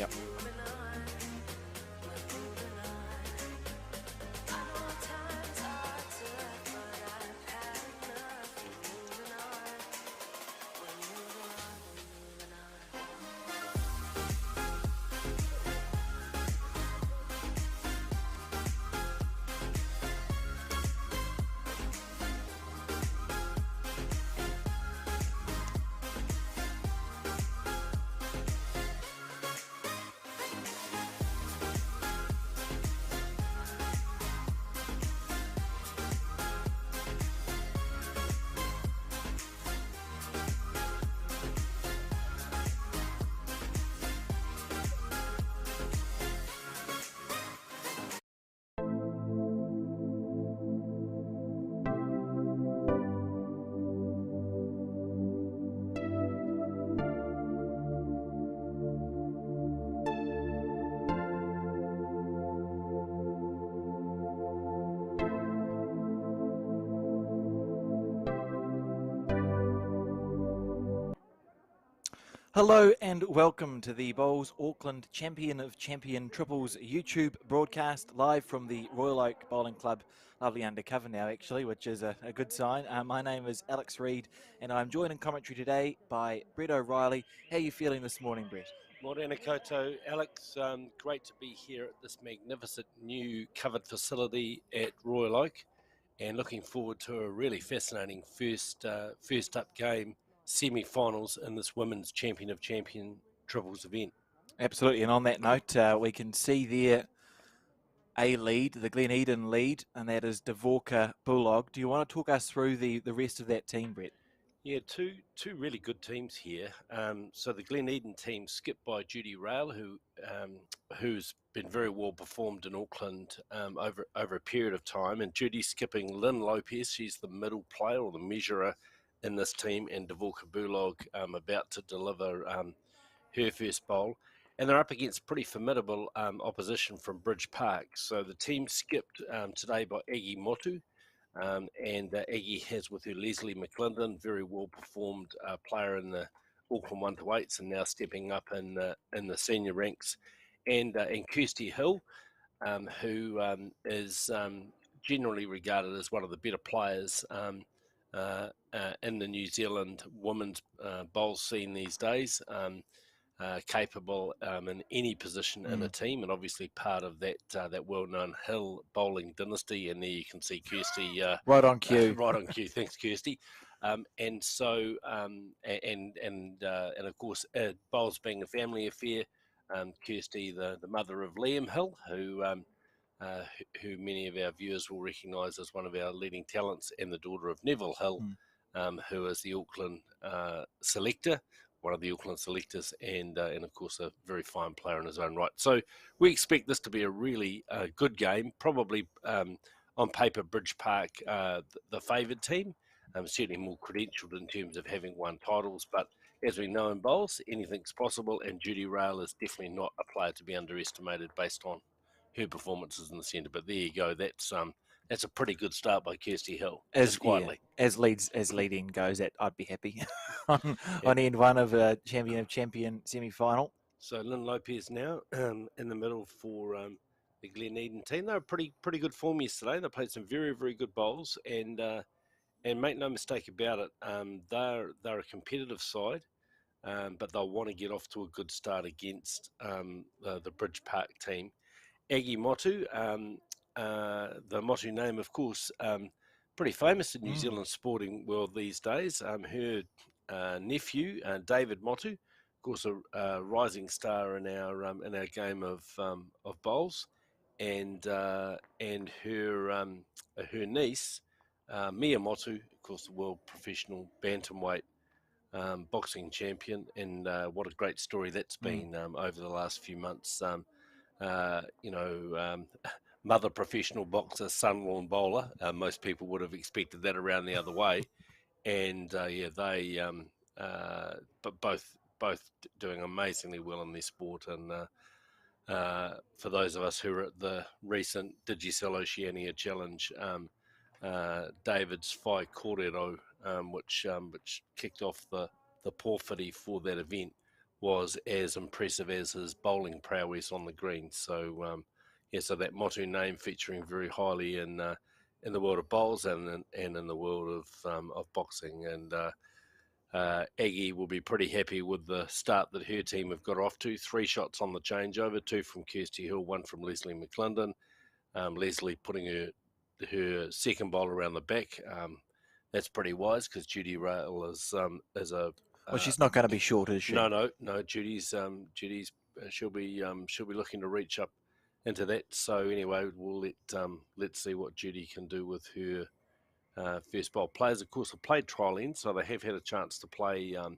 Yep. Hello and welcome to the Bowls Auckland Champion of Champion Triples YouTube broadcast live from the Royal Oak Bowling Club. Lovely undercover now actually, which is a good sign. My name is Alex Reid and I'm joined in commentary today by Brett O'Reilly. How are you feeling this morning, Brett? Morena Koto, Alex, great to be here at this magnificent new covered facility at Royal Oak, and looking forward to a really fascinating first up game, semi-finals in this Women's Champion of Champion Triples event. Absolutely, and on that note, we can see there a lead, the Glen Eden lead, and that is Dvorka Bulog. Do you want to talk us through the rest of that team, Brett? Yeah, two really good teams here. So the Glen Eden team, skipped by Judy Rail, who's been very well performed in Auckland over a period of time, and Judy skipping Lynn Lopez. She's the middle player or the measurer in this team, and Dvorka Bulog about to deliver her first bowl. And they're up against pretty formidable opposition from Bridge Park. So the team skipped today by Aggie Motu. And Aggie has with her Leslie McClendon, very well performed player in the Auckland 1-8s, and now stepping up in the senior ranks, and Kirsty Hill, who is generally regarded as one of the better players in the New Zealand women's bowl scene these days. Capable in any position in a team, and obviously part of that well-known Hill bowling dynasty. And there you can see Kirsty right on cue. Right on cue. Thanks, Kirsty. And so, and of course, bowls being a family affair. Kirsty, the mother of Liam Hill, who many of our viewers will recognise as one of our leading talents, and the daughter of Neville Hill, who is the Auckland selector, one of the Auckland selectors, and of course a very fine player in his own right. So we expect this to be a really good game. Probably on paper, Bridge Park the favoured team, certainly more credentialed in terms of having won titles. But as we know in bowls, anything's possible, and Judy Rail is definitely not a player to be underestimated based on her performances in the centre. But there you go. That's a pretty good start by Kirsty Hill. Just quietly. Yeah, as leading goes, I'd be happy on end one of a champion semi-final. So Lynn Lopez now in the middle for the Glen Eden team. They were pretty good form yesterday. They played some very, very good bowls, and make no mistake about it, they're a competitive side, but they'll want to get off to a good start against the Bridge Park team. Aggie Motu, the Motu name, of course, pretty famous in New Zealand sporting world these days. Her nephew, David Motu, of course, a rising star in our game of bowls, and her niece, Mia Motu, of course, the world professional bantamweight boxing champion, and what a great story that's been over the last few months. Mother professional boxer, son lawn bowler. Most people would have expected that around the other way, and they but both doing amazingly well in their sport. And for those of us who were at the recent Digicel Oceania Challenge, David's Whai Kōrero, which kicked off the porphyry for that event, was as impressive as his bowling prowess on the green. So yeah, so that Motu name featuring very highly in the world of bowls and in the world of boxing. And Aggie will be pretty happy with the start that her team have got off to. 3 shots on the changeover, 2 from Kirsty Hill, 1 from Leslie McClendon. Leslie putting her second bowl around the back. That's pretty wise because Judy Rail is a Well, uh, she's not going to be short, is she? no. She'll be looking to reach up into that. So anyway, let's see what Judy can do with her first bowl. Players, of course, have played trial ends, so they have had a chance to play a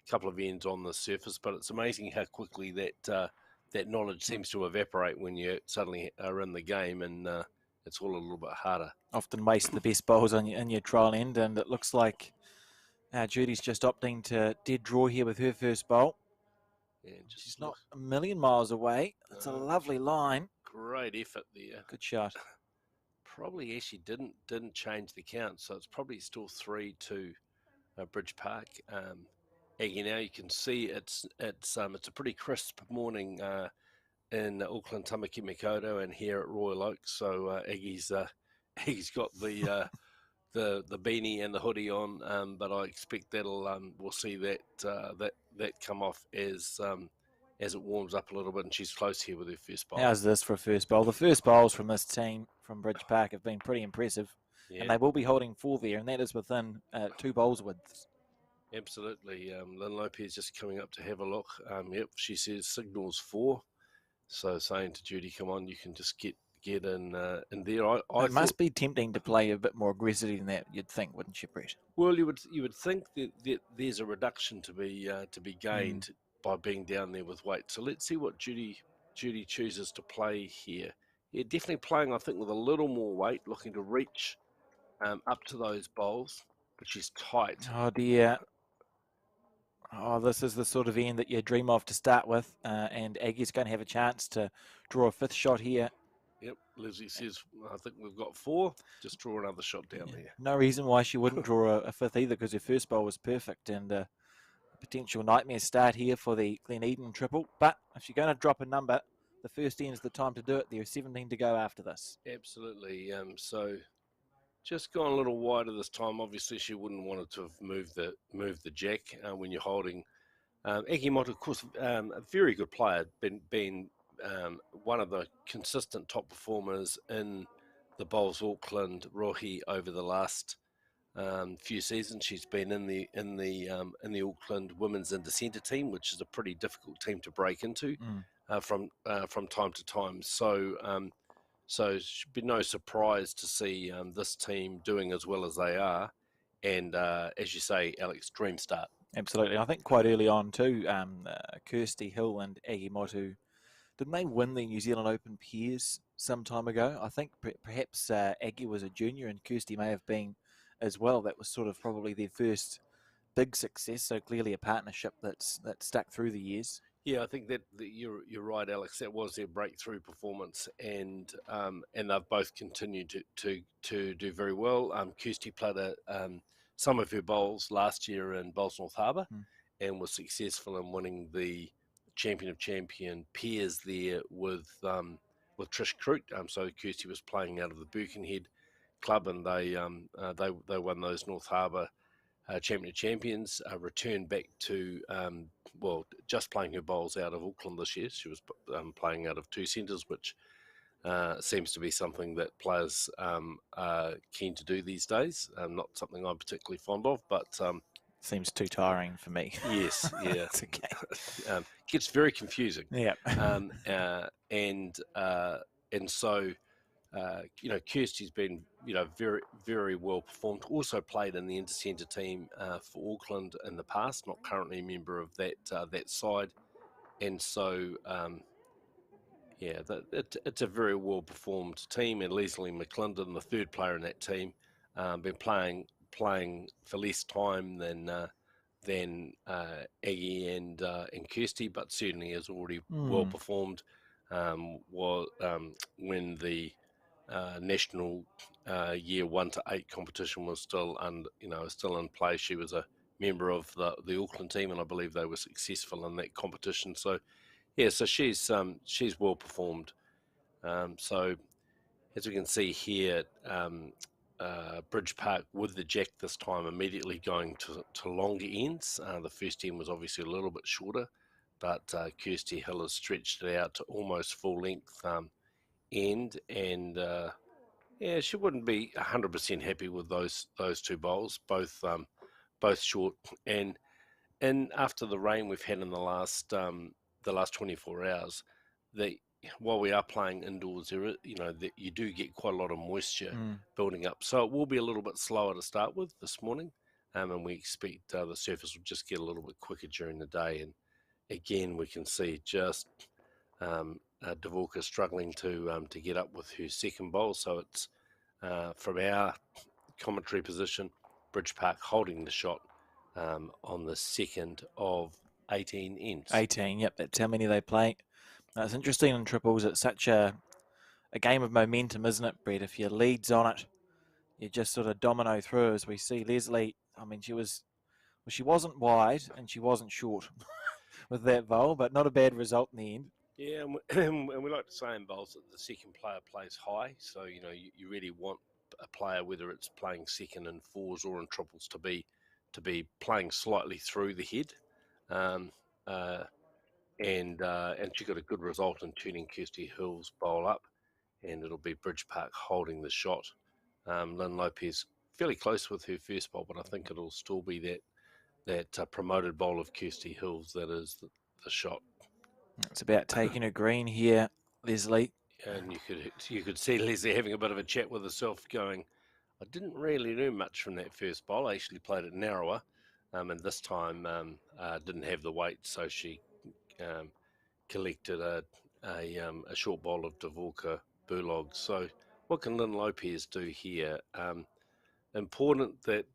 couple of ends on the surface. But it's amazing how quickly that knowledge Mm. seems to evaporate when you suddenly are in the game, and it's all a little bit harder. Often waste the best bowls on in your trial end, and it looks like Judy's just opting to dead draw here with her first bowl. And just She's look, not a million miles away. It's a no, lovely line. great effort there. Good shot. Probably actually didn't change the count, so it's probably still 3-2 Bridge Park. Aggie, now you can see it's a pretty crisp morning in Auckland, Tamaki Makaurau, and here at Royal Oak. So Aggie's got the beanie and the hoodie on, but I expect we'll see that come off as it warms up a little bit, and she's close here with her first bowl. How's this for a first bowl? The first bowls from this team from Bridge Park have been pretty impressive, Yeah, and they will be holding 4 there, and that is within 2 bowls widths. absolutely. Lynn Lopez just coming up to have a look. Yep, she says signals 4. So saying to Judy, come on, you can just get in there. I It thought, must be tempting to play a bit more aggressively than that, you'd think, wouldn't you, Brett? well, you would think that there's a reduction to be gained by being down there with weight. So let's see what Judy chooses to play here. Yeah, definitely playing, I think, with a little more weight, looking to reach up to those bowls, but she's tight. Oh dear. Oh, this is the sort of end that you dream of to start with, and Aggie's going to have a chance to draw a 5th shot here. Yep, Leslie says, I think we've got 4. Just draw another shot down there. No reason why she wouldn't draw a 5th either, because her first bowl was perfect, and a potential nightmare start here for the Glen Eden triple. But if you're going to drop a number, the first end is the time to do it. There are 17 to go after this. Absolutely. So just gone a little wider this time. Obviously, she wouldn't want it to have moved the jack when you're holding. Egimont, of course, a very good player, been one of the consistent top performers in the Bowls Auckland Rohi over the last few seasons. She's been in the Auckland Women's Inter Centre team, which is a pretty difficult team to break into from time to time. So it should be no surprise to see this team doing as well as they are. And as you say, Alex, dream start. Absolutely. I think quite early on too, Kirsty Hill and Aggie Motu, didn't they win the New Zealand Open Pairs some time ago? I think perhaps Aggie was a junior and Kirsty may have been as well. That was sort of probably their first big success, so clearly a partnership that's stuck through the years. Yeah, I think that you're right, Alex. That was their breakthrough performance, and they've both continued to do very well. Kirsty played some of her bowls last year in Bowls North Harbour, and was successful in winning the Champion of Champion pairs there with Trish Crute. So Kirsty was playing out of the Birkenhead club, and they won those North Harbour Champion of Champions, returned back to, just playing her bowls out of Auckland this year. She was playing out of 2 centres, which seems to be something that players are keen to do these days. Not something I'm particularly fond of, but seems too tiring for me. Yes, yeah. It's okay. Gets very confusing. Yeah. And so Kirsty's been, very, very well performed. Also played in the inter-centre team for Auckland in the past. Not currently a member of that side, and so it's a very well performed team. And Leslie McClendon, the third player in that team, been playing for less time than Aggie and Kirsty, but certainly has already well performed. When the national year 1 to 8 competition was still in play. She was a member of the Auckland team, and I believe they were successful in that competition. So yeah, so she's well performed. So as we can see here, Bridge Park with the jack this time immediately going to longer ends. The first end was obviously a little bit shorter, but Kirsty Hill has stretched it out to almost full length end, and yeah, she wouldn't be 100% happy with those two bowls, both short. And after the rain we've had in the last 24 hours, the while we are playing indoors, you do get quite a lot of moisture Mm. building up, so it will be a little bit slower to start with this morning, and we expect the surface will just get a little bit quicker during the day. And again, we can see just Dvorka struggling to get up with her second bowl, so it's from our commentary position, Bridge Park holding the shot on the second of 18 ends. 18, yep, that's how many they play. It's interesting in triples. It's such a game of momentum, isn't it, Brett? If your lead's on it, you just sort of domino through. As we see Leslie, I mean, she wasn't wide and she wasn't short with that bowl, but not a bad result in the end. Yeah, and we like to say in bowls that the second player plays high, so you really want a player, whether it's playing second in fours or in triples, to be playing slightly through the head. Um, uh, and she got a good result in tuning Kirsty Hill's bowl up, and it'll be Bridge Park holding the shot. Lynn Lopez fairly close with her first bowl, but I think it'll still be that promoted bowl of Kirsty Hill's that is the shot. It's about taking a green here, Leslie. And you could see Leslie having a bit of a chat with herself, going, "I didn't really do much from that first bowl. I actually played it narrower, and this time didn't have the weight, so she um, collected a short bowl of Dvorka Bulog. So what can Lynn Lopez do here? Important that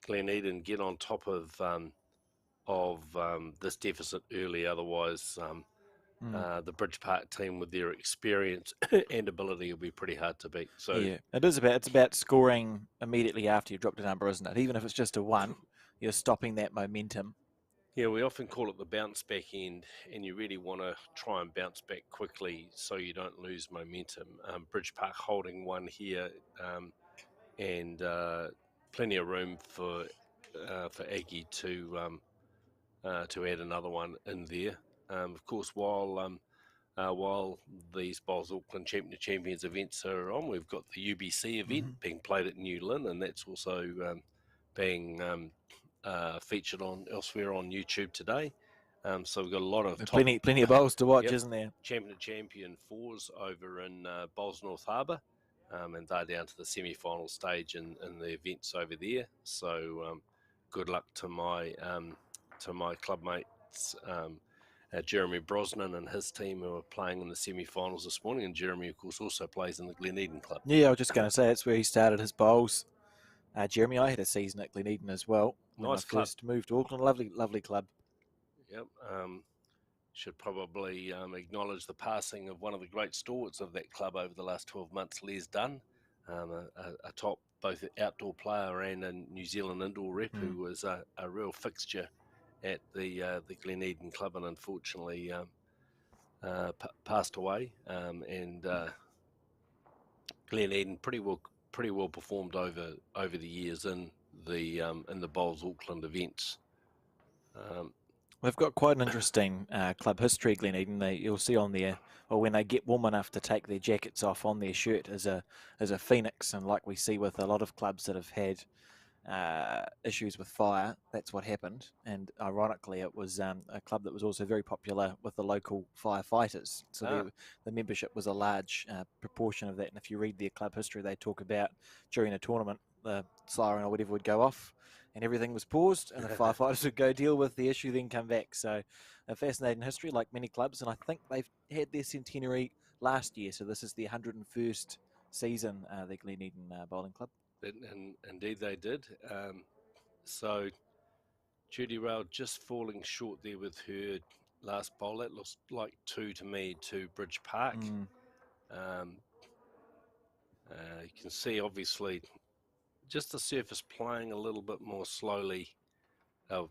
Glen Eden get on top of this deficit early. Otherwise, the Bridge Park team, with their experience and ability, will be pretty hard to beat. So Yeah, it's about scoring immediately after you've dropped a number, isn't it? Even if it's just a one, you're stopping that momentum. yeah, we often call it the bounce back end, and you really want to try and bounce back quickly so you don't lose momentum. Bridge Park holding one here, and plenty of room for Aggie to add another one in there. Of course, while these Bowls Auckland Champions events are on, we've got the UBC event being played at New Lynn, and that's also being featured on elsewhere on YouTube today. So we've got a lot of top, Plenty of bowls to watch, yep, isn't there? champion fours over in Bowls North Harbour, and they're down to the semi-final stage in the events over there. So good luck to my club mates. Jeremy Brosnan and his team, who are playing in the semi-finals this morning, and Jeremy, of course, also plays in the Glen Eden club. Yeah, I was just going to say that's where he started his bowls. Jeremy, I had a season at Glen Eden as well when Nice I club. first moved to Auckland. Lovely club. Yep. Should probably acknowledge the passing of one of the great stalwarts of that club over the last 12 months, Les Dunn, a top both outdoor player and a New Zealand indoor rep, who was a real fixture at the Glen Eden club, and unfortunately passed away. And Glen Eden pretty well performed over the years in the Bowls Auckland events. We've got quite an interesting club history, Glen Eden. You'll see on there, or when they get warm enough to take their jackets off, on their shirt is a phoenix, and like we see with a lot of clubs that have had issues with fire, that's what happened. And ironically, it was a club that was also very popular with the local firefighters. So the membership was a large proportion of that. And if you read their club history, they talk about during a tournament, the siren or whatever would go off and everything was paused, and the firefighters would go deal with the issue, then come back. So a fascinating history, like many clubs. And I think they've had their centenary last year. So this is the 101st season, the Glen Eden Bowling Club. And indeed they did. So Judy Rail just falling short there with her last bowl. That looks like two to me to Bridge Park. You can see, obviously, just the surface playing a little bit more slowly uh,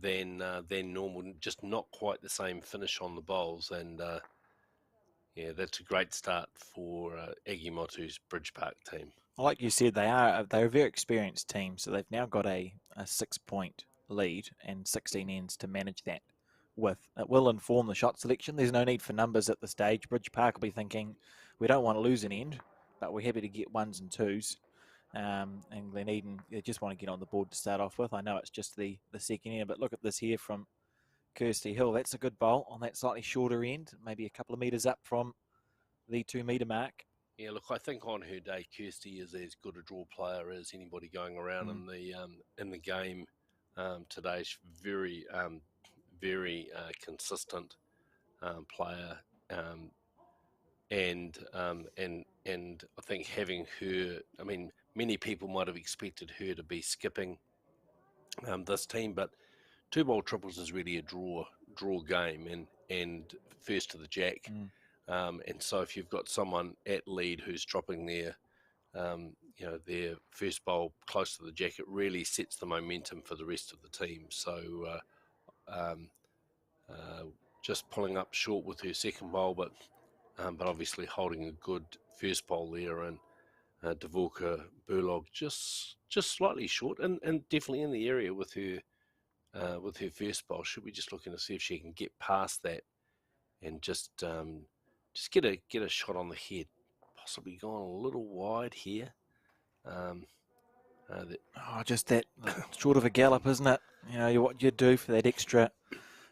than normal. Just not quite the same finish on the bowls, and yeah, that's a great start for Egimotu's Bridge Park team. Like you said, they're a very experienced team, so they've now got a 6 point lead and 16 ends to manage that with. It will inform the shot selection. There's no need for numbers at the stage. Bridge Park will be thinking, we don't want to lose an end, but we're happy to get ones and twos. And Gleneden, they just want to get on the board to start off with. I know it's just the second end, but look at this here from Kirsty Hill. That's a good bowl on that slightly shorter end, maybe a couple of metres up from the 2 metre mark. Yeah, look, I think on her day, Kirsty is as good a draw player as anybody going around in the game today. She's very consistent player, and I think having her. I mean, many people might have expected her to be skipping this team, but 2 bowl triples is really a draw game, and first to the jack. And so if you've got someone at lead who's dropping their first bowl close to the jack, it really sets the momentum for the rest of the team. So just pulling up short with her second bowl, but obviously holding a good first bowl there, and Dvorka Burlog just slightly short, and definitely in the area with her first bowl. Should be just looking to see if she can get past that and just get a shot on the head. Possibly gone a little wide here. Just that short of a gallop, isn't it? You know, what you do for that extra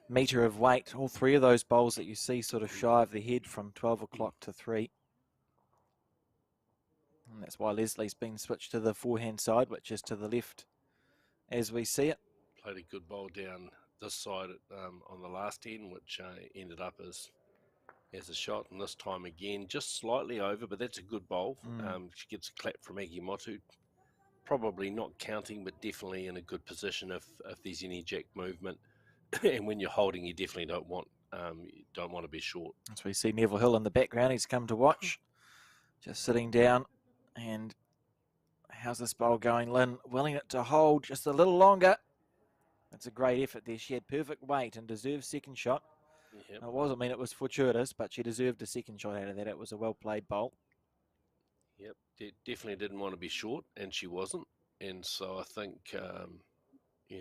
metre of weight. All three of those bowls that you see sort of shy of the head from 12 o'clock to 3. And that's why Leslie's been switched to the forehand side, which is to the left as we see it. Played a good bowl down this side on the last end, which ended up as a shot, and this time again just slightly over, but that's a good bowl. She gets a clap from Egimotu. Probably not counting, but definitely in a good position if there's any jack movement. And when you're holding, you definitely don't want to be short. As we see Neville Hill in the background, he's come to watch, just sitting down. And how's this bowl going, Lynn? Willing it to hold just a little longer. That's a great effort there. She had perfect weight and deserved second shot. Yep. It was fortuitous, but she deserved a second shot out of that. It was a well-played bowl. Yep, definitely didn't want to be short, and she wasn't. And so I think,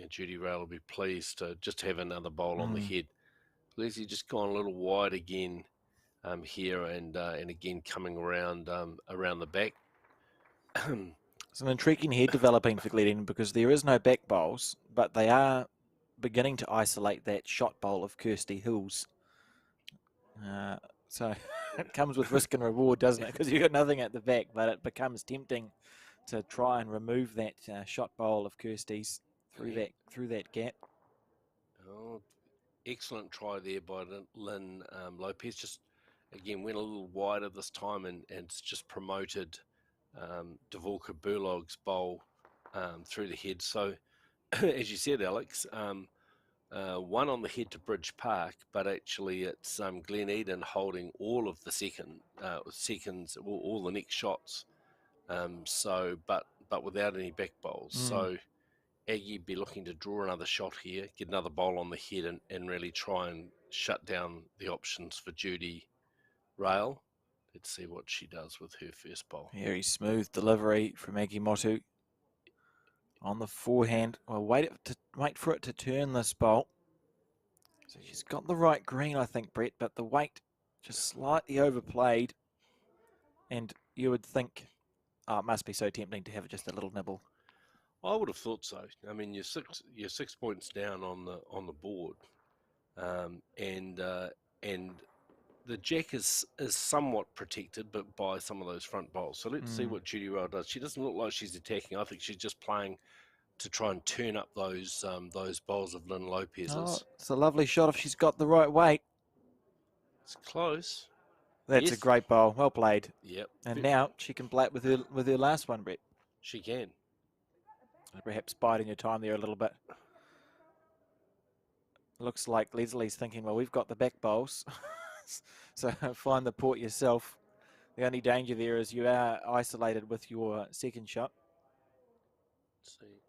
Judy Rail will be pleased to just have another bowl on the head. Leslie just gone a little wide again here, and again coming around the back. It's an intriguing head developing for Gleneden because there is no back bowls, but they are beginning to isolate that shot bowl of Kirsty Hill's. So it comes with risk and reward, doesn't it? Because you've got nothing at the back, but it becomes tempting to try and remove that shot bowl of Kirsty's through that gap. Oh, excellent try there by Lynn Lopez. Just again went a little wider this time, and it's just promoted Dvorka Burlog's bowl through the head. So as you said, Alex, one on the head to Bridge Park, but actually it's Gleneden holding all of the seconds, all the next shots. But without any back bowls. So Aggie be looking to draw another shot here, get another bowl on the head, and really try and shut down the options for Judy Rail. Let's see what she does with her first bowl. Very smooth delivery from Egimotu on the forehand. Well, wait for it to turn this bowl. So she's got the right green, I think, Brett, but the weight just slightly overplayed. And you would think, it must be so tempting to have just a little nibble. I would have thought so. I mean, you're 6 points down on the board, and the jack is somewhat protected, but by some of those front bowls. So let's see what Judy Rail does. She doesn't look like she's attacking. I think she's just playing to try and turn up those bowls of Lynn Lopez's. Oh, it's a lovely shot if she's got the right weight. It's close. That's a great bowl. Well played. Yep. And now she can play it with her last one, Brett. She can. Perhaps biding your time there a little bit. Looks like Leslie's thinking, well, we've got the back bowls. So find the port yourself. The only danger there is you are isolated with your second shot. Let's see.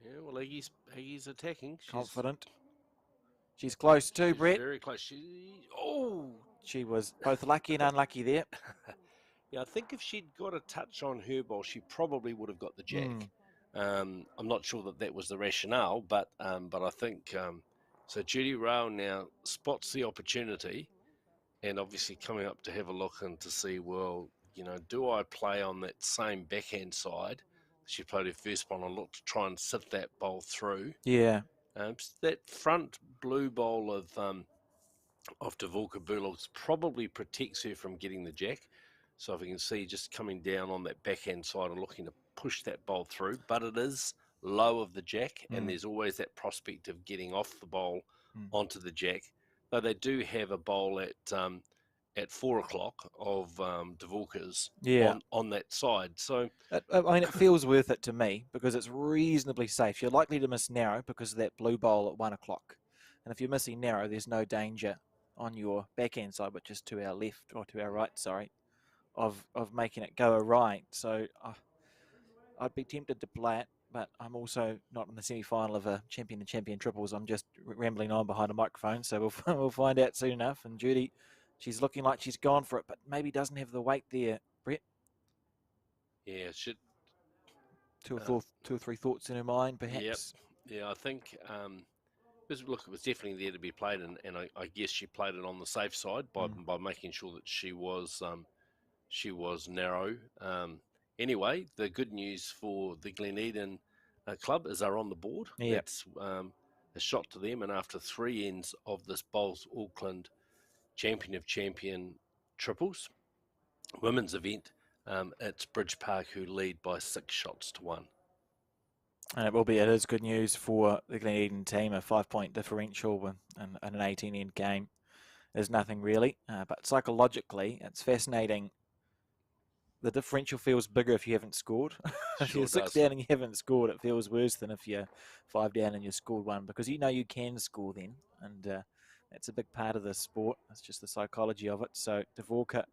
Yeah, well, Iggy's attacking. Confident. She's close too, She's Brett. very close. Oh, She was both lucky and unlucky there. yeah. I think if she'd got a touch on her ball, she probably would have got the Mm, jack. I'm not sure that was the rationale, but I think so. Judy Rao now spots the opportunity, and obviously coming up to have a look and to see, well, do I play on that same backhand side? She played her first ball and looked to try and sit that bowl through. yeah. That front blue bowl of Dvorka Bulogs probably protects her from getting the jack. So if you can see just coming down on that backhand side and looking to push that bowl through, but it is low of the jack, and Mm, there's always that prospect of getting off the bowl mm. onto the jack. Though they do have a bowl at 4 o'clock of Dvorka's Yeah. on that side. So I mean, it feels worth it to me because it's reasonably safe. You're likely to miss narrow because of that blue bowl at 1 o'clock. And if you're missing narrow, there's no danger on your backhand side, which is to our left or to our right, sorry, of making it go awry. So I'd be tempted to play it, but I'm also not in the semi-final of a champion and champion triples. I'm just rambling on behind a microphone, so we'll find out soon enough. And Judy, she's looking like she's gone for it, but maybe doesn't have the weight there. Brett, yeah, should uh, two or three thoughts in her mind, yep, perhaps. yeah, I think. Look, it was definitely there to be played, and I guess she played it on the safe side Mm. by making sure that she was narrow. Anyway, the good news for the Gleneden club is they're on the board. Yeah, That's a shot to them, and after 3 ends of this Bowls Auckland Champion of Champion triples women's event, it's Bridge Park who lead by 6 shots to 1. and it is good news for the Gleneden team. A 5 point differential and an 18 end game is nothing really, but psychologically, it's fascinating. The differential feels bigger if you haven't scored. If you're Sure six does. down and you haven't scored, it feels worse than if you're 5 down and you scored one because you know you can score then, and that's a big part of the sport. It's just the psychology of it. So Dvorka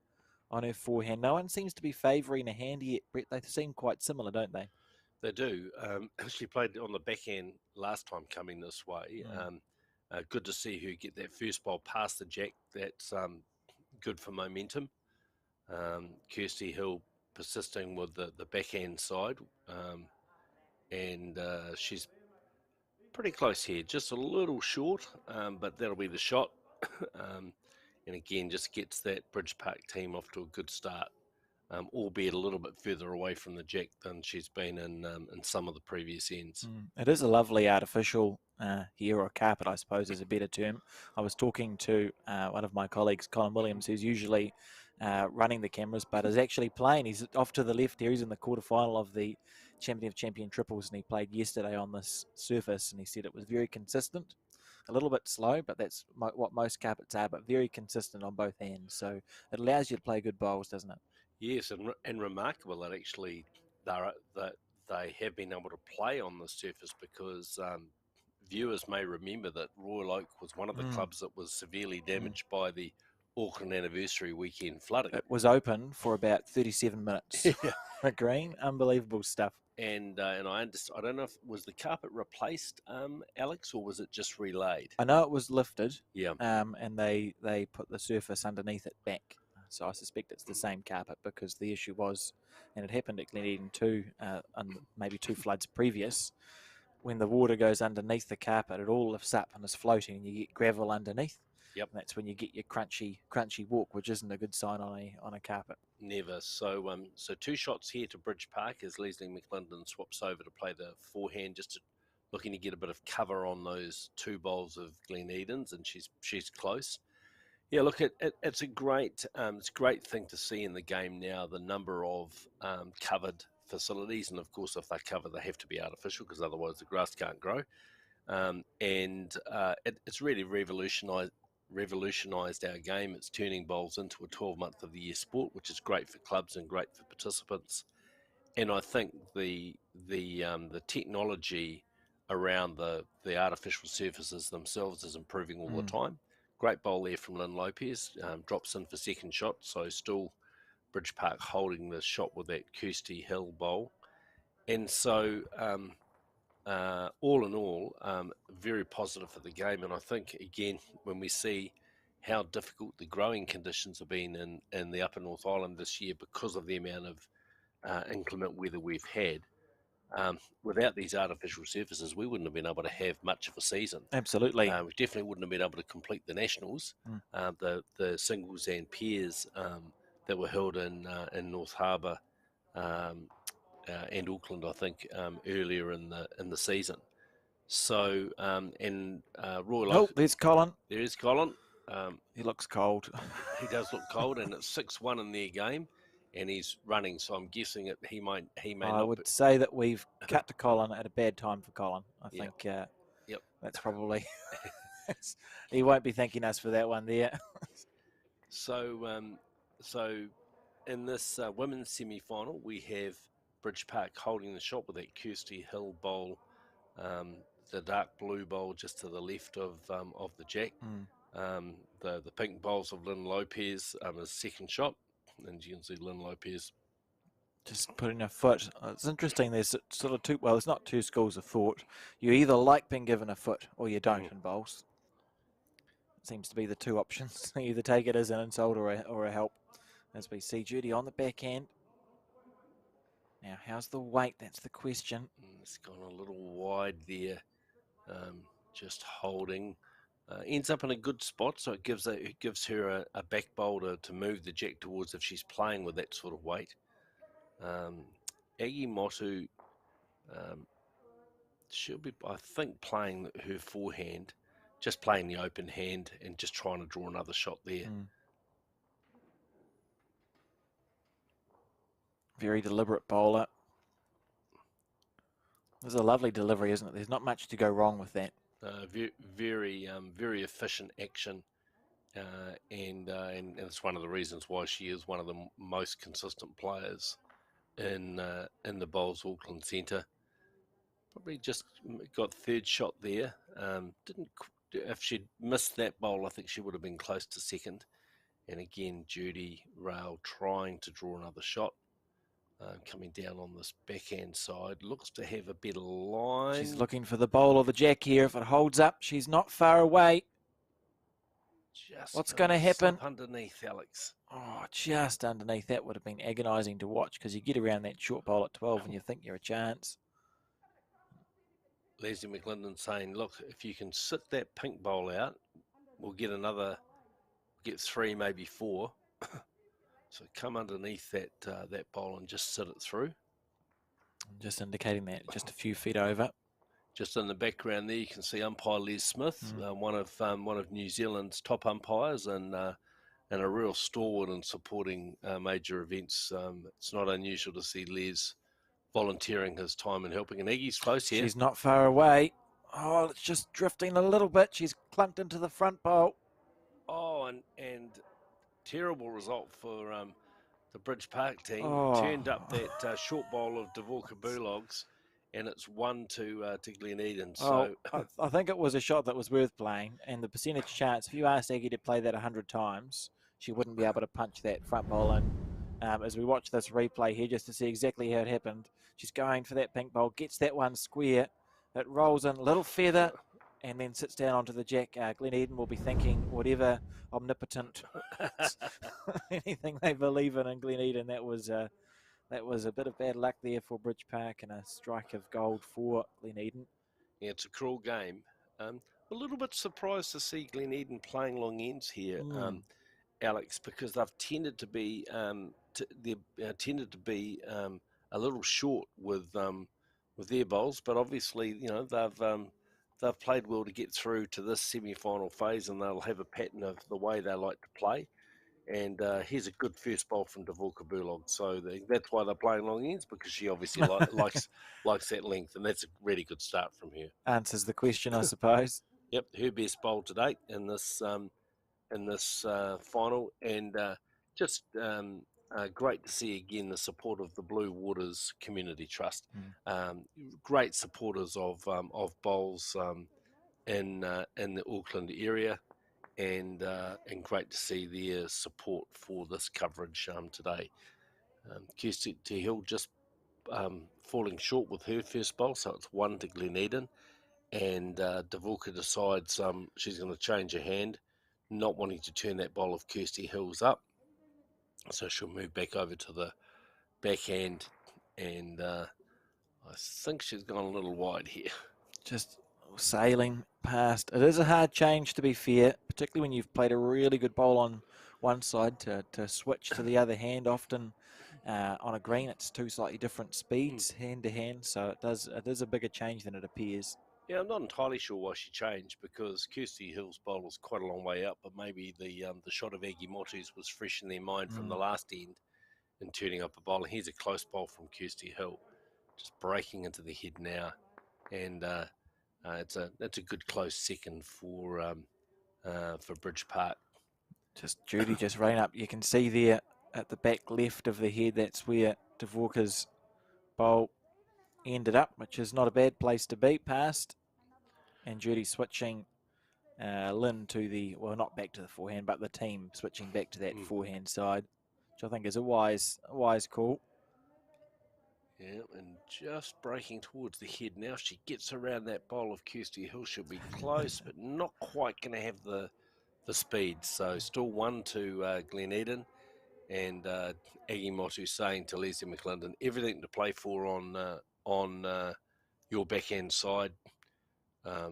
on her forehand, no one seems to be favouring a hand yet, Brett. They seem quite similar, don't they? They do. She played on the backhand last time coming this way. Mm. Good to see her get that first bowl past the jack. That's good for momentum. Kirsty Hill persisting with the backhand side, and she's pretty close here, just a little short, but that'll be the shot. um, and again, just gets that Bridge Park team off to a good start, albeit a little bit further away from the jack than she's been in some of the previous ends. It is a lovely artificial here, or carpet, I suppose, is a better term. I was talking to one of my colleagues, Colin Williams, who's usually running the cameras, but is actually playing. He's off to the left here. He's in the quarterfinal of the Champion of Champion triples, and he played yesterday on this surface, and he said it was very consistent. A little bit slow, but that's what most carpets are, but very consistent on both ends. So it allows you to play good bowls, doesn't it? Yes, and remarkable that actually that they have been able to play on the surface because viewers may remember that Royal Oak was one of the Mm, clubs that was severely mm. damaged by the Auckland anniversary weekend flooding. It was open for about 37 minutes. Yeah, Green, unbelievable stuff. and I don't know if was the carpet replaced, Alex, or was it just relayed? I know it was lifted, Yeah, and they put the surface underneath it back. So I suspect it's the same carpet because the issue was, and it happened at Gleneden too, and maybe two floods previous. When the water goes underneath the carpet, it all lifts up and is floating, and you get gravel underneath. yep. And that's when you get your crunchy walk, which isn't a good sign on a carpet. Never. So 2 shots here to Bridge Park as Leslie McClendon swaps over to play the forehand, looking to get a bit of cover on those 2 bowls of Glenedens, and she's close. Yeah, look, it's a great thing to see in the game now. The number of covered facilities, and of course, if they're covered, they have to be artificial because otherwise the grass can't grow. It's really revolutionised our game. It's turning bowls into a 12-month of the year sport, which is great for clubs and great for participants. And I think the technology around the artificial surfaces themselves is improving all the Mm. time. Great bowl there from Lynn Lopez, drops in for second shot, so still Bridge Park holding the shot with that Kirsty Hill bowl. And so, all in all, very positive for the game. And I think, again, when we see how difficult the growing conditions have been in the Upper North Island this year because of the amount of inclement weather we've had, without these artificial surfaces, we wouldn't have been able to have much of a season. Absolutely. We definitely wouldn't have been able to complete the nationals, Mm. the singles and pairs that were held in North Harbour and Auckland, I think, earlier in the season. So Royal Oh, Oak, there's Colin. there is Colin. Um, He looks cold. he does look cold, and it's 6-1 in their game, and he's running. So I'm guessing he may I not be. would say that we've cut to Colin at a bad time for Colin. I Yeah, think yep. that's probably he won't be thanking us for that one there. So in this women's semi-final, we have Bridge Park holding the shot with that Kirsty Hill bowl, the dark blue bowl just to the left of the jack. The pink bowls of Lynn Lopez as second shot, and you can see Lynn Lopez. Just putting a foot. It's interesting. There's sort of two. Well, it's not two schools of thought. You either like being given a foot or you don't in bowls. It seems to be the two options. You either take it as an insult or a help. As we see Judy on the backhand. Now, how's the weight? That's the question. It's gone a little wide there, just holding. Ends up in a good spot, so it gives her a back bowl to move the jack towards if she's playing with that sort of weight. Aggie Motu, she'll be, I think, playing her forehand, just playing the open hand and just trying to draw another shot there. Very deliberate bowler. There's a lovely delivery, isn't it? There's not much to go wrong with that. Very efficient action, and it's one of the reasons why she is one of the most consistent players in the Bowls Auckland Centre. Probably just got third shot there. Didn't If she'd missed that bowl, I think she would have been close to second. And again, Judy Rail trying to draw another shot. Coming down on this backhand side, looks to have a better line. She's looking for the bowl or the jack here. If it holds up, she's not far away. What's going to happen? Underneath, Alex. Oh, just underneath. That would have been agonising to watch because you get around that short bowl at 12 and you think you're a chance. Leslie McLinden saying, look, if you can sit that pink bowl out, we'll get three, maybe four. So come underneath that bowl and just sit it through. Just indicating that, just a few feet over. Just in the background there, you can see umpire Les Smith, one of New Zealand's top umpires, and a real stalwart in supporting major events. It's not unusual to see Les volunteering his time and helping. And Aggie's close here. She's not far away. Oh, it's just drifting a little bit. She's clunked into the front bowl. Oh, and terrible result for the Bridge Park team. Turned up that short bowl of Dvorka Bulogs, and it's 1 to Glen Eden. So I think it was a shot that was worth playing, and the percentage chance, if you asked Aggie to play that 100 times, she wouldn't be able to punch that front bowl in. As we watch this replay here, just to see exactly how it happened, she's going for that pink bowl, gets that one square, it rolls in, little feather, and then sits down onto the jack. Glen Eden will be thinking whatever omnipotent, anything they believe in Glen Eden. That was a bit of bad luck there for Bridge Park and a strike of gold for Glen Eden. Yeah, it's a cruel game. A little bit surprised to see Glen Eden playing long ends here, Alex, because they've tended to be a little short with their bowls, but obviously they've played well to get through to this semi-final phase, and they'll have a pattern of the way they like to play. And here's a good first bowl from Dvorka Bulog. So that's why they're playing long ends, because she obviously likes that length, and that's a really good start from her. Answers the question, I suppose. Yep, her best bowl to date in this final, and just great to see again the support of the Blue Waters Community Trust. Great supporters of bowls in the Auckland area. And great to see their support for this coverage today. Kirsty Hill just falling short with her first bowl, so it's 1 to Gleneden. And Dvorka decides she's going to change her hand, not wanting to turn that bowl of Kirsty Hill's up. So she'll move back over to the backhand, and I think she's gone a little wide here. Just sailing past. It is a hard change, to be fair, particularly when you've played a really good bowl on one side to switch to the other hand. Often on a green, it's two slightly different speeds hand to hand, so it is a bigger change than it appears. Yeah, I'm not entirely sure why she changed, because Kirsty Hill's bowl is quite a long way up, but maybe the shot of Aggie Motu's was fresh in their mind from the last end and turning up a bowl. And here's a close bowl from Kirsty Hill, just breaking into the head now, and that's a good close second for Bridge Park. Just Judy just running up. You can see there at the back left of the head, that's where Dvorka's bowl ended up, which is not a bad place to be, past. And Judy switching Lynn to the, well, not back to the forehand, but the team switching back to that forehand side, which I think is a wise call. Yeah, and just breaking towards the head now. She gets around that bowl of Kirsty Hill. She'll be close, but not quite going to have the speed. So still 1 to Gleneden, and Aggie Motu saying to Leslie McClendon, everything to play for on your backhand side.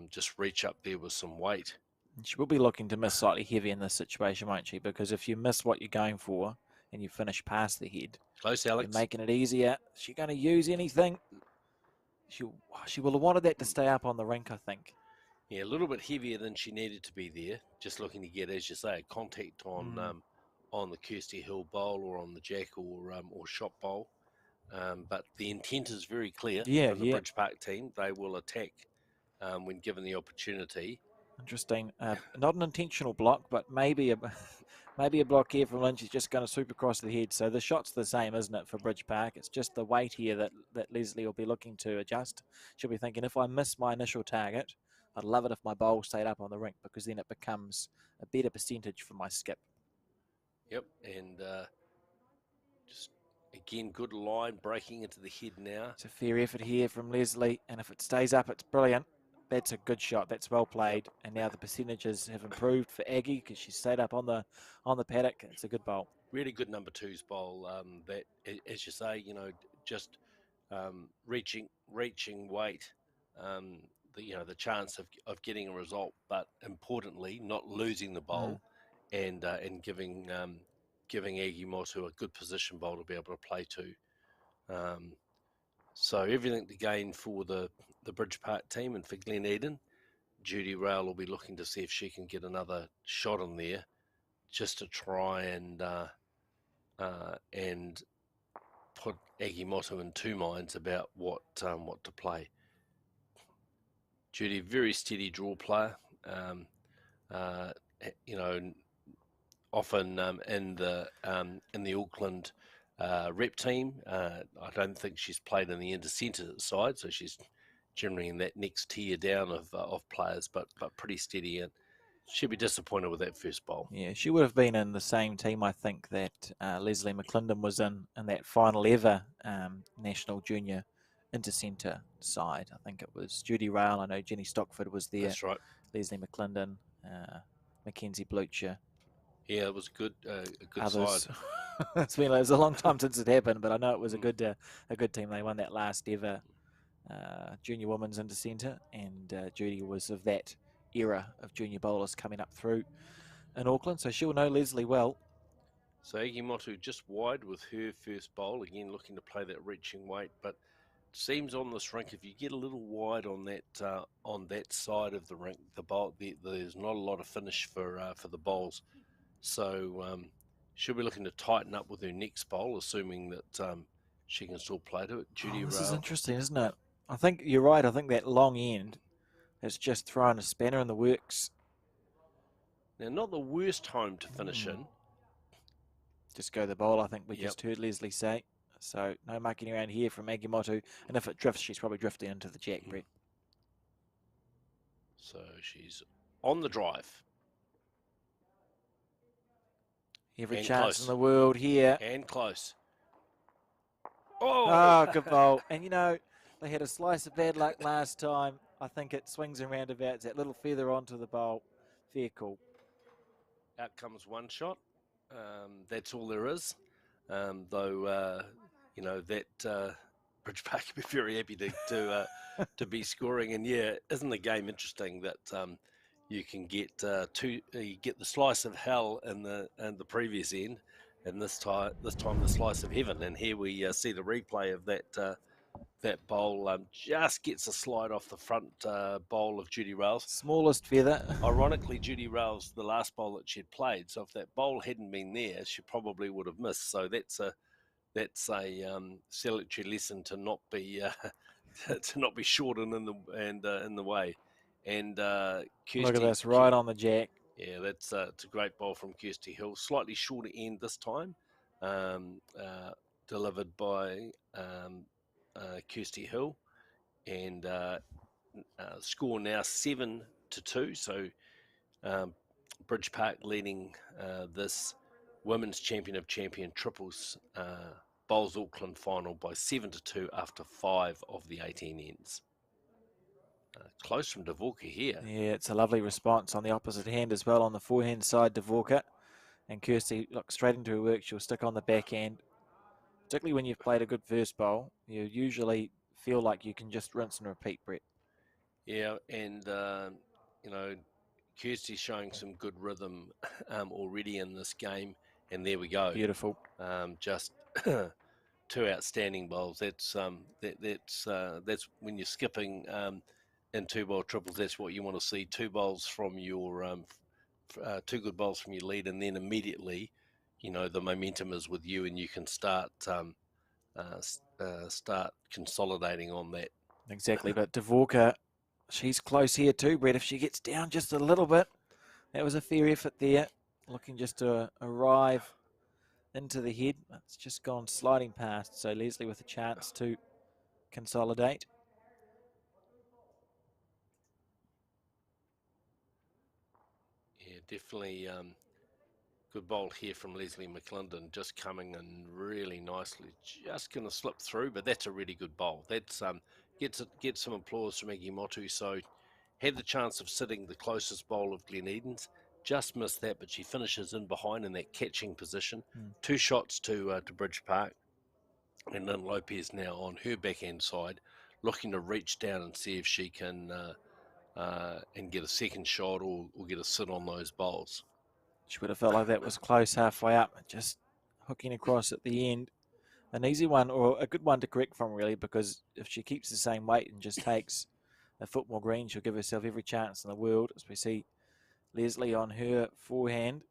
Just reach up there with some weight. She will be looking to miss slightly heavy in this situation, won't she? Because if you miss what you're going for and you finish past the head, close, Alex, you're making it easier. Is she going to use anything? She will have wanted that to stay up on the rink, I think. Yeah, a little bit heavier than she needed to be there. Just looking to get, as you say, contact on the Kirsty Hill bowl or on the jack or shot bowl. But the intent is very clear from the Bridge Park team. They will attack when given the opportunity. Interesting. Not an intentional block, but maybe a block here from Lynch is just going to swoop across the head. So the shot's the same, isn't it, for Bridge Park? It's just the weight here that Leslie will be looking to adjust. She'll be thinking, if I miss my initial target, I'd love it if my bowl stayed up on the rink, because then it becomes a better percentage for my skip. Yep, and just, again, good line breaking into the head now. It's a fair effort here from Leslie, and if it stays up, it's brilliant. That's a good shot. That's well played. Yep. And now the percentages have improved for Aggie because she stayed up on the paddock. It's a good bowl. Really good number twos bowl. That, as you say, just reaching weight. The chance of getting a result, but importantly, not losing the bowl, and giving Aggie Motu a good position bowl to be able to play to. So everything to gain for the Bridge Park team, and for Gleneden, Judy Rail will be looking to see if she can get another shot in there, just to try and put Aggie Motu in two minds about what to play. Judy, very steady draw player. Often in the Auckland rep team. I don't think she's played in the inter-centre side, so she's generally in that next tier down of players, but pretty steady, and she'd be disappointed with that first bowl. Yeah, she would have been in the same team, I think, that Leslie McClendon was in that final ever national junior inter-centre side. I think it was Judy Rail. I know Jenny Stockford was there. That's right. Leslie McClendon, Mackenzie Blucher. Yeah, it was a good others. side. It was a long time since it happened, but I know it was a good team. They won that last ever junior women's inter-centre, and Judy was of that era of junior bowlers coming up through in Auckland, so she'll know Leslie well. So Aggie Motu just wide with her first bowl, again looking to play that reaching weight, but it seems on this rink, if you get a little wide on that side of the rink, the bowl, there's not a lot of finish for the bowls. So she'll be looking to tighten up with her next bowl, assuming that she can still play to it. Judy This Rail. is interesting, isn't it? I think you're right. I think that long end has just thrown a spanner in the works. Now, not the worst time to finish in. Just go the bowl, I think we just heard Leslie say. So no mucking around here from Aggie Motu. And if it drifts, she's probably drifting into the jack, Brett. So she's on the drive. Every chance in the world here. And close. Oh, Oh, good bowl. And they had a slice of bad luck last time. I think it swings and roundabouts, that little feather onto the bowl. Fair call. out comes one shot. That's all there is. Though that Bridge Park would be very happy to be scoring. And yeah, isn't the game interesting that you can get you get the slice of hell in the previous end, and this time the slice of heaven. And here we see the replay of that bowl. Just gets a slide off the front bowl of Judy Rails. Smallest feather. Ironically, Judy Rails, the last bowl that she'd played, so if that bowl hadn't been there, she probably would have missed. So that's a salutary lesson to not be to not be short and in the way. And Look at Kirsty, this, right on the jack. yeah, that's it's a great bowl from Kirsty Hill. Slightly shorter end this time, um, uh, delivered by Kirsty Hill, and score now 7-2. So um, Bridge Park leading this Women's Champion of Champion Triples Bowls Auckland final by 7-2 after 5 of the 18 ends. Close from Dvorka here. Yeah, it's a lovely response on the opposite hand as well on the forehand side, Dvorka. And Kirsty, look, straight into her work. She'll stick on the backhand. Particularly when you've played a good first bowl, you usually feel like you can just rinse and repeat, Brett. Yeah, and Kirsty's showing some good rhythm already in this game, and there we go. Beautiful. Just two outstanding bowls. That's when you're skipping in two bowl triples. That's what you want to see. Two bowls from your two good bowls from your lead, and then immediately, the momentum is with you, and you can start start consolidating on that. Exactly, but Dvorka, she's close here too, Brett. If she gets down just a little bit, that was a fair effort there. Looking just to arrive into the head. It's just gone sliding past. So Leslie with a chance to consolidate. Yeah, definitely good bowl here from Leslie McClendon, just coming in really nicely. Just going to slip through, but that's a really good bowl. That's gets some applause from Egi Motu. So had the chance of sitting the closest bowl of Glen Eden's, just missed that, but she finishes in behind in that catching position. 2 shots to Bridge Park, and then Lopez now on her backhand side, looking to reach down and see if she can and get a second shot or get a sit on those bowls. She would have felt like that was close halfway up, just hooking across at the end. An easy one, or a good one to correct from, really, because if she keeps the same weight and just takes a foot more green, she'll give herself every chance in the world, as we see Leslie on her forehand.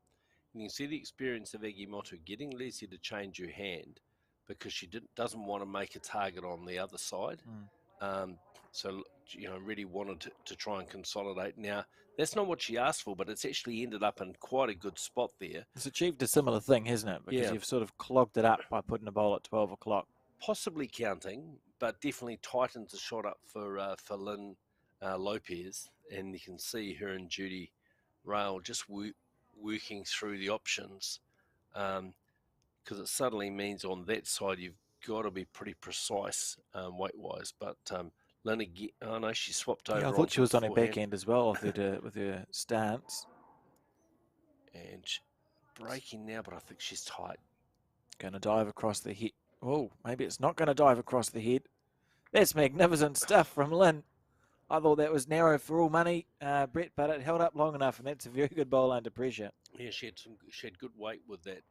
And you can see the experience of Egi Motu getting Leslie to change her hand because she doesn't want to make a target on the other side. So, really wanted to try and consolidate. Now, that's not what she asked for, but it's actually ended up in quite a good spot there. It's achieved a similar thing, hasn't it? Because you've sort of clogged it up by putting a bowl at 12 o'clock. Possibly counting, but definitely tightens the shot up for Lynn Lopez. And you can see her and Judy Rail just working through the options, because it suddenly means on that side you've got to be pretty precise weight-wise. But Lynn again, oh no, she swapped over. Yeah, I thought she was on her forehand. backhand as well with her stance. And breaking now, but I think she's tight. Going to dive across the head. Oh, maybe it's not going to dive across the head. That's magnificent stuff from Lynn. I thought that was narrow for all money, Brett, but it held up long enough, and that's a very good bowl under pressure. Yeah, she had good weight with that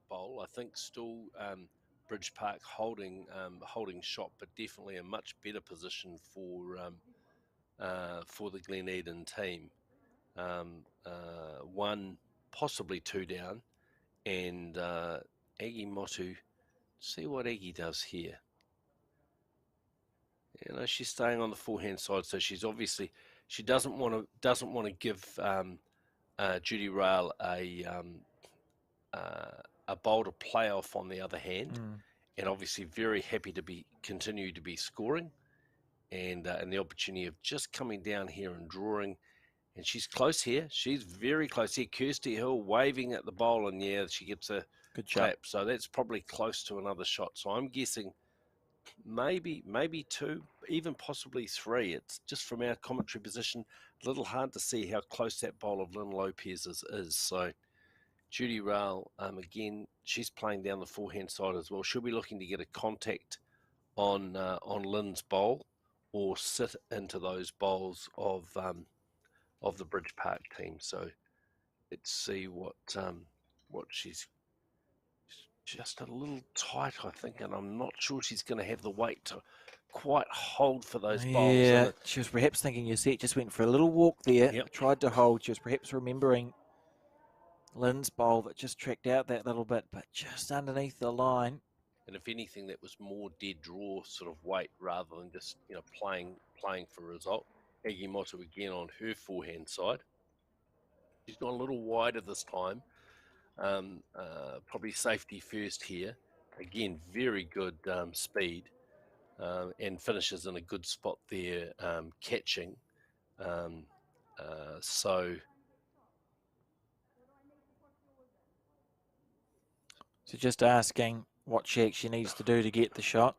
bowl. I think still Bridge Park holding shot, but definitely a much better position for the Glen Eden team. One, possibly two down, and Egi Motu. See what Egi does here. She's staying on the forehand side, so she's obviously she doesn't want to give Judy Rail a bowl to play off on the other hand, and obviously very happy to continue to be scoring, and the opportunity of just coming down here and drawing, and she's close here. She's very close here. Kirsty Hill waving at the bowl, and yeah, she gets a good clap. shot. So that's probably close to another shot. So I'm guessing maybe two, even possibly three. It's just from our commentary position, a little hard to see how close that bowl of Lynn Lopez is. So Judy Rail, again, she's playing down the forehand side as well. She'll be looking to get a contact on Lynn's bowl, or sit into those bowls of the Bridge Park team. So let's see what she's just a little tight, I think, and I'm not sure she's going to have the weight to quite hold for those bowls. Yeah, she was perhaps thinking your set just went for a little walk there. Yep. Tried to hold. She was perhaps remembering Lynn's bowl that just tracked out that little bit, but just underneath the line. And if anything, that was more dead draw sort of weight rather than just playing for a result. Agimoto again on her forehand side. She's gone a little wider this time. Probably safety first here. Again, very good speed, and finishes in a good spot there, catching. Um, so So just asking what she actually needs to do to get the shot.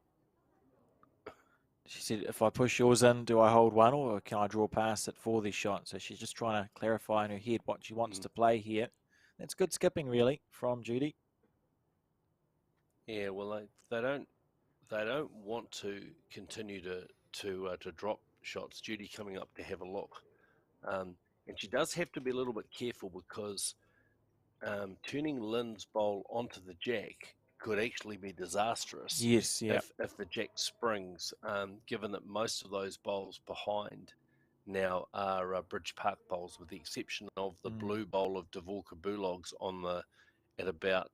She said, if I push yours in, do I hold one or can I draw past it for this shot? So she's just trying to clarify in her head what she wants to play here. That's good skipping, really, from Judy. yeah, well, they don't want to continue to drop shots. Judy coming up to have a look, and she does have to be a little bit careful because turning Lynn's bowl onto the jack could actually be disastrous Yes, yeah. if the jack springs, given that most of those bowls behind now are Bridge Park bowls, with the exception of the blue bowl of Dvorka Bulogs at about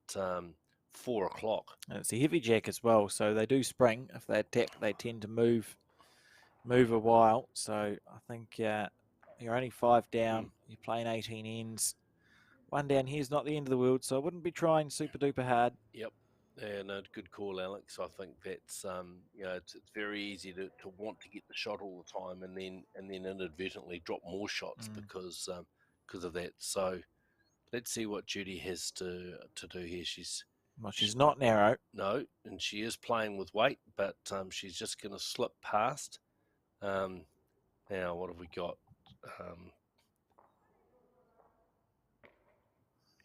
4 o'clock. And it's a heavy jack as well, so they do spring. If they attack, they tend to move a while. So I think you're only 5 down. You're playing 18 ends. 1 down here is not the end of the world, so I wouldn't be trying super duper hard. Yep. Yeah, no, good call, Alex. I think that's it's very easy to want to get the shot all the time, and then inadvertently drop more shots because of that. So let's see what Judy has to do here. She's not narrow. No, and she is playing with weight, but she's just going to slip past. Now, what have we got?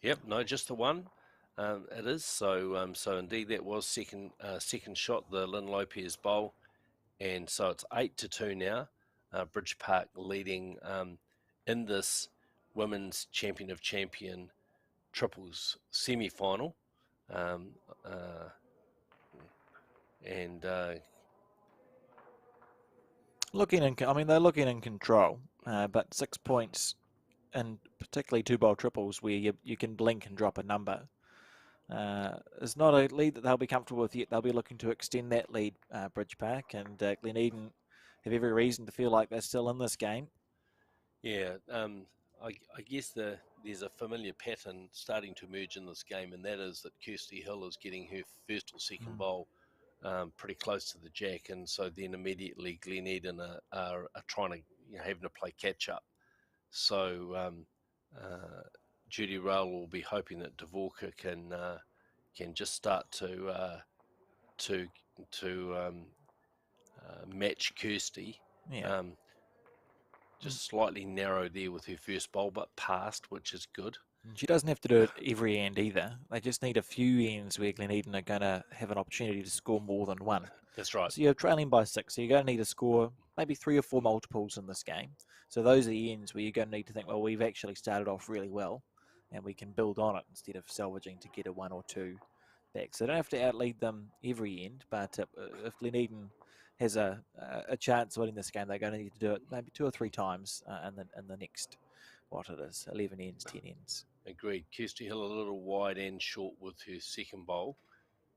Yep, no, just the one. It is so indeed that was second shot, the Lynn Lopez bowl, and so it's 8-2 now. Bridge Park leading in this women's champion of champion triples semi-final, and they're looking in control, but 6 points, and particularly 2-bowl triples where you can blink and drop a number. It's not a lead that they'll be comfortable with yet. They'll be looking to extend that lead, Bridge Park, and Gleneden have every reason to feel like they're still in this game. Yeah, I guess there's a familiar pattern starting to emerge in this game, and that is that Kirsty Hill is getting her first or second bowl pretty close to the jack, and so then immediately Gleneden are trying to having to play catch up. So Judy Rail will be hoping that Dvorka can just start to match Kirsty. Yeah. Just slightly narrow there with her first bowl, but passed, which is good. She doesn't have to do it every end either. They just need a few ends where Gleneden are going to have an opportunity to score more than one. That's right. So you're trailing by 6, so you're going to need to score maybe 3 or 4 multiples in this game. So those are the ends where you're going to need to think, well, we've actually started off really well, and we can build on it instead of salvaging to get a 1 or 2 back. So they don't have to outlead them every end, but if Gleneden has a chance of winning this game, they're going to need to do it maybe 2 or 3 times in the next, what it is, 11 ends, 10 ends. Agreed. Kirsty Hill a little wide and short with her second bowl.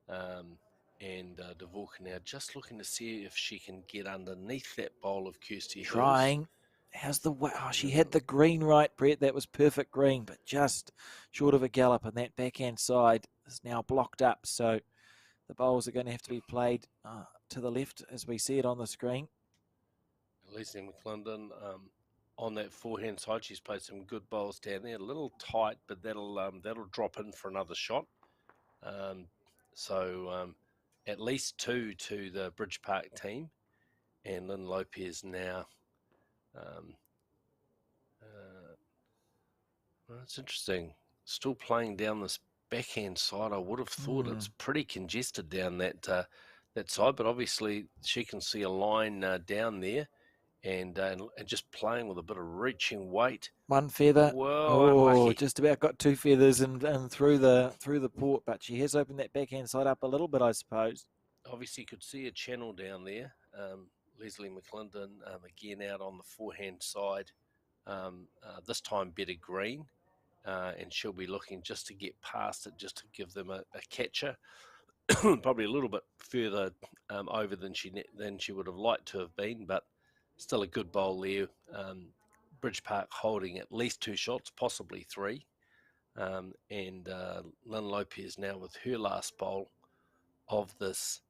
And Dvorka now just looking to see if she can get underneath that bowl of Kirsty Hill's. Trying. How's the way? Oh, she had the green right, Brett. That was perfect green, but just short of a gallop, and that backhand side is now blocked up. So the bowls are going to have to be played to the left as we see it on the screen. Leslie McClendon on that forehand side, she's played some good bowls down there. A little tight, but that'll drop in for another shot. So at least 2 to the Bridge Park team, and Lynn Lopez now. Well, it's interesting. Still playing down this backhand side. I would have thought it's pretty congested down that side, but obviously she can see a line down there, and just playing with a bit of reaching weight. One feather. Whoa, Oh, unlucky. just about got 2 feathers and through the port, but she has opened that backhand side up a little bit, I suppose. Obviously, you could see a channel down there. Leslie McClendon again out on the forehand side. This time better green, and she'll be looking just to get past it, just to give them a catcher. Probably a little bit further over than she would have liked to have been, but still a good bowl there. Bridge Park holding at least 2 shots, possibly 3. And Lynn Lopez now with her last bowl of this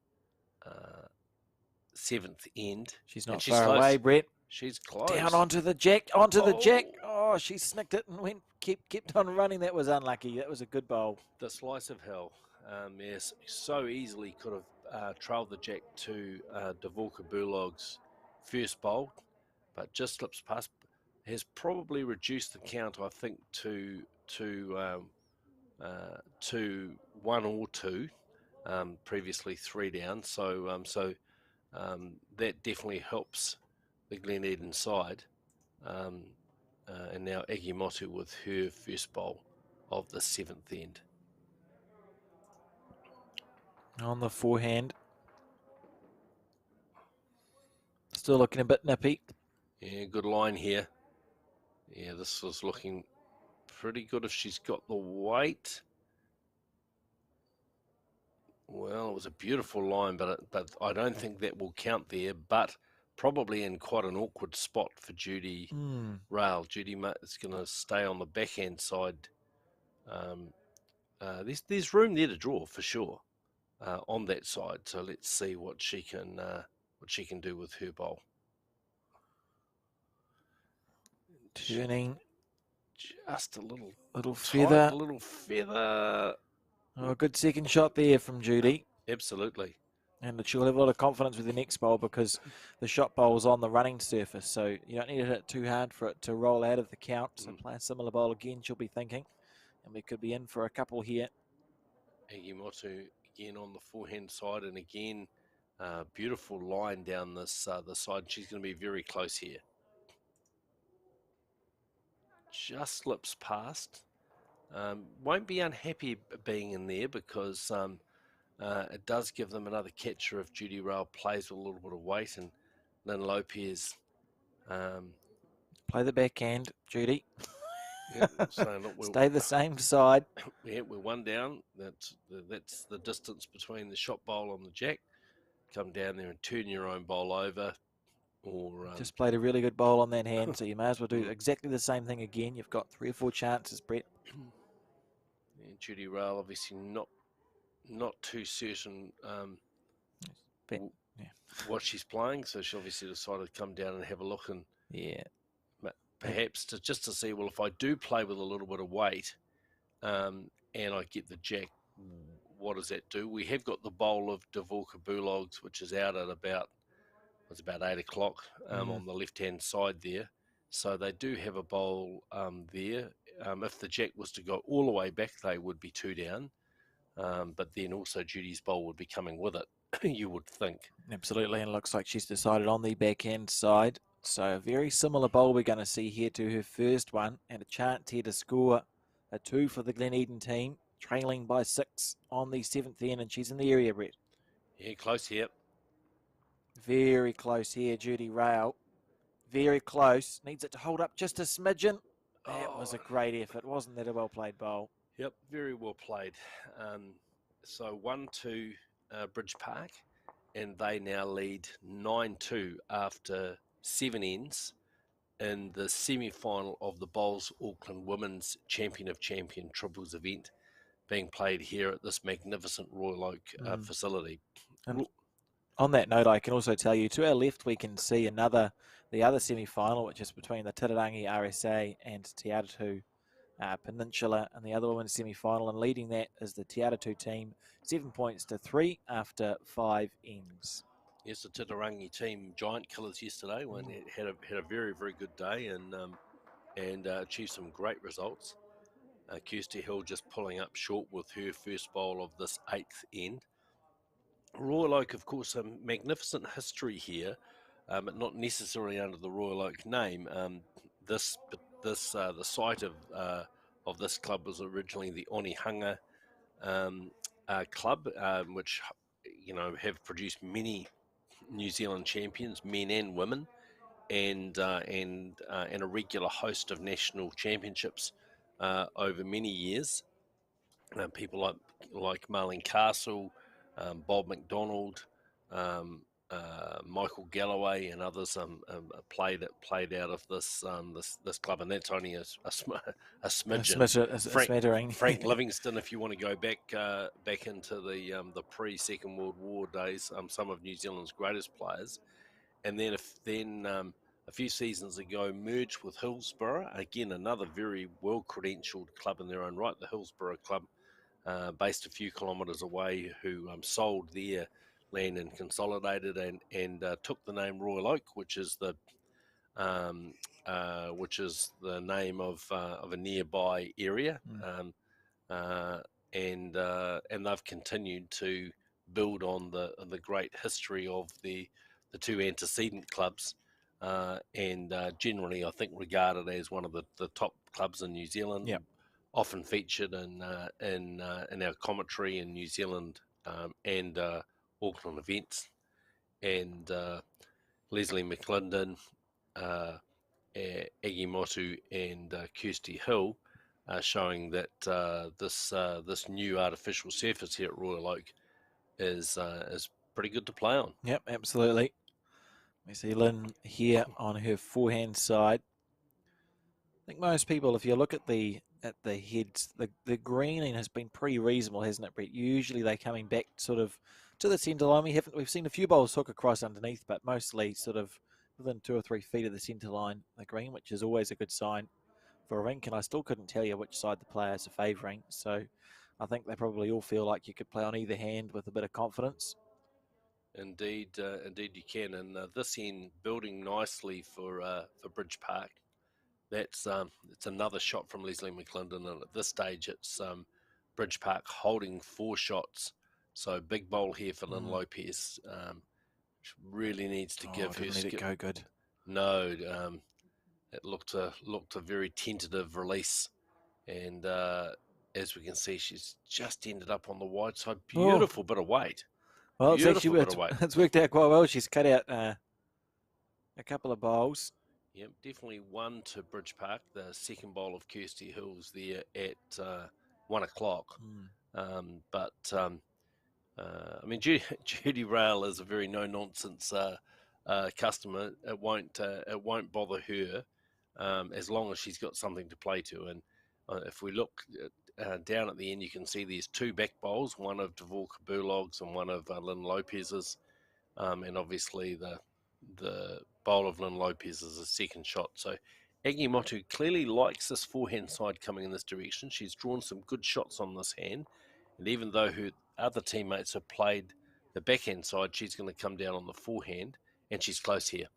7th end. She's not she's far close. away, Brett. She's close. Down onto the jack, the jack. Oh, she snicked it and kept on running. That was unlucky. That was a good bowl. The slice of hell. Yes, so easily could have trailed the jack to Dvorka Bulog's first bowl, but just slips past. Has probably reduced the count, I think, to 1 or 2. Previously 3 down, so that definitely helps the Gleneden side. And now Agimoto with her first bowl of the 7th end. On the forehand. Still looking a bit nippy. Yeah, good line here. Yeah, this is looking pretty good if she's got the weight. Well, it was a beautiful line, but I don't think that will count there. But probably in quite an awkward spot for Judy Rail. Judy is going to stay on the backhand side. There's room there to draw for sure on that side. So let's see what she can do with her bowl. Turning just a little feather. A little feather. Oh, good second shot there from Judy. Absolutely. And she'll have a lot of confidence with the next bowl because the shot bowl is on the running surface. So you don't need to hit it too hard for it to roll out of the count. So play a similar bowl again, she'll be thinking. And we could be in for a couple here. Agimoto again on the forehand side. And again, beautiful line down this the side. She's going to be very close here. Just slips past. Won't be unhappy being in there because it does give them another catcher if Judy Rail plays with a little bit of weight, and Lynn Lopez. Play the backhand, Judy. Yeah, so look, stay the same side. Yeah, we're 1 down. That's the distance between the shot bowl and the jack. Come down there and turn your own bowl over. Or just played a really good bowl on that hand, so you may as well do exactly the same thing again. You've got 3 or 4 chances, Brett. Yeah, Judy Rail obviously not too certain what she's playing, so she obviously decided to come down and have a look and perhaps just to see, well, if I do play with a little bit of weight and I get the jack, what does that do? We have got the bowl of Dvorka Bulog's, which is out at about 8 o'clock on the left-hand side there. So they do have a bowl there. If the jack was to go all the way back, they would be 2 down. But then also Judy's bowl would be coming with it, you would think. Absolutely, and it looks like she's decided on the backhand side. So a very similar bowl we're going to see here to her first one, and a chance here to score a 2 for the Gleneden team, trailing by 6 on the 7th end, and she's in the area, Brett. Yeah, close here. Very close here, Judy Rail. Very close. Needs it to hold up just a smidgen. That was a great effort. Wasn't that a well-played bowl? Yep, very well played. So 1-2 Bridge Park, and they now lead 9-2 after 7 ends in the semi-final of the Bowls Auckland Women's Champion of Champion Triples event being played here at this magnificent Royal Oak facility. And on that note, I can also tell you to our left we can see the other semi-final, which is between the Titirangi RSA and Te Aratu Peninsula in the other women's semi-final, and leading that is the Te Aratu team, 7 points to 3 after 5 ends. Yes, the Titirangi team, giant killers yesterday, when it had a very very good day and achieved some great results. Kirsty Hill just pulling up short with her first bowl of this eighth end. Royal Oak, of course, a magnificent history here, but not necessarily under the Royal Oak name. The site of this club was originally the Onehunga club, which have produced many New Zealand champions, men and women, and a regular host of national championships over many years. People like Marlene Castle, Bob McDonald, um, Michael Galloway, and others played out of this club, and that's only a smidgen. A Frank smattering. Frank Livingston, if you want to go back into the pre Second World War days, some of New Zealand's greatest players, and then a few seasons ago merged with Hillsborough, again another very well credentialed club in their own right, the Hillsborough club, based a few kilometres away, who sold their land and consolidated and took the name Royal Oak, um, which is the name of a nearby area, uh, and they've continued to build on the great history of the two antecedent clubs, and generally I think regarded as one of the top clubs in New Zealand. Yep. Often featured in our commentary in New Zealand and Auckland events, and Leslie McClendon, Aggie Motu, and Kirsty Hill, showing that this new artificial surface here at Royal Oak is pretty good to play on. Yep, absolutely. We see Lynn here on her forehand side. I think most people, if you look at the heads, the greening has been pretty reasonable, hasn't it, Brett? Usually they're coming back sort of to the centre line. We've seen a few bowls hook across underneath, but mostly sort of within 2 or 3 feet of the centre line, the green, which is always a good sign for a rink. And I still couldn't tell you which side the players are favouring. So I think they probably all feel like you could play on either hand with a bit of confidence. Indeed, indeed you can. And this end building nicely for Bridge Park. It's another shot from Leslie McClendon, and at this stage it's Bridge Park holding 4 shots. So big bowl here for Lynn Lopez. Really needs to give her skip. Let it go good. No, it looked a very tentative release, and as we can see, she's just ended up on the wide side. Beautiful bit of weight. Well, it's worked out quite well. She's cut out a couple of bowls. Yep, definitely one to Bridge Park. The second bowl of Kirsty Hills there at 1 o'clock. I mean, Judy Rail is a very no nonsense customer. It won't bother her as long as she's got something to play to. And if we look down at the end, you can see there's 2 back bowls, one of Dvorka Burlog's and one of Lynn Lopez's, and obviously the bowl of Lynn Lopez is a second shot. So Aggie Motu clearly likes this forehand side coming in this direction. She's drawn some good shots on this hand, and even though her other teammates have played the backhand side, she's going to come down on the forehand, and she's close here.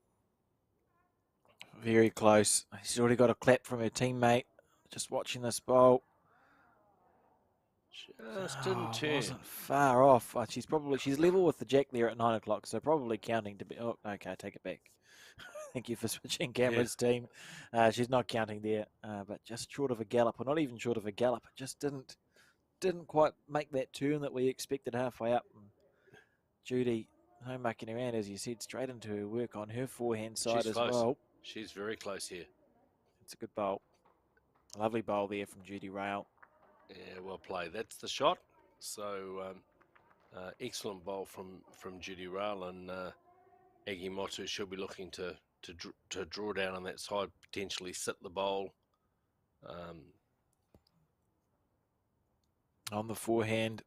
Very close. She's already got a clap from her teammate. Just watching this bowl. Just didn't turn. Wasn't far off. She's level with the jack there at 9 o'clock, so probably counting to be. Oh, okay, take it back. Thank you for switching cameras, team. She's not counting there, but just short of a gallop, or not even short of a gallop. It just didn't quite make that turn that we expected halfway up. And Judy home mucking around, as you said, straight into her work on her forehand side She's as close. well. She's very close here. It's a good bowl. Lovely bowl there from Judy Rail. Yeah, well played. That's the shot. So excellent bowl from Judy Rail, and Aggie Motu should be looking to draw down on that side, potentially sit the bowl. On the forehand.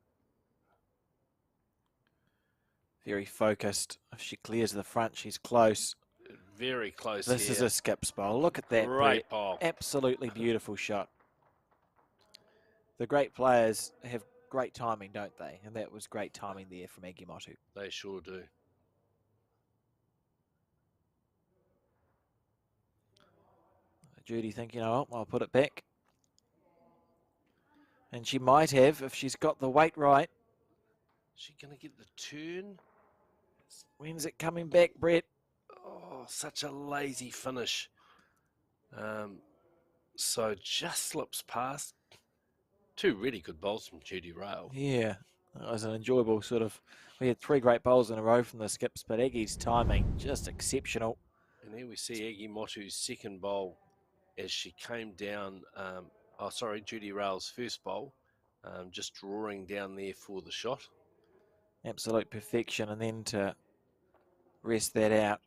Very focused. If she clears the front, she's close. Very close. This is a skips bowl. Look at that. Great bowl. Absolutely beautiful shot. the great players have great timing, don't they? And that was great timing there from Aggie Motu. They sure do. Judy thinking, oh, I'll put it back. And she might have if she's got the weight right. Is she going to get the turn? When's it coming back, Brett? Oh, such a lazy finish. So just slips past. Two really good bowls from Judy Rail. Yeah, it was an enjoyable sort of. We had 3 great bowls in a row from the skips, but Aggie's timing just exceptional. And here we see Aggie Motu's second bowl as she came down. Judy Rail's first bowl, just drawing down there for the shot. Absolute perfection, and then to rest that out.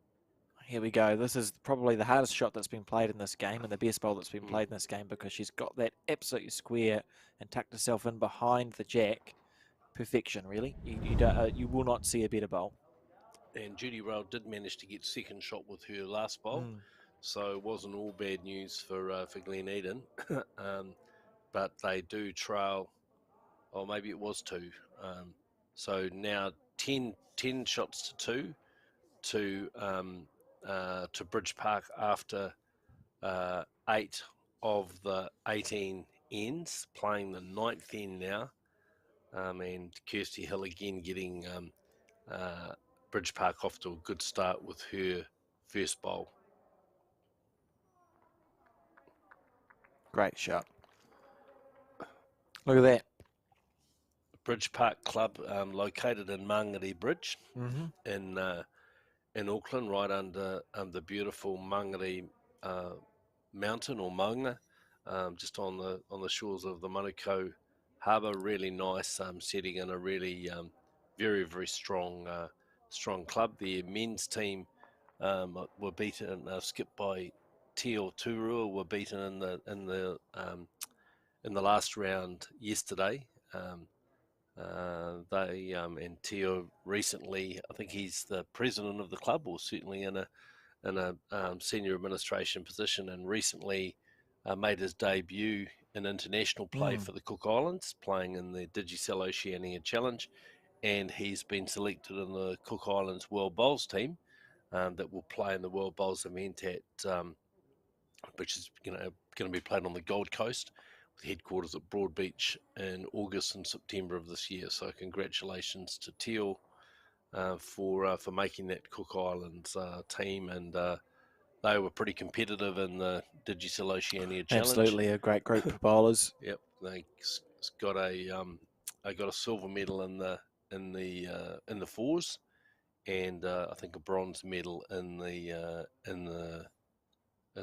Here we go. This is probably the hardest shot that's been played in this game and the best bowl that's been played in this game because she's got that absolutely square and tucked herself in behind the jack. Perfection, really. You will not see a better bowl. And Judy Rail did manage to get second shot with her last bowl, so it wasn't all bad news for Glen Eden. But they do trail, or maybe it was 2. So now 10 shots to 2 to Bridge Park after 8 of the 18 ends, playing the 9th end now. And Kirsty Hill again getting Bridge Park off to a good start with her first bowl. Great shot. Look at that. Bridge Park Club, located in Mangere Bridge in Auckland, right under the beautiful Mangere Mountain or Maunga, just on the shores of the Manukau Harbour. Really nice setting and a really very, very strong club. The men's team were beaten, skipped by Te o Turua, were beaten in the last round yesterday. They and Teo recently, I think he's the president of the club, or certainly in a senior administration position, and recently made his debut in international play for the Cook Islands, playing in the Digicel Oceania Challenge, and he's been selected in the Cook Islands World Bowls team that will play in the World Bowls event at which is going to be played on the Gold Coast, with headquarters at Broadbeach in August and September of this year. So congratulations to Teal for making that Cook Islands team, and they were pretty competitive in the Digicel Oceania Challenge. Absolutely, a great group of bowlers. Yep, they got a silver medal in the fours, and I think a bronze medal in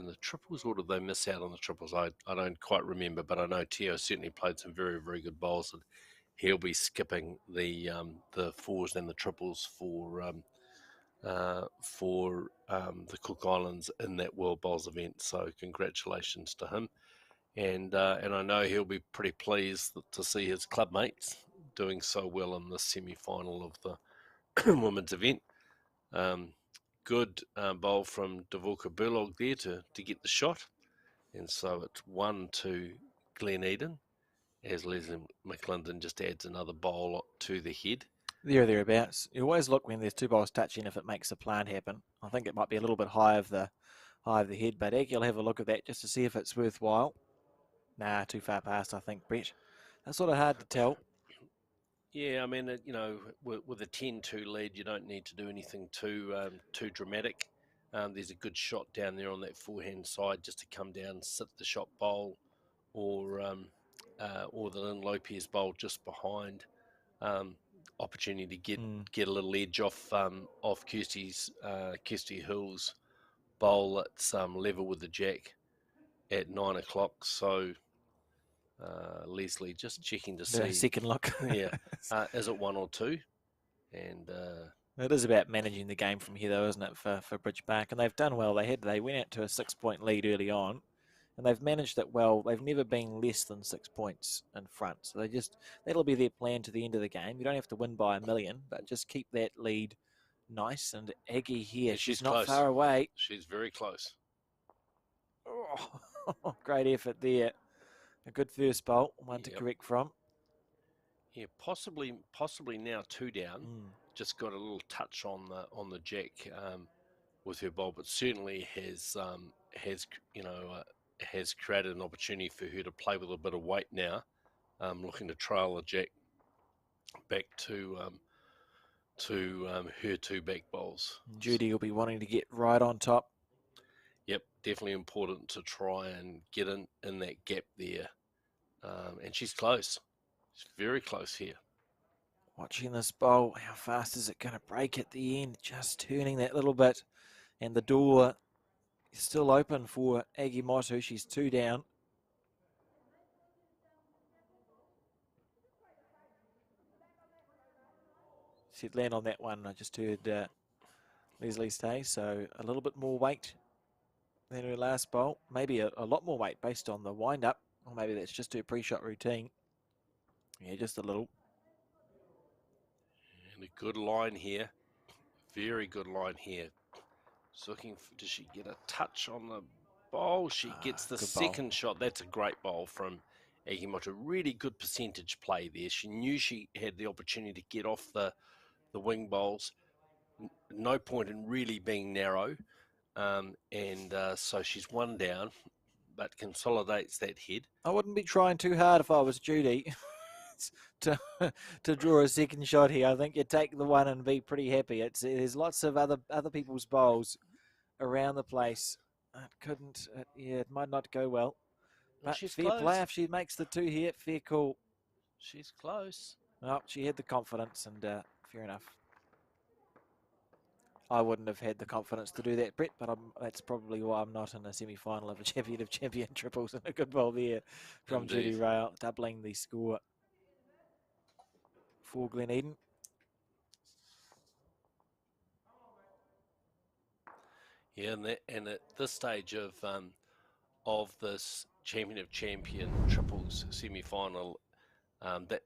the triples, or did they miss out on the triples? I don't quite remember, but I know Teo certainly played some very, very good bowls, and he'll be skipping the fours and the triples for the Cook Islands in that World Bowls event. So congratulations to him, and I know he'll be pretty pleased to see his club mates doing so well in the semi-final of the women's event. Good bowl from Devorka Burlog there to get the shot. And so it's 1-2 Glen Eden as Leslie McClendon just adds another bowl to the head. Thereabouts. You always look when there's 2 bowls touching if it makes a plant happen. I think it might be a little bit high of the head, but Aggie will have a look at that just to see if it's worthwhile. Nah, too far past, I think, Brett. That's sort of hard to tell. Yeah, I mean, with a 10-2 lead, you don't need to do anything too dramatic. There's a good shot down there on that forehand side just to come down, sit the shot bowl, or the Lynn Lopez bowl just behind. Opportunity to get a little edge off Kirsty Hill's bowl that's level with the jack at 9 o'clock. So Leslie just checking to see second look. Yeah, is it 1 or 2? And it is about managing the game from here, though, isn't it, for Bridge Park? And they've done well. They went out to a 6-point lead early on, and they've managed it well. They've never been less than 6 points in front. So that'll be their plan to the end of the game. You don't have to win by a million, but just keep that lead nice. And Aggie here, she's not close. Far away. She's very close. Oh, great effort there. A good first bolt, one to Yep. correct from. Yeah, possibly now 2 down. Mm. Just got a little touch on the jack with her bowl, but certainly has has created an opportunity for her to play with a bit of weight now. Looking to trail the jack back to her two back bowls. Judy will be wanting to get right on top. Yep, definitely important to try and get in that gap there. And she's close. She's very close here. Watching this bowl, how fast is it going to break at the end? Just turning that little bit, and the door is still open for Aggie Motu. She's 2 down. She'd land on that one. I just heard Leslie say, so a little bit more weight than her last bowl. Maybe a lot more weight based on the wind-up, or maybe that's just her pre-shot routine. Yeah, just a little. And a good line here. Very good line here. Just looking for, does she get a touch on the bowl? She gets the Good bowl. second shot. That's a great bowl from Agimoto. Really good percentage play there. She knew she had the opportunity to get off the wing bowls. No point in really being narrow. So she's 1 down, but consolidates that head. I wouldn't be trying too hard if I was Judy to to draw a second shot here. I think you take the one and be pretty happy. There's lots of other people's bowls around the place. It couldn't. It might not go well. Well, But she's fair close. play if she makes the 2 here. Fair call. She's close. Well, she had the confidence, and fair enough. I wouldn't have had the confidence to do that, Brett, but that's probably why I'm not in a semi-final of a champion triples, and a good ball there from Indeed. Judy Rail, doubling the score for Gleneden. Yeah, and at this stage of this champion triples semi-final,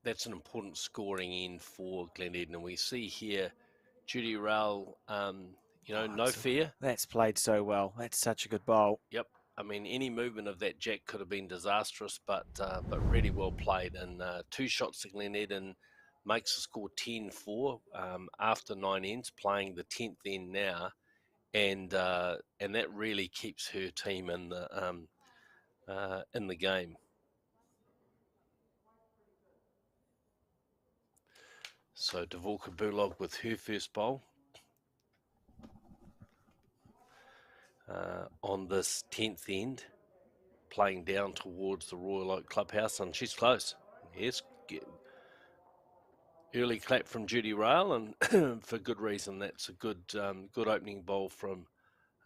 that's an important scoring in for Gleneden. And we see here Judy Rail, no fear. That's played so well. That's such a good bowl. Yep. I mean, any movement of that jack could have been disastrous, but really well played. And 2 shots to Gleneden makes the score 10-4 after 9 ends, playing the 10th end now. And that really keeps her team in the game. So Dvorka Bulog with her first bowl on this 10th end, playing down towards the Royal Oak Clubhouse, and she's close. Yes, early clap from Judy Rail, and for good reason. That's a good opening bowl from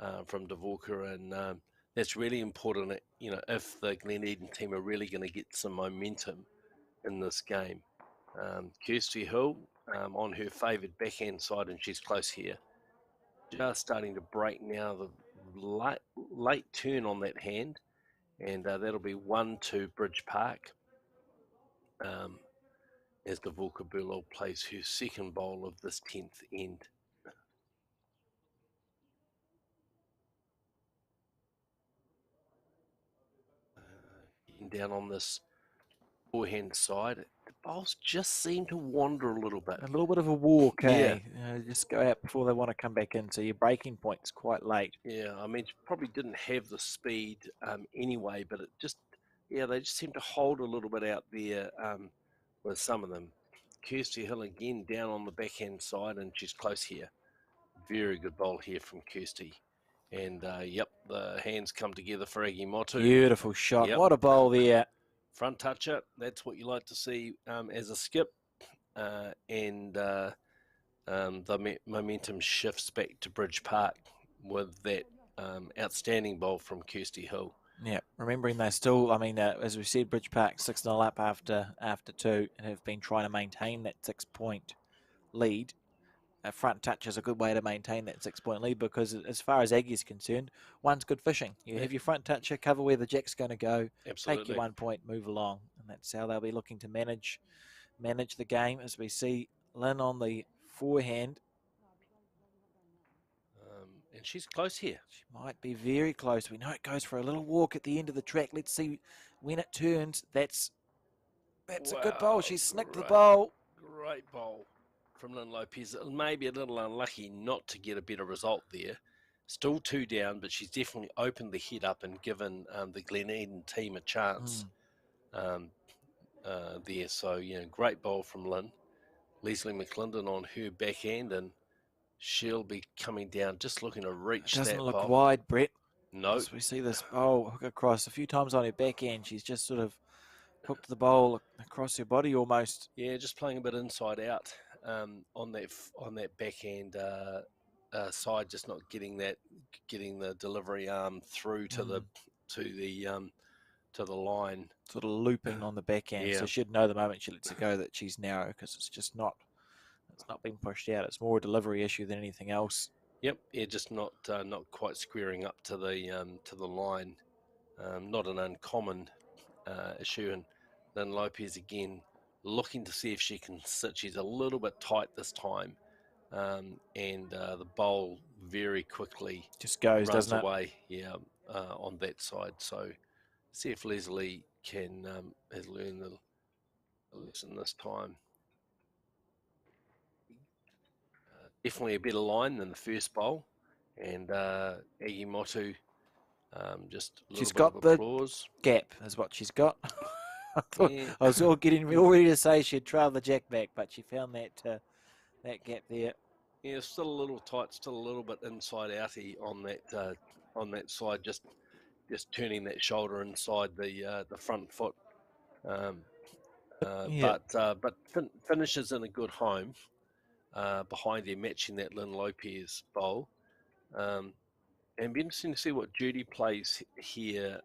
Dvorka, and that's really important. If the Gleneden team are really going to get some momentum in this game. Kirsty Hill on her favoured backhand side, and she's close here. Just starting to break now, the late turn on that hand, and that'll be 1-2 Bridge Park as the Vulcabullo plays her second bowl of this 10th end. Down on this forehand side, the bowls just seem to wander a little bit. A little bit of a walk, Yeah. just go out before they want to come back in, so your breaking point's quite late. Yeah, I mean, probably didn't have the speed anyway, but it just, they just seem to hold a little bit out there with some of them. Kirsty Hill again down on the backhand side, and she's close here. Very good bowl here from Kirsty. And, the hands come together for Aggie Motu. Beautiful shot. Yep. What a bowl there. Front toucher, that's what you like to see as a skip. And the momentum shifts back to Bridge Park with that outstanding bowl from Kirsty Hill. Yeah, remembering they're still, as we said, Bridge Park 6-0 up after 2 and have been trying to maintain that 6-point lead. A front touch is a good way to maintain that 6-point lead because as far as Aggie is concerned, one's good fishing. You have your front toucher, cover where the jack's going to go, Absolutely. take your 1 point, move along. And that's how they'll be looking to manage the game as we see Lynn on the forehand. And she's close here. She might be very close. We know it goes for a little walk at the end of the track. Let's see when it turns, that's a good bowl. Wow, She snicked the great, bowl. great bowl from Lynn Lopez. Maybe a little unlucky not to get a better result there. Still 2 down, but she's definitely opened the head up and given the Gleneden team a chance there. So, great bowl from Lynn. Leslie McClendon on her backhand, and she'll be coming down just looking to It reach doesn't that look bowl. wide, Brett. No. As we see this bowl hook across a few times on her backhand, she's just sort of hooked the bowl across her body almost. Yeah, just playing a bit inside out on that backhand side, just not getting the delivery arm through to the line. Sort of looping on the backhand, Yeah. so she'd know the moment she lets it go that she's narrow because it's not being pushed out. It's more a delivery issue than anything else. Yep. Yeah, just not quite squaring up to the line. Not an uncommon issue. And then Lopez again looking to see if she can sit. She's a little bit tight this time. And the bowl very quickly Just goes, runs doesn't it? away, on that side. So see if Leslie has learned the lesson this time. Definitely a better line than the first bowl, and Aggie Motu just a She's little got bit of the applause. gap, is what she's got. Yeah. I was all ready to say she'd trail the jack back, but she found that gap there. Yeah, still a little tight, still a little bit inside outy on that side, just turning that shoulder inside the front foot. Yeah. But finishes in a good home behind him, matching that Lynn Lopez bowl. And it'd be interesting to see what Judy plays here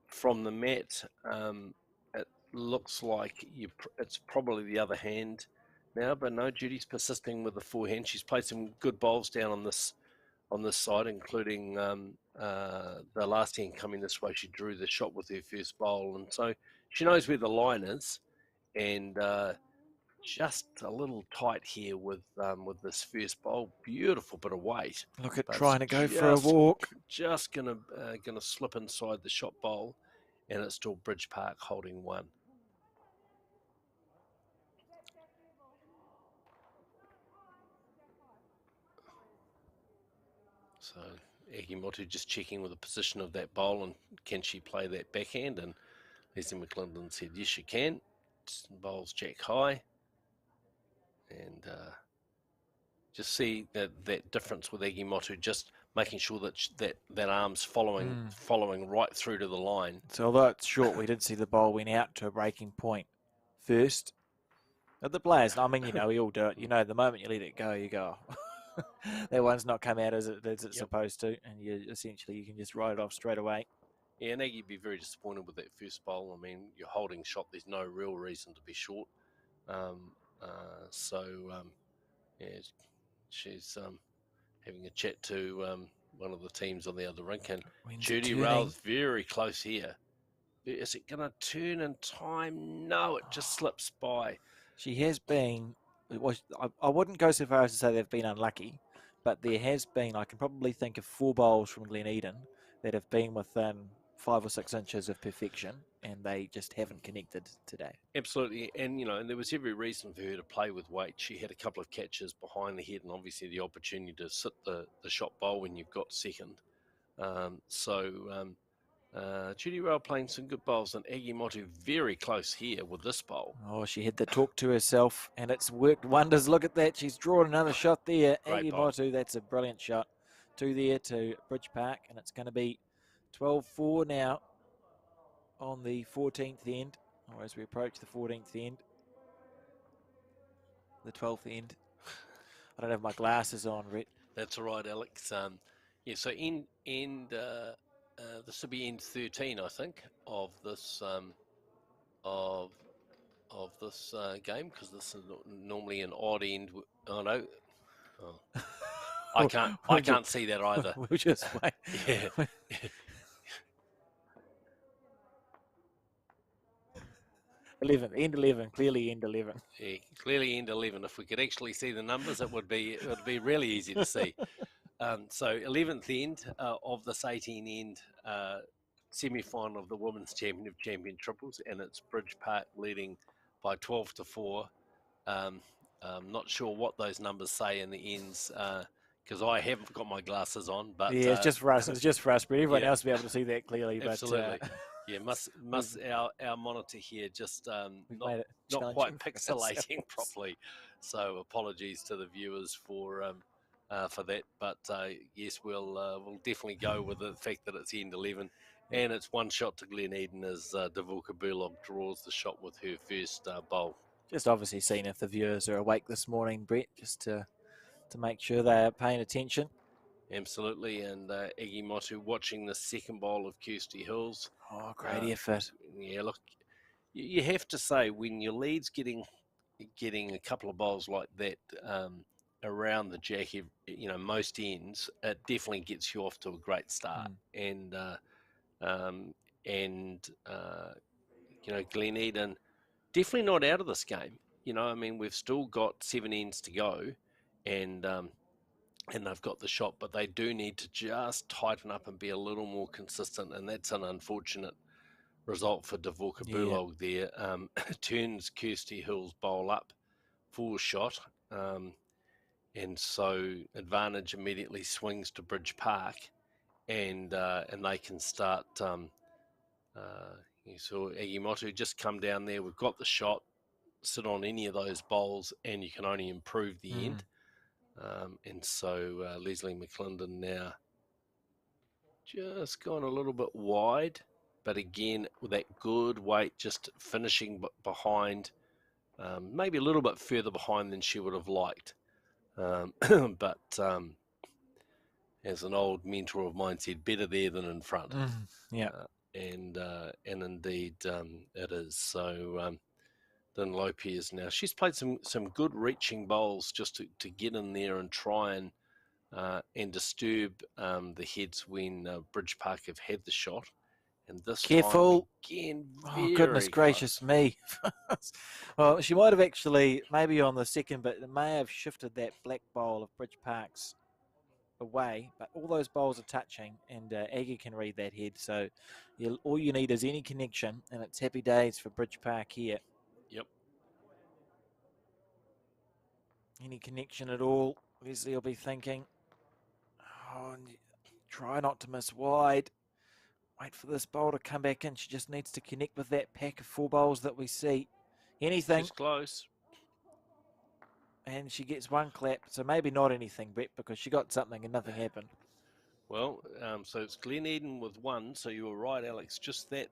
from the mat. It looks like it's probably the other hand now, but no, Judy's persisting with the forehand. She's played some good bowls down on this side, including the last hand coming this way. She drew the shot with her first bowl, and so she knows where the line is, and just a little tight here with this first bowl. Beautiful bit of weight. Look at but trying to go for a walk. Just gonna slip inside the shot bowl, and it's still Bridge Park holding one. So Agimoto just checking with the position of that bowl and can she play that backhand? And Leslie McClendon said yes, she can. Bowls jack high, and just see that difference with Agimoto, just making sure that arm's following right through to the line. So although it's short, we did see the bowl went out to a breaking point first. But the players, I mean, we all do it. The moment you let it go, you go, that one's not come out as it's supposed to, and you can just write it off straight away. Yeah, and Aggie would be very disappointed with that first bowl. I mean, you're holding shot. There's no real reason to be short. Yeah, she's having a chat to one of the teams on the other rink, and Judy Rail's very close here. Is it going to turn in time? No, it just slips by. She has been. I wouldn't go so far as to say they've been unlucky, but there has been. I can probably think of 4 bowls from Gleneden that have been within 5 or 6 inches of perfection, and they just haven't connected today. Absolutely, and and there was every reason for her to play with weight. She had a couple of catches behind the head, and obviously the opportunity to sit the shot bowl when you've got second. Judy Rail playing some good bowls, and Aggie Motu very close here with this bowl. Oh, she had to talk to herself, and it's worked wonders. Look at that. She's drawn another shot there. Aggie Motu, that's a brilliant shot. 2 there to Bridge Park, and it's going to be 12-4 now on the 14th end, or as we approach the 14th end. The 12th end. I don't have my glasses on, Rhett. That's all right, Alex. So this will be end 13, I think, of this this game, because this is normally an odd end. Oh no, I can't see that either. We'll just wait. Yeah. End 11, clearly end 11. Yeah, clearly end 11. If we could actually see the numbers, it would be really easy to see. So 11th end of this 18 end semi-final of the Women's Champion of Champion Triples, and it's Bridge Park leading by 12-4. I'm not sure what those numbers say in the ends because I haven't got my glasses on. But yeah, it's just for us. It's just for us, but everyone yeah, else will be able to see that clearly. absolutely. But Yeah, must our monitor here just we've not made it not quite challenging for pixelating ourselves. properly. So apologies to the viewers for that. But yes, we'll definitely go with the fact that it's end 11, and it's one shot to Glen Eden as Davuka Burlock draws the shot with her first bowl. Just obviously seeing if the viewers are awake this morning, Brett, just to make sure they are paying attention. Absolutely, and Iggy Motu watching the second bowl of Kirsty Hills. Oh, great effort. Yeah, look, you have to say when your lead's getting a couple of bowls like that around the jack, most ends, it definitely gets you off to a great start. And Glen Eden definitely not out of this game. I mean, we've still got 7 ends to go, and they've got the shot, but they do need to just tighten up and be a little more consistent, and that's an unfortunate result for Davuka Burlog there. Turns Kirsty Hill's bowl up, full shot, and so advantage immediately swings to Bridge Park, and they can start. You saw Egimotu just come down there. We've got the shot. Sit on any of those bowls, and you can only improve the end. And so Leslie McClendon now just gone a little bit wide, but again with that good weight, just finishing behind, maybe a little bit further behind than she would have liked. But as an old mentor of mine said, better there than in front. And indeed it is. So Lynn Lopez now, she's played some good reaching bowls just to get in there and try and disturb the heads when Bridge Park have had the shot. And this Careful. time again, oh, goodness gracious close. me. Well, she might have actually, maybe on the second, but it may have shifted that black bowl of Bridge Park's away. But all those bowls are touching, and Aggie can read that head. So all you need is any connection, and it's happy days for Bridge Park here. Yep. Any connection at all, Leslie will be thinking, oh, try not to miss wide. Wait for this bowl to come back in. She just needs to connect with that pack of 4 bowls that we see. Anything. She's close. And she gets 1 clap. So maybe not anything, Brett, because she got something and nothing happened. Well, so it's Glen Eden with 1. So you were right, Alex. Just that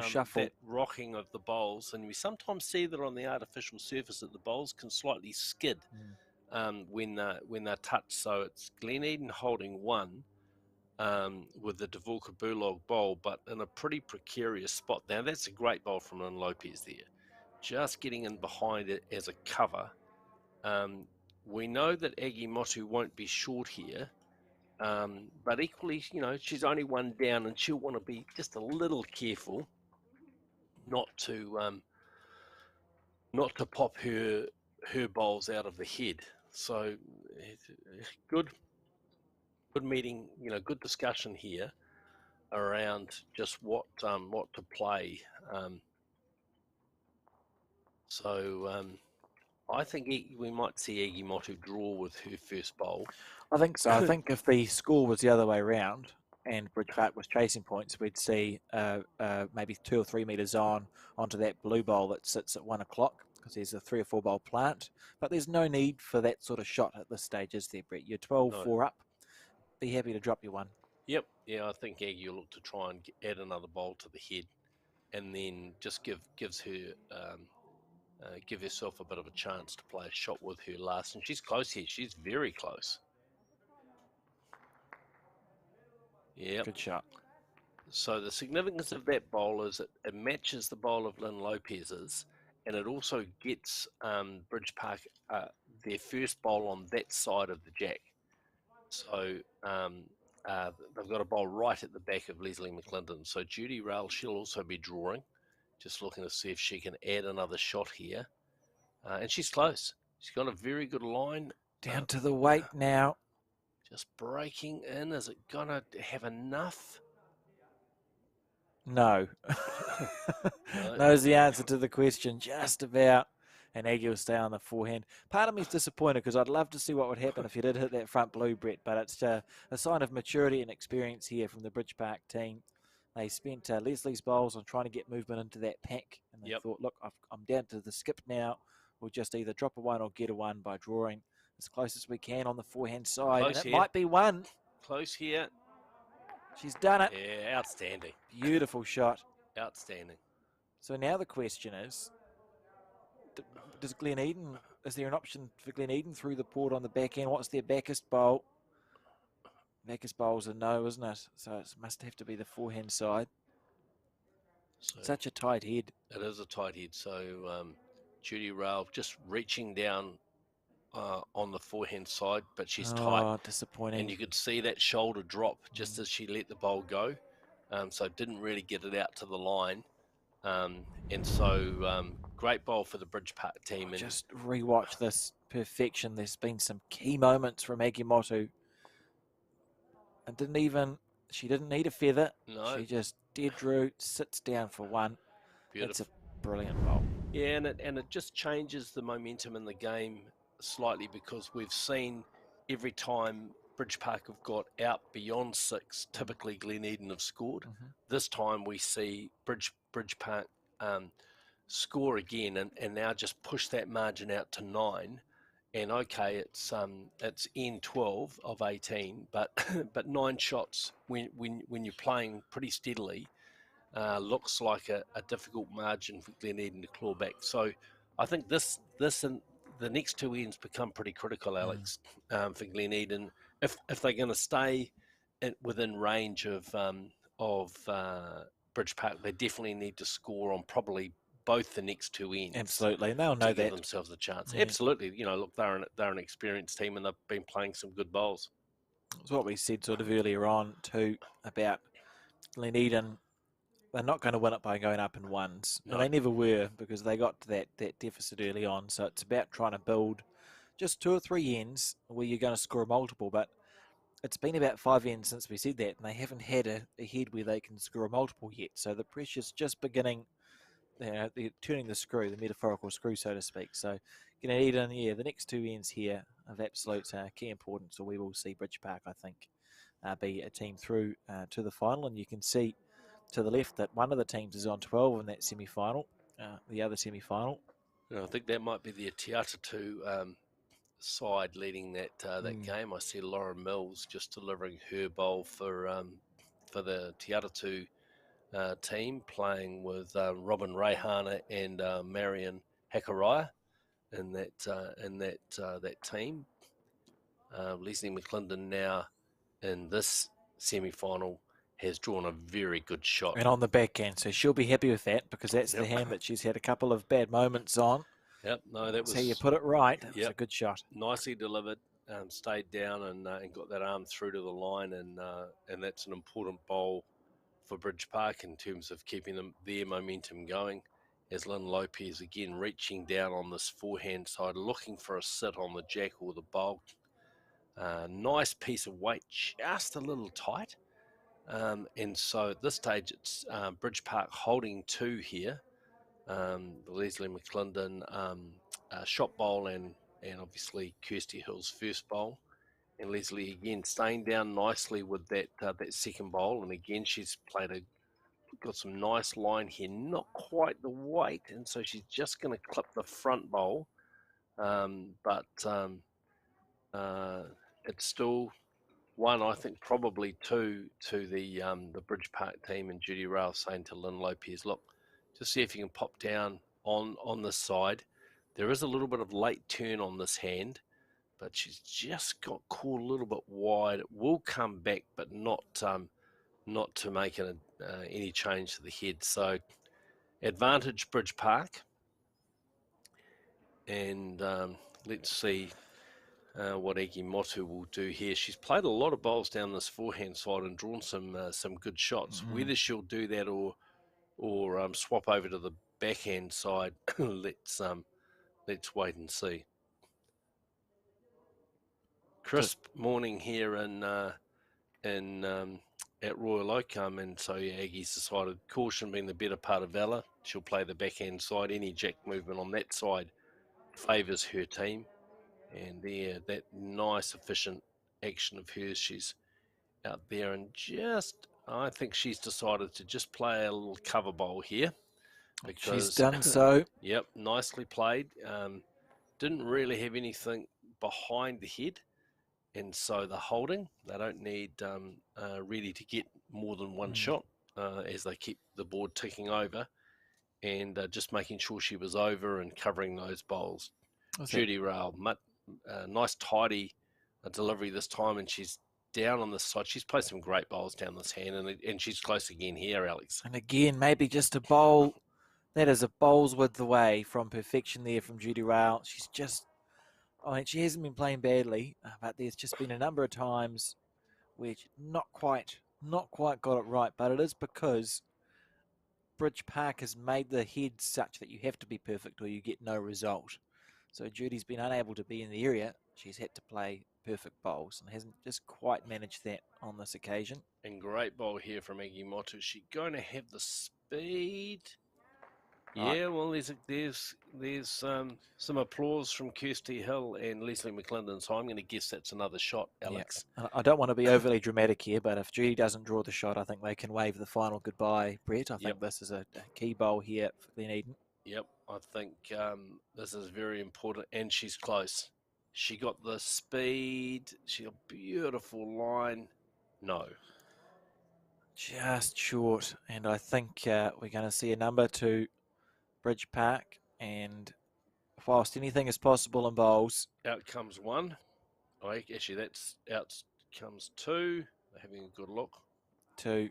shuffle. that rocking of the bowls. And we sometimes see that on the artificial surface that the bowls can slightly skid when they're touched. So it's Glen Eden holding 1. With the Davuka Burlog bowl, but in a pretty precarious spot. Now, that's a great bowl from Lynn Lopez there. Just getting in behind it as a cover. We know that Aggie Motu won't be short here, but equally, she's only 1 down, and she'll want to be just a little careful not to pop her bowls out of the head. So, good meeting, good discussion here around just what to play. I think we might see Egi Motu draw with her first bowl. I think so. I think if the score was the other way around and Bridge Park was chasing points, we'd see maybe 2 or 3 metres onto that blue bowl that sits at 1 o'clock because there's a 3 or 4 bowl plant. But there's no need for that sort of shot at this stage, is there, Brett? You're 12-4 up. Be happy to drop your 1. Yep. Yeah, I think Aggie will look to try and add another bowl to the head, and then just give herself a bit of a chance to play a shot with her last. And she's close here. She's very close. Yeah. Good shot. So the significance of that bowl is it matches the bowl of Lynn Lopez's, and it also gets Bridge Park their first bowl on that side of the jack. So they've got a bowl right at the back of Leslie McClendon. So Judy Rail, she'll also be drawing, just looking to see if she can add another shot here. And she's close. She's got a very good line. Down to the weight now. Just breaking in. Is it going to have enough? No. No. Knows the answer to the question just about. And Aggie will stay on the forehand. Part of me is disappointed because I'd love to see what would happen if you did hit that front blue, Brett, but it's a sign of maturity and experience here from the Bridge Park team. They spent Leslie's bowls on trying to get movement into that pack, and they Yep. thought, look, I'm down to the skip now. We'll just either drop a one or get a one by drawing as close as we can on the forehand side. Close And it here. might be one. Close here. She's done it. Yeah, outstanding. Beautiful shot. Outstanding. So now the question is, does Glen Eden, is there an option for Glen Eden through the port on the back end? What's their backest bowl? Backest bowl's a no, isn't it? So it must have to be the forehand side. So Such a tight head. it is a tight head. So Judy Ralph just reaching down on the forehand side, but she's tight. Oh, disappointing. And you could see that shoulder drop just as she let the bowl go. So didn't really get it out to the line. And so great bowl for the Bridge Park team. And just rewatch this perfection. There's been some key moments from Agimoto. And she didn't need a feather. no, She just dead drew, sits down for one. beautiful. It's a brilliant bowl. Yeah, and it just changes the momentum in the game slightly because we've seen every time Bridge Park have got out beyond six, typically Glen Eden have scored. This time we see Bridge Park score again and now just push that margin out to 9. And okay, it's N 12 of 18, but but 9 shots when you're playing pretty steadily. Looks like a difficult margin for Glen Eden to claw back. So I think this and the next two ends become pretty critical, Alex, for Glen Eden. If they're going to stay within range of Bridge Park, they definitely need to score on probably both the next two ends. Absolutely, and they'll know to give that. themselves a chance. Yeah. Absolutely, look, they're an experienced team and they've been playing some good bowls. It's what we said sort of earlier on too about Glen Eden. They're not going to win it by going up in ones. No. And they never were because they got to that deficit early on. So it's about trying to build just 2 or 3 ends where you're going to score a multiple. But it's been about 5 ends since we said that, and they haven't had a head where they can score a multiple yet. So the pressure's just beginning. They're turning the screw, the metaphorical screw, so to speak. So Glen Eden, the next 2 ends here of absolute key importance. So we will see Bridge Park, I think, be a team through to the final. And you can see to the left that one of the teams is on 12 in that semi-final, the other semi-final. I think that might be the Te Atatu side leading that game. I see Lauren Mills just delivering her bowl for the Te Atatu team, playing with Robin Reihana and Marion Hakaraya in that team. Leslie McClendon now in this semi-final has drawn a very good shot. And on the backhand, so she'll be happy with that because that's the hand that she's had a couple of bad moments on. Yep, no, that was... So you put it right. That was a good shot. Nicely delivered, stayed down and got that arm through to the line, and that's an important bowl for Bridge Park in terms of keeping their momentum going. As Lynn Lopez again reaching down on this forehand side, looking for a sit on the jack or the bowl. Nice piece of weight, just a little tight. And so at this stage, it's Bridge Park holding 2 here. Leslie McClendon shot bowl and obviously Kirsty Hill's first bowl. And Leslie again staying down nicely with that second bowl. And again, she's got some nice line here, not quite the weight. And so she's just going to clip the front bowl. But it's still 1, I think probably 2 to the Bridge Park team, and Judy Ralph saying to Lynn Lopez, look, just see if you can pop down on this side. There is a little bit of late turn on this hand, but she's just got caught a little bit wide. It will come back, but not to make any change to the head. So advantage Bridge Park, and let's see what Agimoto will do here. She's played a lot of bowls down this forehand side and drawn some good shots. Whether she'll do that or swap over to the backhand side, let's wait and see. Crisp morning here in at Royal Oak, and so yeah, Aggie's decided caution being the better part of valour. She'll play the backhand side. Any jack movement on that side favours her team, and there, that nice efficient action of hers, she's out there and just, I think she's decided to just play a little cover bowl here She's because, done so. yep, nicely played. Didn't really have anything behind the head, and so the holding, they don't need really to get more than one Mm. shot as they keep the board ticking over, and just making sure she was over and covering those bowls. Was that? Judy Rao, nice tidy delivery this time, and she's down on this side. She's played some great bowls down this hand, and she's close again here, Alex. And again, maybe just a bowl. That is a bowl's width away from perfection there from Judy Rao. She's just, I mean, she hasn't been playing badly, but there's just been a number of times where she not quite got it right. But it is because Bridge Park has made the head such that you have to be perfect or you get no result. So Judy's been unable to be in the area. She's had to play perfect bowls and hasn't just quite managed that on this occasion. And great bowl here from Aggie Motu. She going to have the speed. Right. Yeah, well, there's some applause from Kirsty Hill and Leslie McClendon, so I'm going to guess that's another shot, Yeah. Alex. I don't want to be overly dramatic here, but if Judy doesn't draw the shot, I think they can wave the final goodbye, Brett. I Yep, think this is a key bowl here for Glen Eden. yep. I think this is very important, and she's close. She got the speed. She got a beautiful line. No, Just short, and I think we're going to see a number to Bridge Park. And whilst anything is possible in bowls, out comes one. Oh, actually, that's out comes two. They're having a good look. to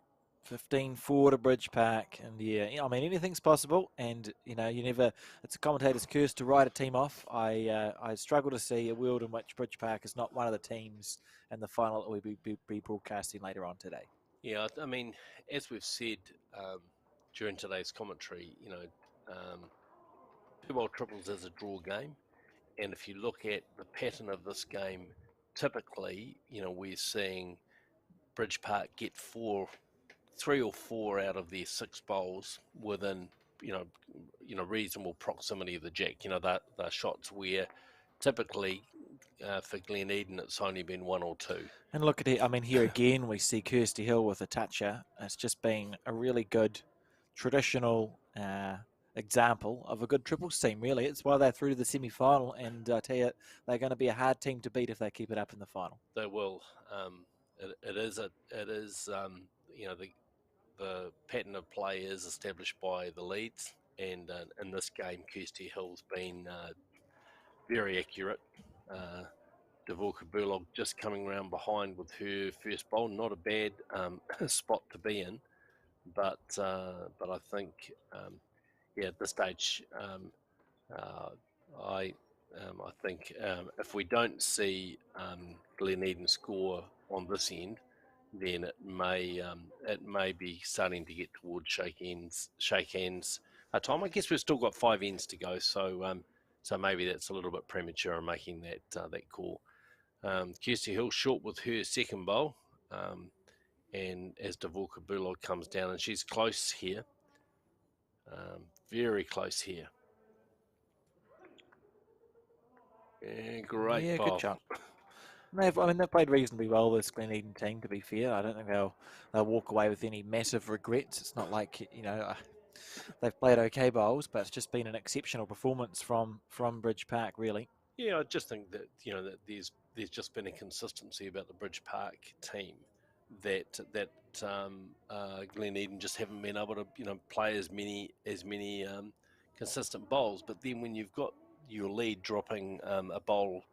15-4 to Bridge Park. And yeah, I mean, anything's possible. And, you never, it's a commentator's curse to write a team off. I struggle to see a world in which Bridge Park is not one of the teams in the final that we'll be broadcasting later on today. Yeah, I mean, as we've said during today's commentary, two bowl triples is a draw game, and if you look at the pattern of this game, typically, we're seeing Bridge Park get three or four out of their six bowls within, reasonable proximity of the jack. That the shots where typically for Glen Eden it's only been one or two. And look at it. I mean, here again, we see Kirsty Hill with a toucher. It's just been a really good traditional example of a good triples team, really. It's why they're through to the semi-final, and I tell you, they're going to be a hard team to beat if they keep it up in the final. They will. It is the pattern of play is established by the leads, and in this game, Kirsty Hill's been very accurate. Dvorka Burlog just coming around behind with her first bowl, not a bad spot to be in, but I think at this stage uh, I I think if we don't see Glen Eden score on this end, then it may be starting to get towards shake hands time. I guess we've still got 5 ends to go, so maybe that's a little bit premature in making that call. Kirsty Hill short with her second bowl, and as Dvorka Burlog comes down, and she's close here, very close here. Yeah, great Yeah, good bowl. job. They've played reasonably well, this Glen Eden team, to be fair. I don't think they'll walk away with any massive regrets. It's not like, they've played okay bowls, but it's just been an exceptional performance from Bridge Park, really. Yeah, I just think that that there's just been a consistency about the Bridge Park team that Glen Eden just haven't been able to play as many consistent bowls. But then when you've got your lead dropping a bowl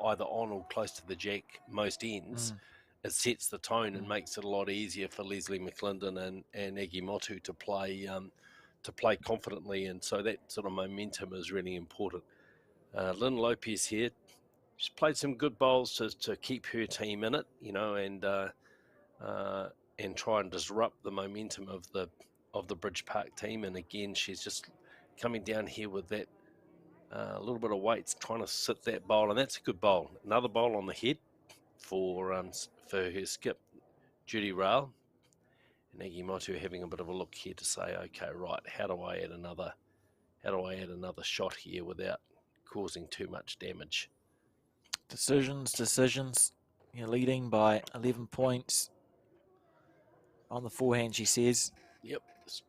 either on or close to the jack most ends, it sets the tone and makes it a lot easier for Leslie McClendon and Aggie Motu to play confidently, and so that sort of momentum is really important. Lynn Lopez here, she's played some good bowls to keep her team in it, and try and disrupt the momentum of the Bridge Park team. And again, she's just coming down here with that a little bit of weight, trying to sit that bowl, and that's a good bowl. Another bowl on the head for her skip. Judy Rail and Aggie Motu having a bit of a look here to say, okay, right, how do I add another shot here without causing too much damage? Decisions. You're leading by 11 points on the forehand, she says. Yep,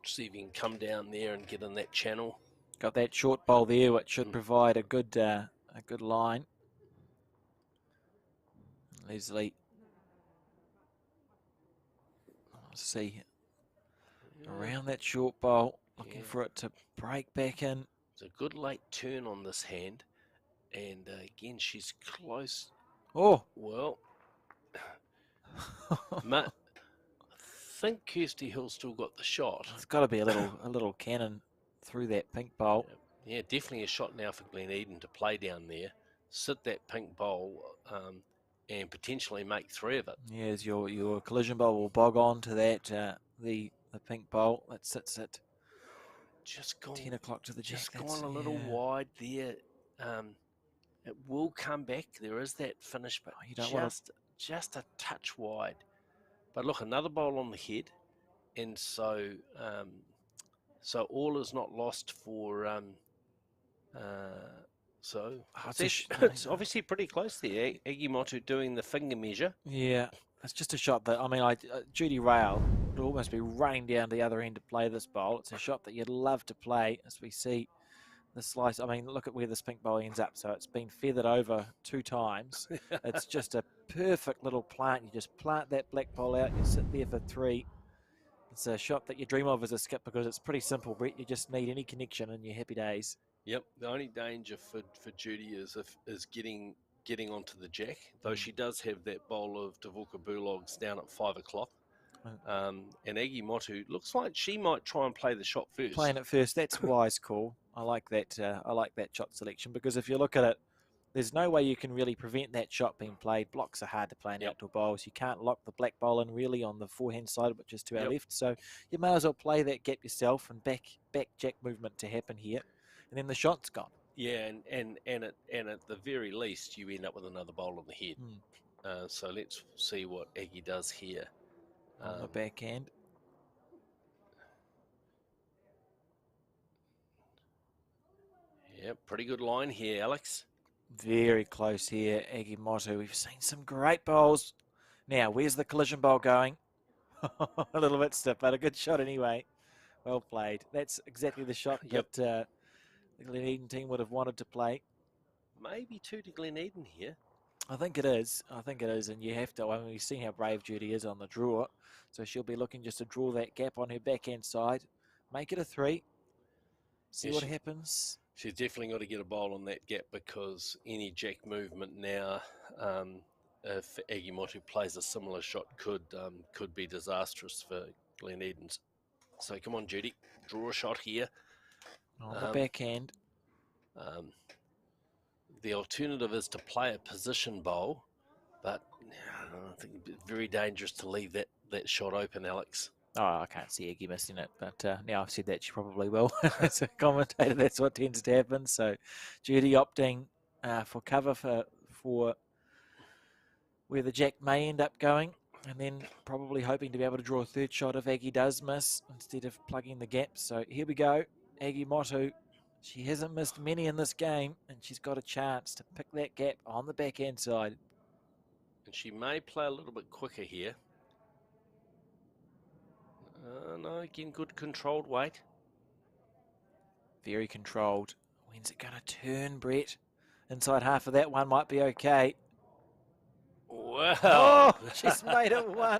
see if you can come down there and get in that channel. Got that short bowl there, which should provide a good line. Leslie, let's see, around that short bowl, looking for it to break back in. It's a good late turn on this hand, and again, she's close. Oh, well, I think Kirsty Hill still got the shot. It's got to be a little cannon through that pink bowl. Yeah, definitely a shot now for Glen Eden to play down there, sit that pink bowl, and potentially make 3 of it. Yes, your collision bowl will bog on to that the pink bowl that sits at just gone 10 o'clock to the jack. Just gone a little wide there. It will come back. There is that finish, but you don't just a touch wide. But look, another bowl on the head, and so all is not lost for. It's obviously pretty close there. Aggie Motu doing the finger measure. Yeah, it's just a shot that, I mean, Judy Rail would almost be running down the other end to play this bowl. It's a shot that you'd love to play, as we see the slice. I mean, look at where this pink bowl ends up. So it's been feathered over 2 times. It's just a perfect little plant. You just plant that black bowl out. You sit there for 3. It's a shot that you dream of as a skip because it's pretty simple, Brett. You just need any connection and you're happy days. Yep. The only danger for Judy is getting onto the jack, though she does have that bowl of Davuka Bulogs down at 5 o'clock. And Aggie Motu looks like she might try and play the shot first. Playing it first, that's a wise call. I like that. I like that shot selection because if you look at it, there's no way you can really prevent that shot being played. Blocks are hard to play in outdoor bowls. You can't lock the black bowl in really on the forehand side, which is to our left. So you may as well play that gap yourself and back jack movement to happen here, and then the shot's gone. Yeah, and at the very least, you end up with another bowl on the head. So let's see what Aggie does here. On the backhand. Yeah, pretty good line here, Alex. Very close here, Aggie Motu. We've seen some great bowls. Now, where's the collision bowl going? A little bit stiff, but a good shot anyway. Well played. That's exactly the shot that the Glen Eden team would have wanted to play. Maybe 2 to Glen Eden here. I think it is. And you have to. I mean, we've seen how brave Judy is on the draw. So she'll be looking just to draw that gap on her backhand side. Make it a 3. See what happens. She's definitely got to get a bowl on that gap because any jack movement now, if Aggie Motu plays a similar shot, could be disastrous for Glen Eden's. So come on, Judy, draw a shot here. On the backhand. The alternative is to play a position bowl, but I think it's very dangerous to leave that shot open, Alex. Oh, I can't see Aggie missing it, but now I've said that, she probably will. As a commentator, that's what tends to happen. So Judy opting for cover for where the jack may end up going, and then probably hoping to be able to draw a 3rd shot if Aggie does miss instead of plugging the gap. So here we go. Aggie Motu, she hasn't missed many in this game, and she's got a chance to pick that gap on the backhand side. And she may play a little bit quicker here. No, again, good controlled weight. Very controlled. When's it going to turn, Brett? Inside half of that one might be okay. Wow. Oh, she's made it 1.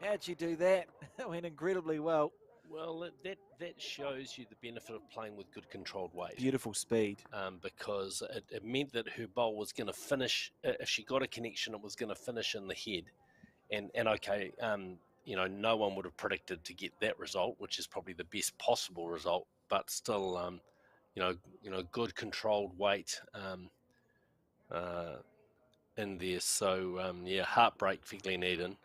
How'd she do that? That went incredibly well. Well, that shows you the benefit of playing with good controlled weight. Beautiful speed. Because it meant that her bowl was going to finish, if she got a connection, it was going to finish in the head. And okay, no one would have predicted to get that result, which is probably the best possible result, but still, good controlled weight in there. So, heartbreak for Glen Eden,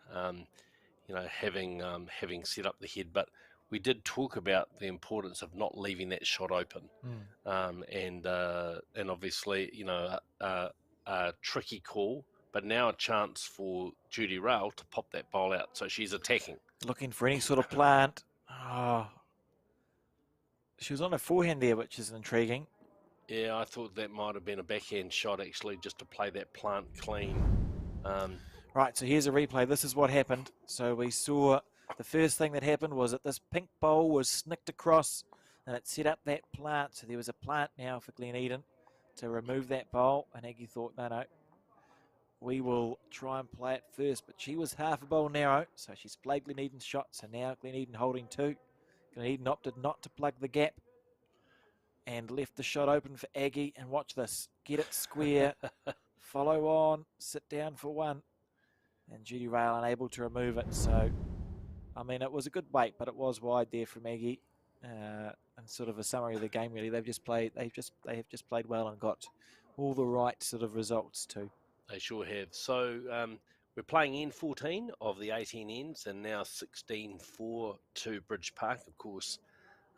having set up the head. But we did talk about the importance of not leaving that shot open. And obviously, a tricky call but now a chance for Judy Rail to pop that bowl out. So she's attacking. Looking for any sort of plant. Oh, she was on a forehand there, which is intriguing. Yeah, I thought that might have been a backhand shot actually, just to play that plant clean. Right, so here's a replay. This is what happened. So we saw the first thing that happened was that this pink bowl was snicked across and it set up that plant. So there was a plant now for Glen Eden to remove that bowl. And Aggie thought, no, we will try and play it first. But she was half a bowl narrow, so she's played Glen Eden's shot. So now Glen Eden holding 2. Glen Eden opted not to plug the gap and left the shot open for Aggie. And watch this. Get it square. Follow on. Sit down for 1. And Judy Rail unable to remove it. So, I mean, it was a good wait, but it was wide there from Aggie. And sort of a summary of the game, really. They have just played well and got all the right sort of results too. They sure have. So we're playing end 14 of the 18 ends, and now 16 for to Bridge Park. Of course,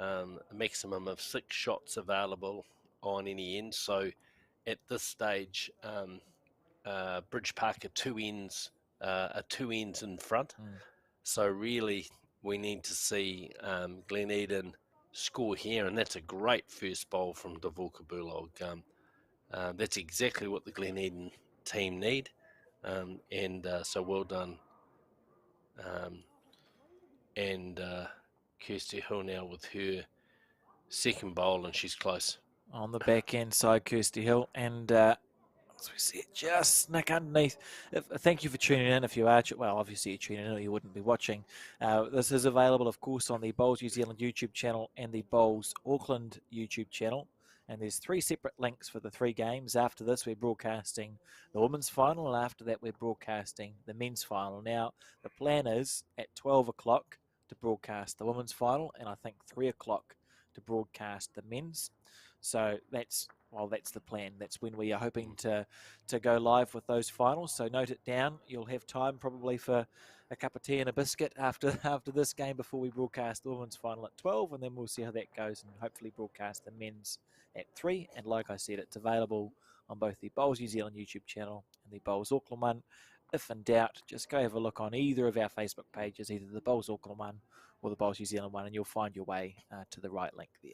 a maximum of 6 shots available on any end. So at this stage, Bridge Park are 2 ends in front. So really, we need to see Glen Eden score here, and that's a great first bowl from Dvorka Bulog. That's exactly what the Glen Eden team need, and so well done. And Kirsty Hill now with her second bowl, and she's close. On the back end side, Kirsty Hill, and as we see it just snuck underneath. Thank you for tuning in. If you are, well, obviously you're tuning in or you wouldn't be watching. This is available, of course, on the Bowls New Zealand YouTube channel and the Bowls Auckland YouTube channel. And there's 3 separate links for the 3 games. After this, we're broadcasting the women's final, and after that, we're broadcasting the men's final. Now, the plan is at 12 o'clock to broadcast the women's final, and I think 3 o'clock to broadcast the men's. So that's the plan. That's when we are hoping to go live with those finals. So note it down. You'll have time probably for a cup of tea and a biscuit after this game before we broadcast the women's final at 12, and then we'll see how that goes and hopefully broadcast the men's at 3. And like I said, it's available on both the Bowls New Zealand YouTube channel and the Bowls Auckland one. If in doubt, just go have a look on either of our Facebook pages, either the Bowls Auckland one or the Bowls New Zealand one, and you'll find your way to the right link there.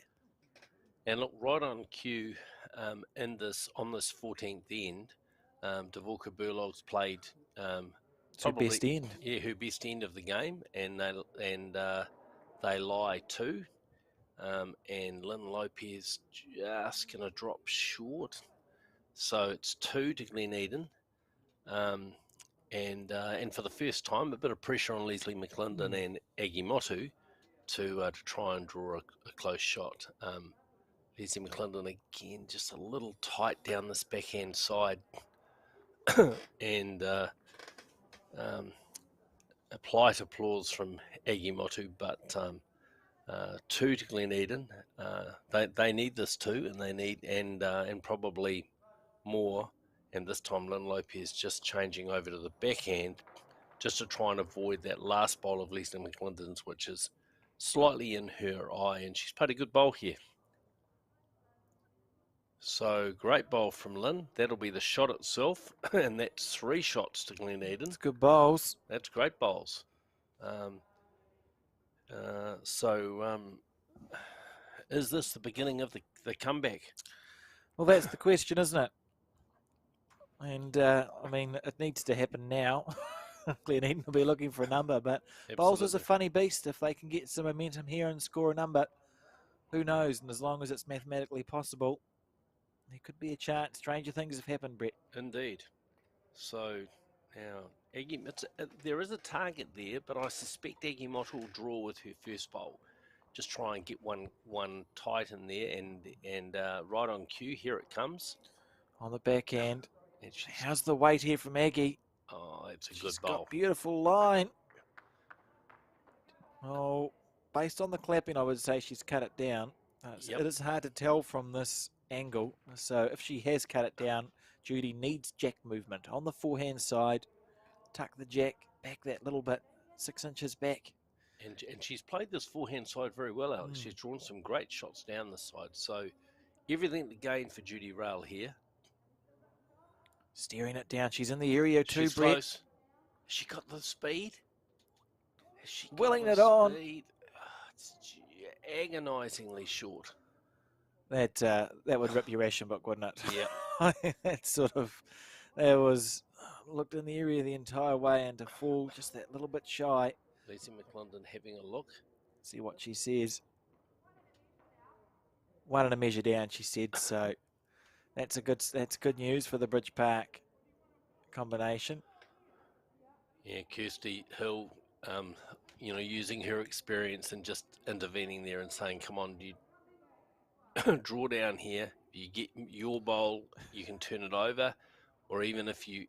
And look, right on cue on this 14th end, Dvorka Burlog's played probably her best end. Yeah, her best end of the game, and they lie 2. And Lynn Lopez just going to drop short. So it's 2 to Glen Eden. And for the first time, a bit of pressure on Leslie McClendon and Aggie Motu to try and draw a close shot. Leslie McClendon again, just a little tight down this backhand side. And a polite applause from Aggie Motu, but 2 to Glen Eden. They need this too, and they need and probably more. And this time, Lynn Lopez just changing over to the backhand, just to try and avoid that last bowl of Leslie McClendon's, which is slightly in her eye, and she's played a good bowl here. So great bowl from Lynn. That'll be the shot itself, and that's 3 shots to Glen Eden. It's good bowls. That's great bowls. Is this the beginning of the comeback? Well, that's the question, isn't it? And, I mean, it needs to happen now. Glen Eden will be looking for a number, but Absolutely. bowls is a funny beast. If they can get some momentum here and score a number, who knows? And as long as it's mathematically possible, there could be a chance. Stranger things have happened, Brett. Indeed. So now, Aggie, there is a target there, but I suspect Aggie Mott will draw with her first bowl. Just try and get one tight in there, and right on cue, here it comes. On the back end. How's the weight here from Aggie? Oh, it's a good bowl. She's got beautiful line. Oh, based on the clapping, I would say she's cut it down. It is hard to tell from this angle. So if she has cut it down, Judy needs jack movement. On the forehand side, tuck the jack back that little bit, 6 inches back. And she's played this forehand side very well, Alex. She's drawn some great shots down the side. So everything to gain for Judy Rail here. Steering it down. She's in the area too, She's Brett. close. Has she got the speed? Has she got Willing the it on. speed? It's agonisingly short. That would rip your ration book, wouldn't it? Yeah. That sort of, that was, looked in the area the entire way and to fall just that little bit shy. Lisa McClendon having a look. See what she says. 1 and a measure down, she said. So that's good news for the Bridge Park combination. Yeah, Kirsty Hill, using her experience and just intervening there and saying, "Come on, you draw down here. You get your bowl, you can turn it over, or even if you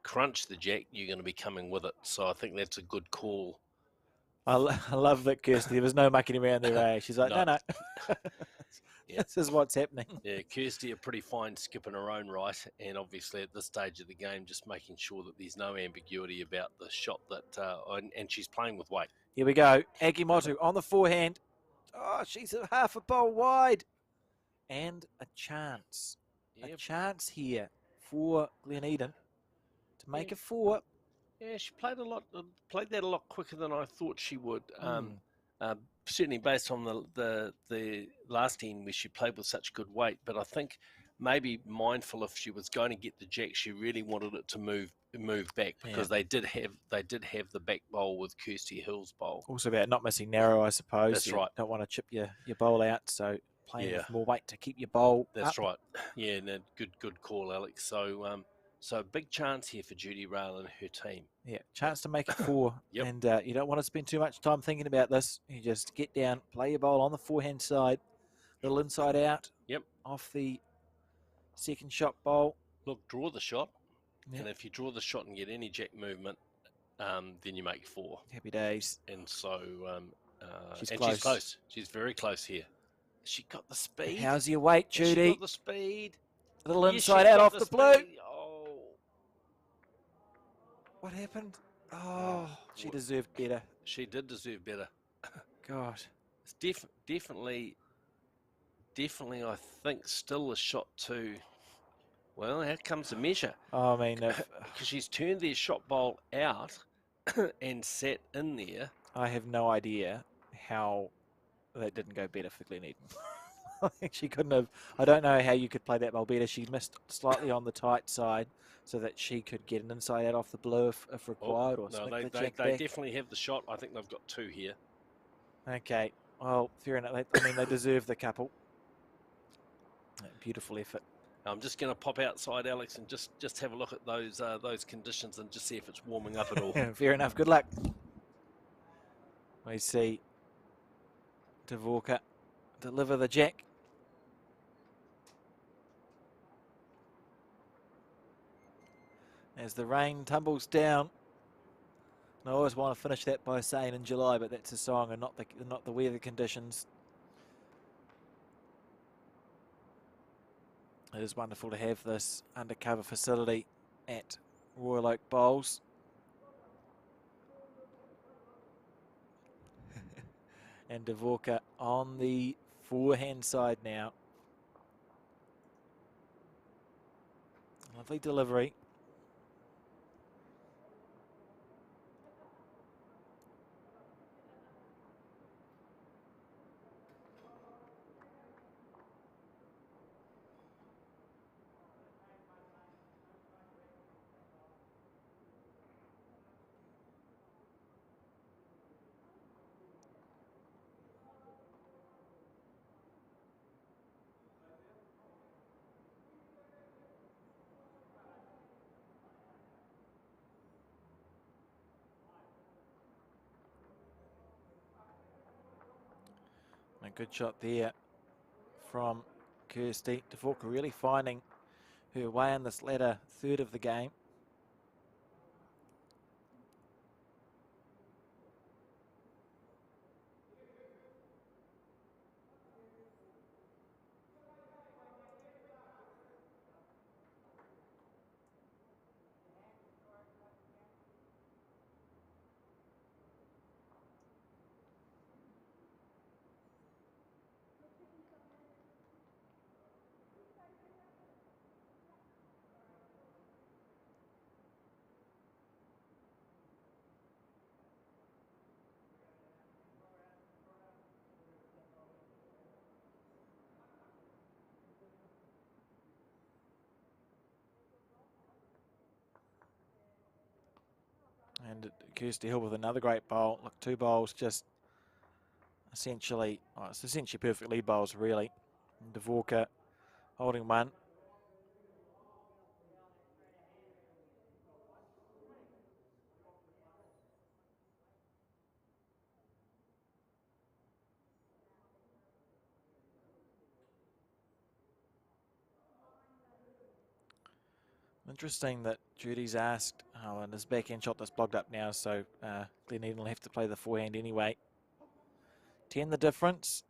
crunch the jack, you're going to be coming with it." So I think that's a good call. I love that, Kirsty. There was no mucking around there, eh? She's like, no. Yeah. This is what's happening. Yeah, Kirsty, a pretty fine skip in her own right, and obviously at this stage of the game, just making sure that there's no ambiguity about the shot and she's playing with weight. Here we go. Agimotu on the forehand. Oh, she's a half a bowl wide. And a chance. Yep. A chance here for Gleneden to make a 4. Yeah, she played that a lot quicker than I thought she would. Certainly based on the last end where she played with such good weight, but I think maybe mindful if she was going to get the jack, she really wanted it to move back because they did have the back bowl with Kirsty Hill's bowl. Also about not missing narrow, I suppose. That's right. Don't want to chip your bowl out, so playing with more weight to keep your bowl. That's up. right. Yeah, no, good call, Alex. So big chance here for Judy Rail and her team. Yeah, chance to make it 4. Yep. And you don't want to spend too much time thinking about this. You just get down, play your bowl on the forehand side, little inside out. Yep. Off the second shot bowl. Look, draw the shot. Yep. And if you draw the shot and get any jack movement, then you make 4. Happy days. And so she's close. She's very close here. She got the speed. How's your weight, Judy? She got the speed. A little inside out off the blue. Oh. What happened? Oh, she deserved better. She did deserve better. God. It's definitely, I think, still a shot to, well, how comes the measure? I mean, because she's turned their shot bowl out and sat in there. I have no idea how that didn't go better for Gleneden. I think she couldn't have. I don't know how you could play that bowl better. She missed slightly on the tight side so that she could get an inside out off the blue if required. They definitely have the shot. I think they've got 2 here. Okay. Well, fair enough. I mean, they deserve the couple. Beautiful effort. I'm just going to pop outside, Alex, and just have a look at those conditions and just see if it's warming up at all. Fair enough. Good luck. We see Dvorka deliver the jack. As the rain tumbles down. And I always want to finish that by saying in July, but that's a song and not the weather conditions. It is wonderful to have this undercover facility at Royal Oak Bowls. And Dvorka on the forehand side now. Lovely delivery. A good shot there from Kirsty. Dvorka really finding her way in this latter third of the game. Kirsty Hill with another great bowl. Look, two bowls just essentially, oh, it's essentially perfect lead bowls, really. Dvorka holding one. Interesting that Judy's asked, oh, and his backhand shot that's blocked up now, so Glen Eden will have to play the forehand anyway. 10 the difference.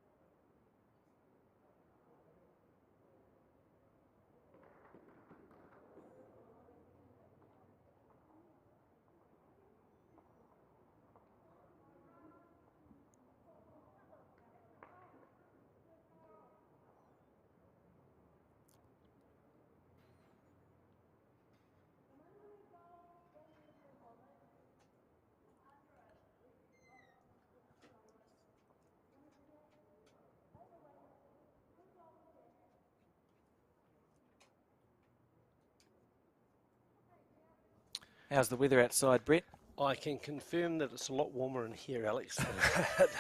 How's the weather outside, Brett? I can confirm that it's a lot warmer in here, Alex, than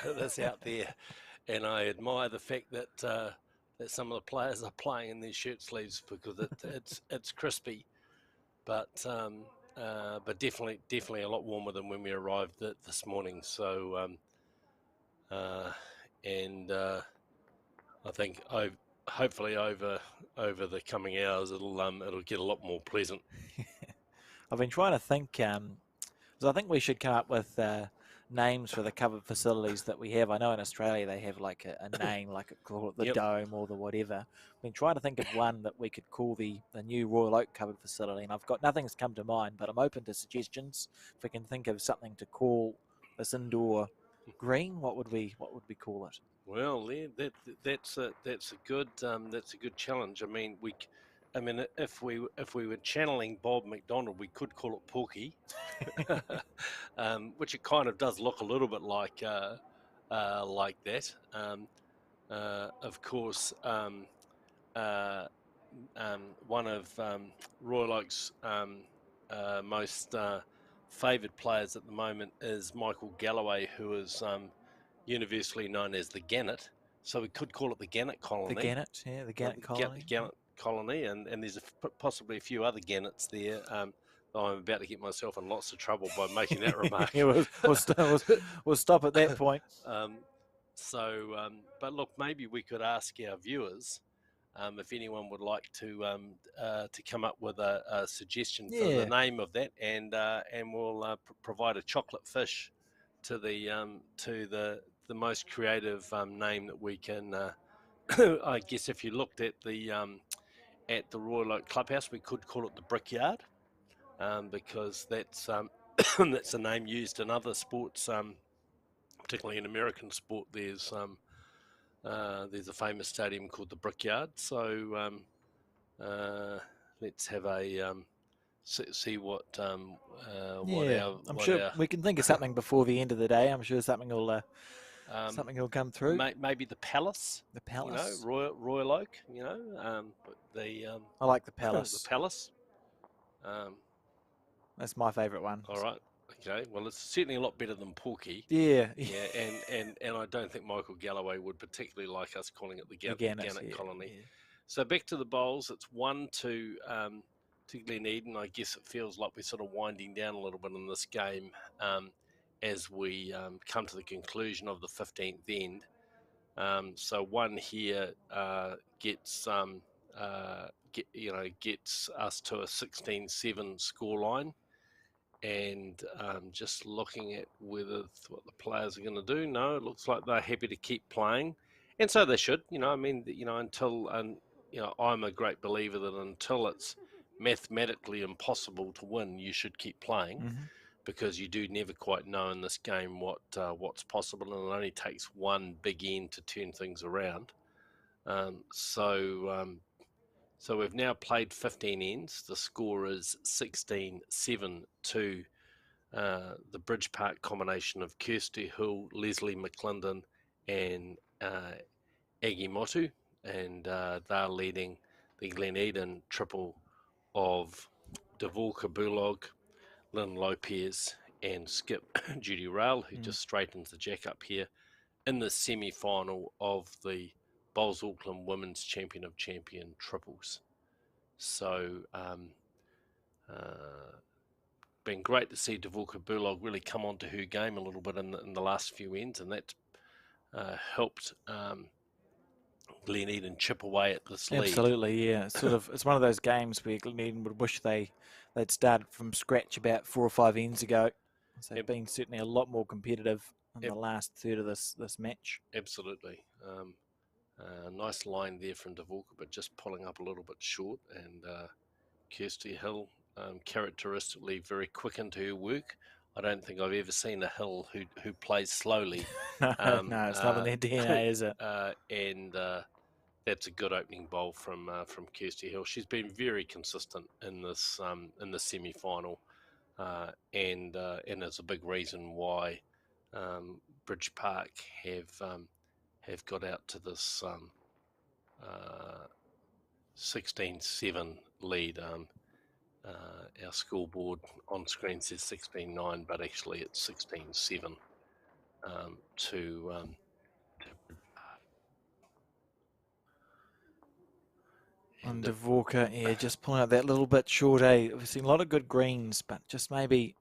it is out there. And I admire the fact that that some of the players are playing in their shirt sleeves because it's crispy, but definitely a lot warmer than when we arrived this morning. So and I think hopefully over the coming hours it'll get a lot more pleasant. I've been trying to think, because I think we should come up with names for the covered facilities that we have. I know in Australia they have like a name, like call it the Yep. Dome or the whatever. I've been trying to think of one that we could call the new Royal Oak covered facility, and I've got nothing's come to mind, but I'm open to suggestions. If we can think of something to call this indoor green, what would we call it? Well, yeah, that's a good challenge. I mean, if we were channeling Bob McDonald, we could call it Porky, which it kind of does look a little bit like that. Of course, uh, one of Royal Oak's most favoured players at the moment is Michael Galloway, who is universally known as the Gannet. So we could call it the Gannet Colony. The Gannet, yeah, the Gannet Colony. Gannet Colony, and there's possibly a few other Gannets there. I'm about to get myself in lots of trouble by making that remark. Yeah, we'll stop at that point. But look, maybe we could ask our viewers if anyone would like to come up with a suggestion for the name of that, and we'll provide a chocolate fish to the most creative name that we can. I guess if you looked at the Royal Oak Clubhouse, we could call it the Brickyard, because that's that's a name used in other sports, particularly in American sport. There's a famous stadium called the Brickyard. So let's have a see what I'm sure we can think of something before the end of the day. I'm sure something will come through. Maybe the Palace. The Palace. You know, Royal Oak. You know, I like the Palace. The Palace. That's my favourite one. All right. Okay. Well, it's certainly a lot better than Porky. Yeah. Yeah. And I don't think Michael Galloway would particularly like us calling it the Gannet Colony. Yeah. So back to the bowls. It's 1-2 to Glen Eden. I guess it feels like we're sort of winding down a little bit in this game as we come to the conclusion of the 15th end. So one here gets us to a 16-7 scoreline. And just looking at what the players are going to do, no, it looks like they're happy to keep playing, and so they should. I mean, until I'm a great believer that until it's mathematically impossible to win, you should keep playing, because you do never quite know in this game what's possible, and it only takes one big end to turn things around. So we've now played 15 ends. The score is 16-7 to the Bridge Park combination of Kirsty Hill, Leslie McClendon, and Aggie Motu, and they're leading the Glen Eden triple of Dvorka Bulog, Lynn Lopez, and skip Judy Rail, who Mm. just straightens the jack up here in the semi-final of the Bowls Auckland Women's Champion of Champion triples. So, been great to see Dvorka Burlog really come onto her game a little bit in the last few ends, and that helped Glen Eden chip away at this lead. Absolutely, yeah. It's one of those games where Glen would wish they'd started from scratch about 4 or 5 ends ago. So they've been certainly a lot more competitive in the last third of this match. Absolutely. Nice line there from Dvorka, but just pulling up a little bit short. And Kirsty Hill, characteristically very quick into her work. I don't think I've ever seen a Hill who plays slowly. No, it's not in their DNA, is it? And that's a good opening bowl from Kirsty Hill. She's been very consistent in this in the semi final, and it's a big reason why Bridge Park have got out to this 16-7 lead. Our scoreboard on screen says 16-9, but actually it's 16-7 to And Dvorka, yeah, just pulling out that little bit short, eh? We've seen a lot of good greens, but just maybe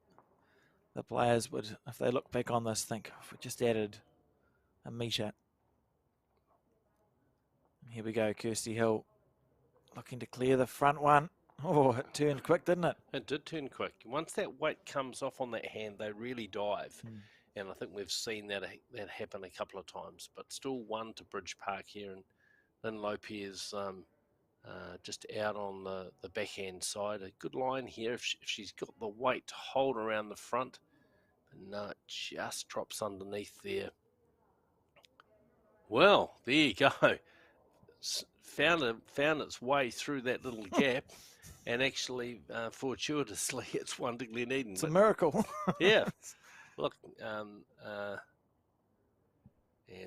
the players would, if they look back on this, think, if we just added a metre. Here we go, Kirsty Hill looking to clear the front one. Oh, it turned quick, didn't it? It did turn quick. Once that weight comes off on that hand, they really dive. And I think we've seen that happen a couple of times. But still one to Bridge Park here. And then Lopez just out on the backhand side. A good line here if she's got the weight to hold around the front. But no, it just drops underneath there. Well, there you go. Found its way through that little gap. And actually, fortuitously, it's one to Glen Eden. It's a miracle. Yeah. Look,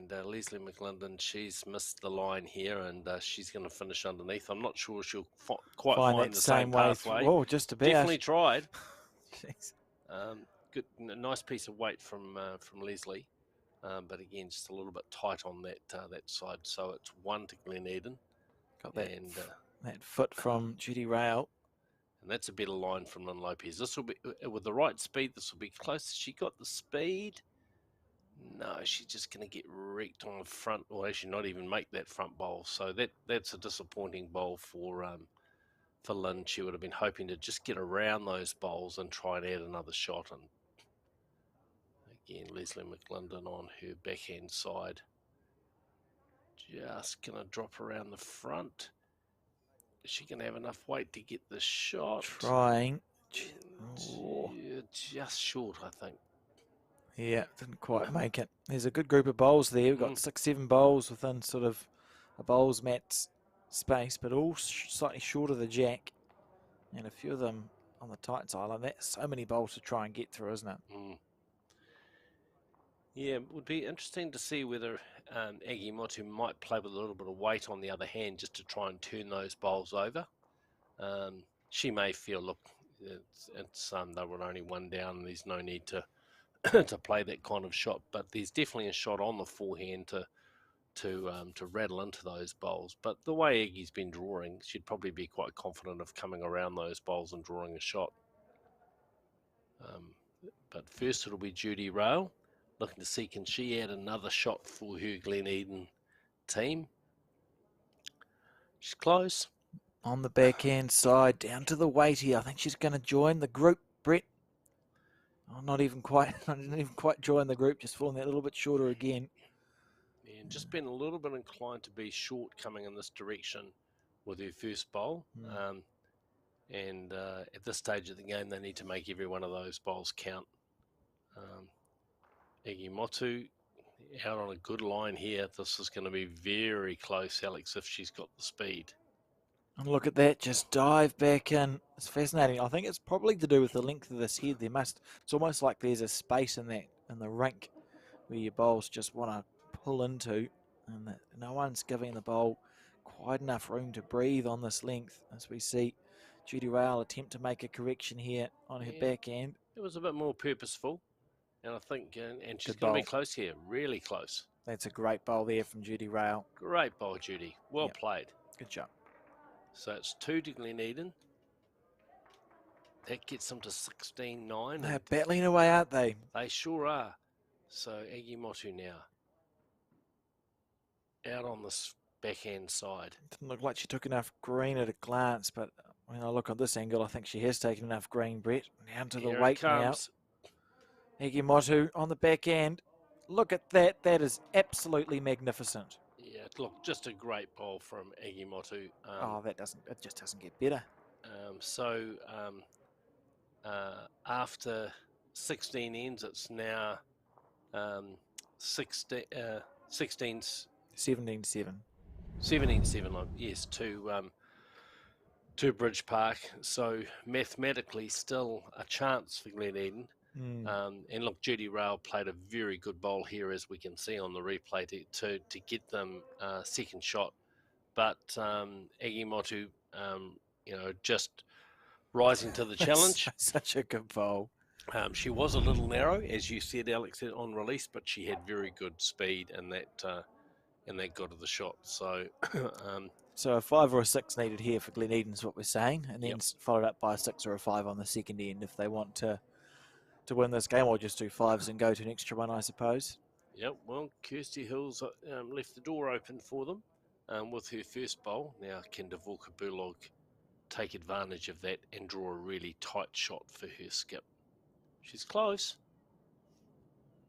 Leslie McLendon, she's missed the line here, and she's going to finish underneath. I'm not sure she'll quite find the same pathway. Oh, just about. Definitely tried. Jeez. Good, nice piece of weight from Leslie, but again, just a little bit tight on that side. So it's one to Glen Eden. Got that, and that foot from Judy Rail. And that's a better line from Lynn Lopez. This will be, with the right speed, this will be close. She got the speed. No, she's just going to get wrecked on the front, or actually not even make that front bowl. So that's a disappointing bowl for Lynn. She would have been hoping to just get around those bowls and try and add another shot. And again, Leslie McLendon on her backhand side. Just going to drop around the front. Is she going to have enough weight to get the shot? Trying. Oh. Just short, I think. Yeah, didn't quite make it. There's a good group of bowls there. We've got 6-7 bowls within sort of a bowls mat space, but all slightly short of the jack. And a few of them on the tight side. Like that, so many bowls to try and get through, isn't it? Yeah, it would be interesting to see whether Aggie Motu might play with a little bit of weight on the other hand just to try and turn those bowls over. She may feel, look, they were only one down and there's no need to to play that kind of shot, but there's definitely a shot on the forehand to rattle into those bowls. But the way Aggie's been drawing, she'd probably be quite confident of coming around those bowls and drawing a shot. But first it'll be Judy Rail, looking to see can she add another shot for her Glen Eden team. She's close. On the backhand side, down to the weighty. I think she's going to join the group, Brett. Oh, not even quite join the group, just falling that little bit shorter again. And just been a little bit inclined to be short coming in this direction with her first bowl. And at this stage of the game, they need to make every one of those bowls count. Aggie Motu out on a good line here. This is going to be very close, Alex, if she's got the speed. And look at that, just dive back in. It's fascinating. I think it's probably to do with the length of this head. It's almost like there's a space in the rink where your bowls just want to pull into, and that no one's giving the bowl quite enough room to breathe on this length. As we see Judy Rail attempt to make a correction here on her backhand. It was a bit more purposeful, and I think, and she's Good going to be bowl. close here, really close. That's a great bowl there from Judy Rail. Great bowl, Judy. Well Yep. played. Good job. So it's 2 to Gleneden. That gets them to 16-9. They're And battling away, aren't they? they sure are. So Aggie Motu now out on this backhand side. Didn't look like she took enough green at a glance, but when I look on this angle, I think she has taken enough green, Brett. Down to the Here it weight now. comes. Egimotu on the back end. Look at that. That is absolutely magnificent. Yeah, look, just a great bowl from Aggie Motu. It just doesn't get better. So after 16 ends, it's now 16, 17-7. 17-7, yes, to Bridge Park. So mathematically, still a chance for Gleneden. And look, Judy Rail played a very good bowl here, as we can see on the replay, to get them second shot. But Aggie Motu, just rising to the challenge. Such a good bowl. She was a little narrow, as you said, Alex, on release, but she had very good speed, and that got her the shot. So, so a 5 or a 6 needed here for Gleneden is what we're saying, and then Yep. followed up by a 6 or a 5 on the second end if they want to win this game, or just do 5s and go to an extra one, I suppose. Yep. Well, Kirsty Hills left the door open for them with her first bowl. Now, can Dvorka Bulog take advantage of that and draw a really tight shot for her skip? She's close.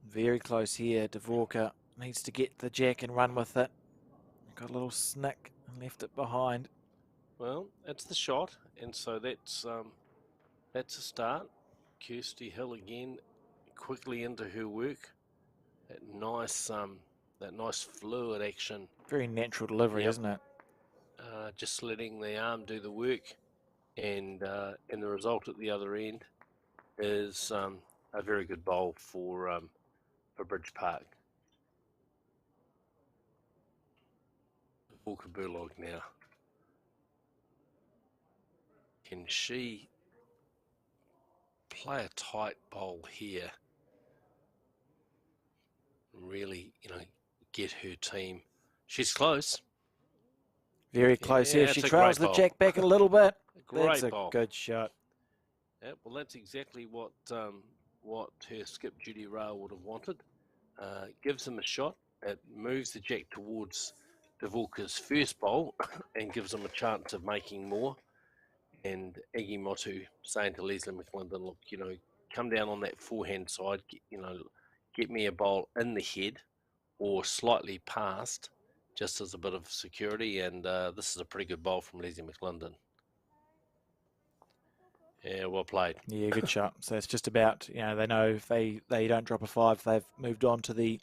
Very close here. Dvorka needs to get the jack and run with it. Got a little snick and left it behind. Well, that's the shot, and so that's a start. Kirsty Hill again, quickly into her work. That nice fluid action. Very natural delivery, isn't it? Just letting the arm do the work, and the result at the other end is a very good bowl for Bridge Park. Walker Burlog now. Can she play a tight bowl here? Really, get her team. She's close. Very close here. She trails the jack back a little bit. That's a good shot. Yeah, well, that's exactly what her skip Judy Rail would have wanted. Gives them a shot. It moves the jack towards Dvorka's first bowl and gives them a chance of making more. And Aggie Motu saying to Leslie McClendon, look, come down on that forehand side, get me a bowl in the head or slightly past, just as a bit of security. And this is a pretty good bowl from Leslie McClendon. Yeah, well played. Yeah, good shot. So it's just about, they know if they don't drop a 5, they've moved on to the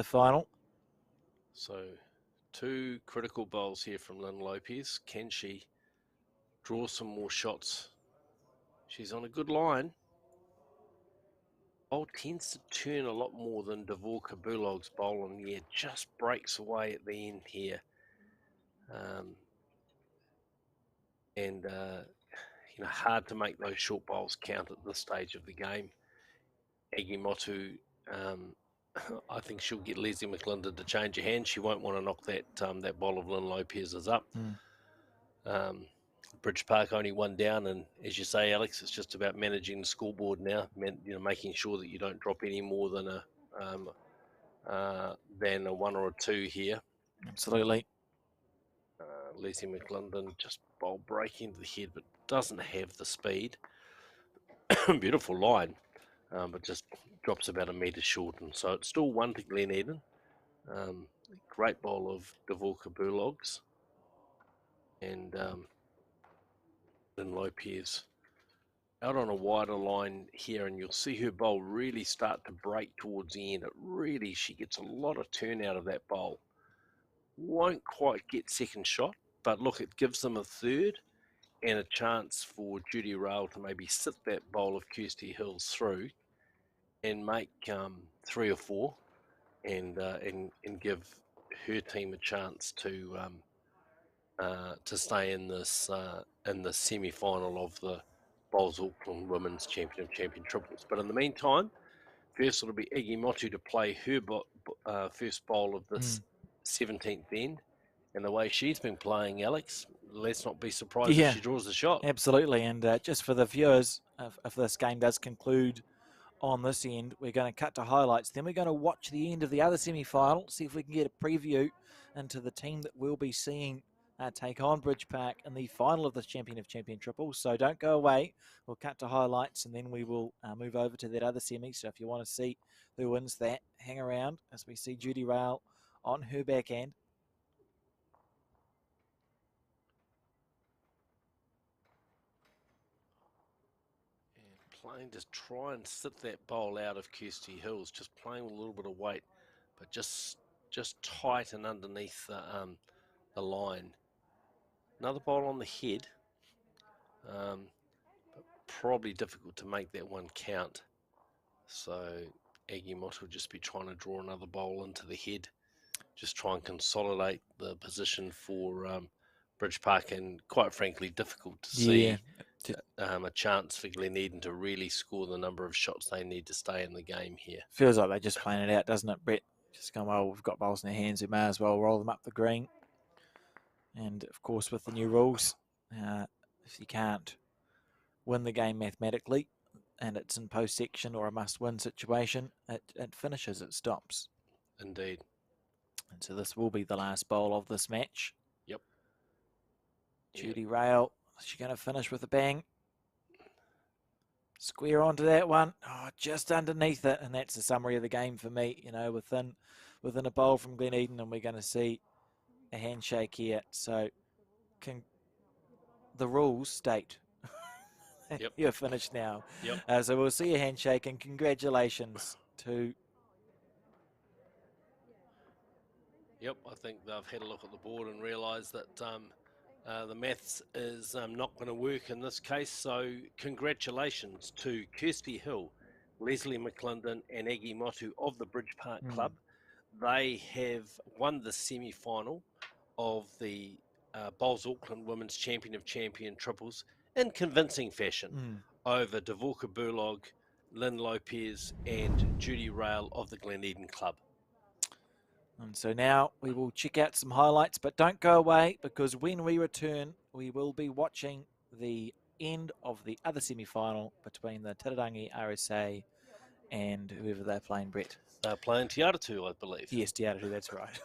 final. So 2 critical bowls here from Lynn Lopez. Can she draw some more shots? She's on a good line. Bowl tends to turn a lot more than Dvorka Bulog's bowl, and just breaks away at the end here. Hard to make those short bowls count at this stage of the game. Aggie Motu, I think she'll get Leslie McClendon to change her hand. She won't want to knock that bowl of Lynn Lopez's up. Bridge Park only 1 down, and as you say, Alex, it's just about managing the scoreboard now. Making sure that you don't drop any more than a 1 or a 2 here. Absolutely. Leslie McClendon just bowl breaking into the head, but doesn't have the speed. Beautiful line, but just drops about a metre short, and so it's still 1 to Gleneden. Great bowl of Dvorka Burlogs, and Lynn Lopez out on a wider line here, and you'll see her bowl really start to break towards the end. She gets a lot of turn out of that bowl. Won't quite get second shot, but look, it gives them a third and a chance for Judy Rail to maybe sit that bowl of Kirsty Hills through and make 3 or 4 and give her team a chance to stay in this semi-final of Bowls Auckland Women's Champion of Champion Triples. But in the meantime, first it'll be Iggy Motu to play her first bowl of this 17th end. And the way she's been playing, Alex, let's not be surprised if Yeah, she draws the shot. absolutely. And just for the viewers, if this game does conclude on this end, we're going to cut to highlights. Then we're going to watch the end of the other semi-final, see if we can get a preview into the team that we'll be seeing take on Bridge Park in the final of the Champion of Champion Triples. So don't go away. We'll cut to highlights, and then we will move over to that other semi. So if you want to see who wins that, hang around as we see Judy Rail on her backhand. Playing, just try and sit that bowl out of Kirsty Hills, just playing with a little bit of weight, but just tight and underneath the line. Another bowl on the head, but probably difficult to make that one count. So Aggie Mott will just be trying to draw another bowl into the head, just try and consolidate the position for Bridge Park, and quite frankly, difficult to see a chance for Gleneden to really score the number of shots they need to stay in the game here. Feels like they're just playing it out, doesn't it, Brett? Just going, well, we've got bowls in their hands, we may as well roll them up the green. And, of course, with the new rules, if you can't win the game mathematically and it's in post-section or a must-win situation, it finishes, it stops. Indeed. And so this will be the last bowl of this match. Yep. Judy Rail, she's going to finish with a bang. Square onto that one. Oh, just underneath it. And that's the summary of the game for me. You know, within a bowl from Gleneden, and we're going to see a handshake here. So the rules state Yep. you're finished now. Yep. So we'll see a handshake, and congratulations to... Yep, I think they've had a look at the board and realised that the maths is not going to work in this case. So congratulations to Kirsty Hill, Leslie McClendon and Aggie Motu of the Bridge Park Club. They have won the semi-final of the Bowls Auckland Women's Champion of Champion Triples in convincing fashion over Dvorka Burlog, Lynn Lopez and Judy Rail of the Gleneden Club. And so now we will check out some highlights, but don't go away, because when we return, we will be watching the end of the other semi-final between the Tararangi RSA and whoever they're playing, Brett. They're playing Te Aratu, I believe. Yes, Te Aratu, that's right.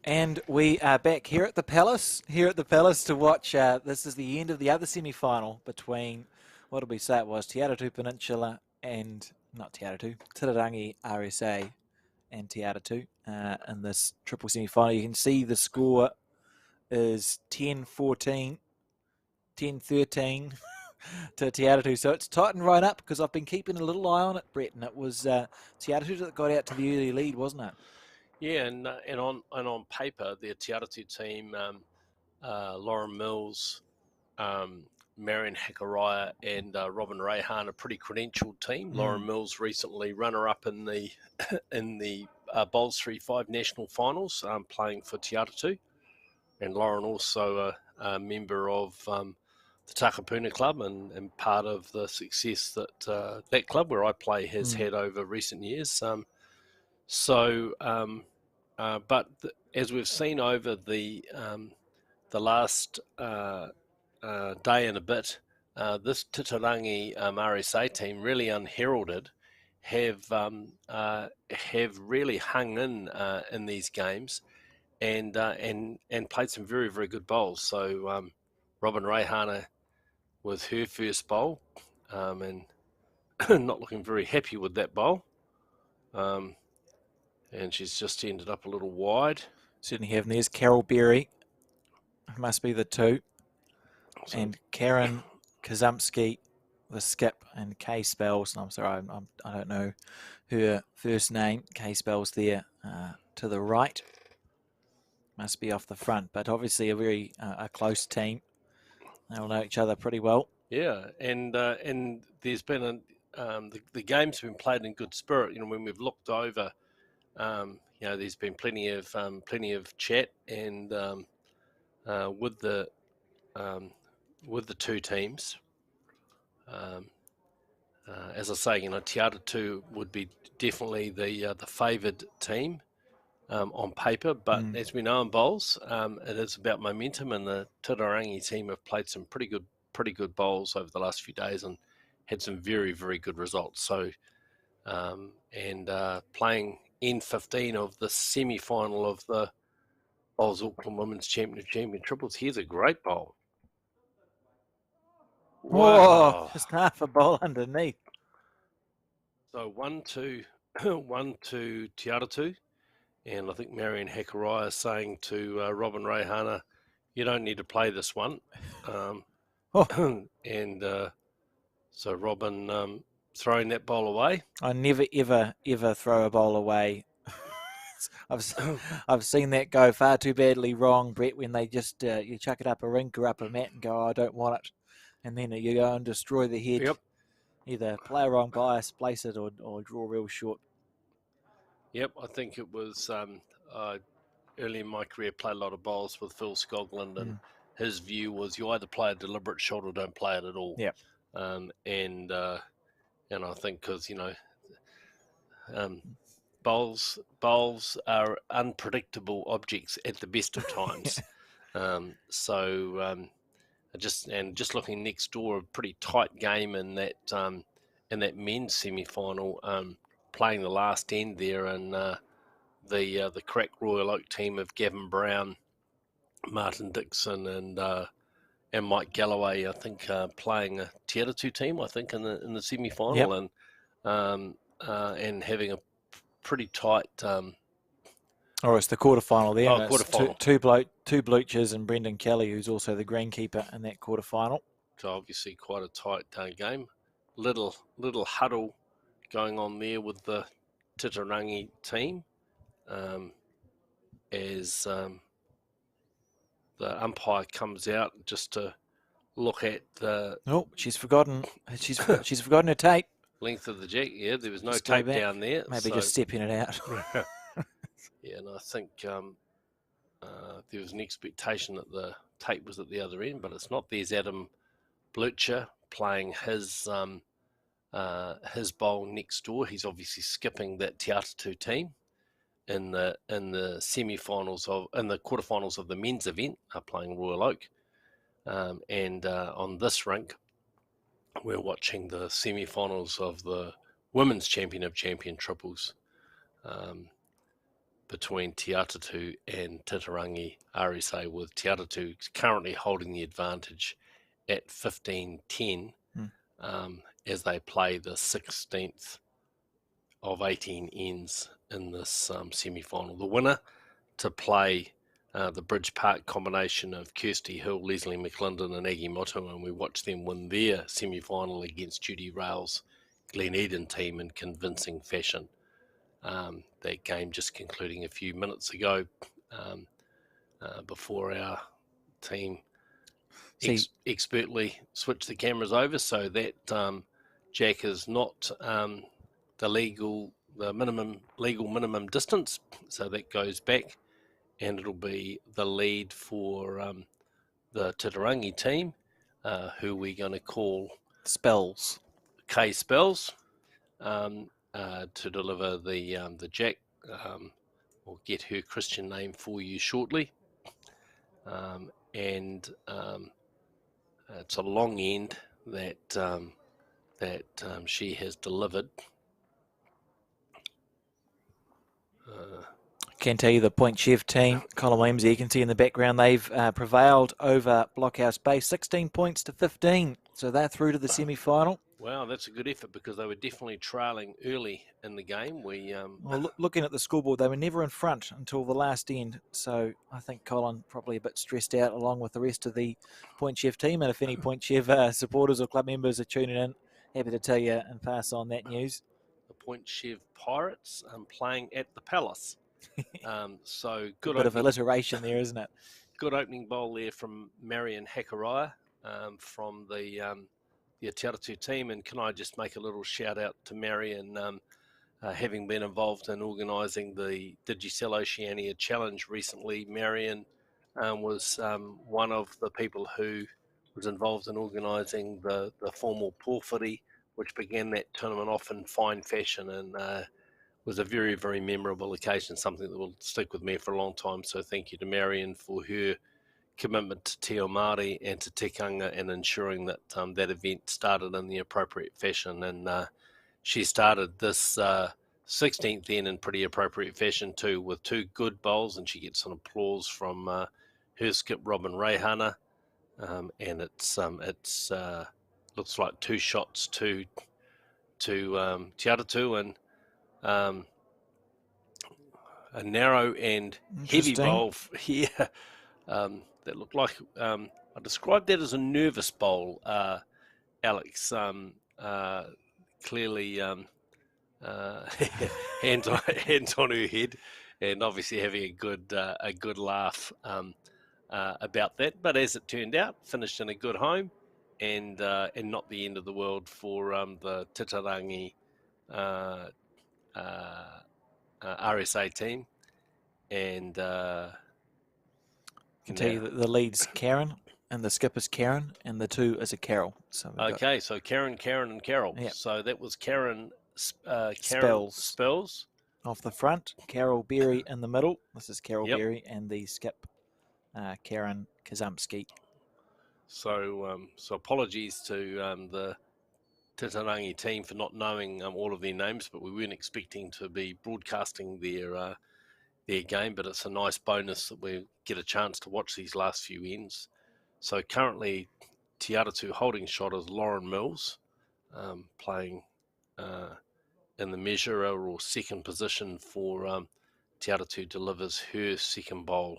And we are back here at the Palace, to watch. This is the end of the other semi-final between, what did we say it was, Te Aratu Peninsula and, not Te Aratu, Tirarangi RSA and Te Aratu in this triple semi-final. You can see the score is 10-14, 10-13 to Te Aratu. So it's tightened right up because I've been keeping a little eye on it, Brett, and it was Te Aratu that got out to the early lead, wasn't it? Yeah, and on paper, the Te Aratu team, Lauren Mills, Marion Hakaraya, and Robin Rehan, a pretty credentialed team. Lauren Mills recently runner-up in the in the Bowls 3-5 national finals, playing for Te Aratu, and Lauren also a member of the Takapuna Club and part of the success that that club where I play has had over recent years. As we've seen over the last day and a bit, this Titarangi RSA team, really unheralded, have really hung in these games and played some very, very good bowls. So Robin Rehana with her first bowl and not looking very happy with that bowl. And she's just ended up a little wide. Certainly have. And there's Carol Berry. Must be the two. So, and Karen Kazumski, the skip, and Kay Spells. And I'm sorry, I don't know her first name. Kay Spells there to the right. Must be off the front, but obviously a very a close team. They'll know each other pretty well. Yeah, and there's been the game's been played in good spirit. You know, when we've looked over, there's been plenty of chat and with the two teams. As I say, Te Aratu would be definitely the favoured team on paper, but as we know in bowls, it is about momentum, and the Tirarangi team have played some pretty good bowls over the last few days and had some very, very good results. So, playing N15 of the semi-final of the Bowls Auckland Women's Champion Triples. Here's a great bowl. Wow. Wow. Just half a bowl underneath. So 1-2 Te Aratu. And I think Marion Hakaraya is saying to Robin Rehana, you don't need to play this one. So Robin throwing that bowl away. I never, ever, ever throw a bowl away. I've seen that go far too badly wrong, Brett, when they just, you chuck it up a rink or up a mat and go, I don't want it. And then you go and destroy the head. Yep. Either play a wrong bias, place it, or draw real short. Yep, I think it was early in my career, played a lot of bowls with Phil Skoglund, and his view was you either play a deliberate shot or don't play it at all. Yep. And I think because, bowls are unpredictable objects at the best of times. Just looking next door, a pretty tight game in that men's semi-final, playing the last end there, and the crack Royal Oak team of Gavin Brown, Martin Dixon, and Mike Galloway, I think, playing a Te Aratu team, I think, in the semi-final, and having a pretty tight. It's the quarterfinal there. Quarterfinal. Two Bluchers and Brendan Kelly, who's also the greenkeeper in that quarterfinal. So obviously quite a tight game. Little huddle going on there with the Titarangi team, as the umpire comes out just to look at the. Oh, she's forgotten her tape. Length of the jack. Yeah, there was no tape down there. Maybe just stepping it out. Yeah, and I think there was an expectation that the tape was at the other end, but it's not. There's Adam Blucher playing his bowl next door. He's obviously skipping that Te Aratu team in the semi-finals in the quarterfinals of the men's event, playing Royal Oak, and on this rink, we're watching the semi-finals of the women's champion of champion triples. between Te Atatu and Titirangi RSA, with Te Atatu currently holding the advantage at 15-10 as they play the 16th of 18 ends in this semi-final. The winner to play the Bridge Park combination of Kirsty Hill, Leslie McClendon and Aggie Moto, and we watched them win their semi-final against Judy Rail's Glen Eden team in convincing fashion. That game just concluding a few minutes ago before our team expertly switched the cameras over, so that Jack is not the legal minimum distance, so that goes back, and it'll be the lead for the Titirangi team, who we're going to call Spells. K Spells, to deliver the Jack. We'll get her Christian name for you shortly, and it's a long end that she has delivered. Can tell you the Point Chev team, Colin Williams, you can see in the background, they've prevailed over Blockhouse Bay, 16 points to 15. So they're through to the semi-final. Wow, that's a good effort, because they were definitely trailing early in the game. Well, looking at the scoreboard, they were never in front until the last end. So I think Colin probably a bit stressed out along with the rest of the Point Chev team. And if any Point Chev supporters or club members are tuning in, happy to tell you and pass on that news. The Point Chev Pirates playing at the Palace. So good. A bit of alliteration there, isn't it? Good opening bowl there from Marion Hakaraya from the Te Atatu team. And can I just make a little shout out to Marion, having been involved in organising the Digicel Oceania Challenge recently. Marion was one of the people who was involved in organising the formal porphyry, which began that tournament off in fine fashion, and was a very, very memorable occasion, something that will stick with me for a long time. So thank you to Marion for her commitment to Te O Māori and to tikanga, and ensuring that that event started in the appropriate fashion. And she started this 16th end in pretty appropriate fashion too, with two good bowls, and she gets some applause from her skip Robin Reihana, and it's looks like two shots to Te Atatu, and a narrow and heavy bowl here that looked like I described that as a nervous bowl, Alex. Clearly hands on her head, and obviously having a good laugh about that. But as it turned out, finished in a good home, and not the end of the world for the Titirangi RSA team. And can tell you that the lead's Karen and the skipper's Karen, and the two is a Carol. So okay, so Karen, and Carol. Yep. So that was Karen Spells off the front, Carol Berry in the middle. This is Carol Berry, and the skip Karen Kazumski. So apologies to the Titirangi team for not knowing all of their names, but we weren't expecting to be broadcasting their game, but it's a nice bonus that we get a chance to watch these last few ends. So currently, Te Atatu holding shot is Lauren Mills, playing in the measurer or second position for Te Atatu, delivers her second bowl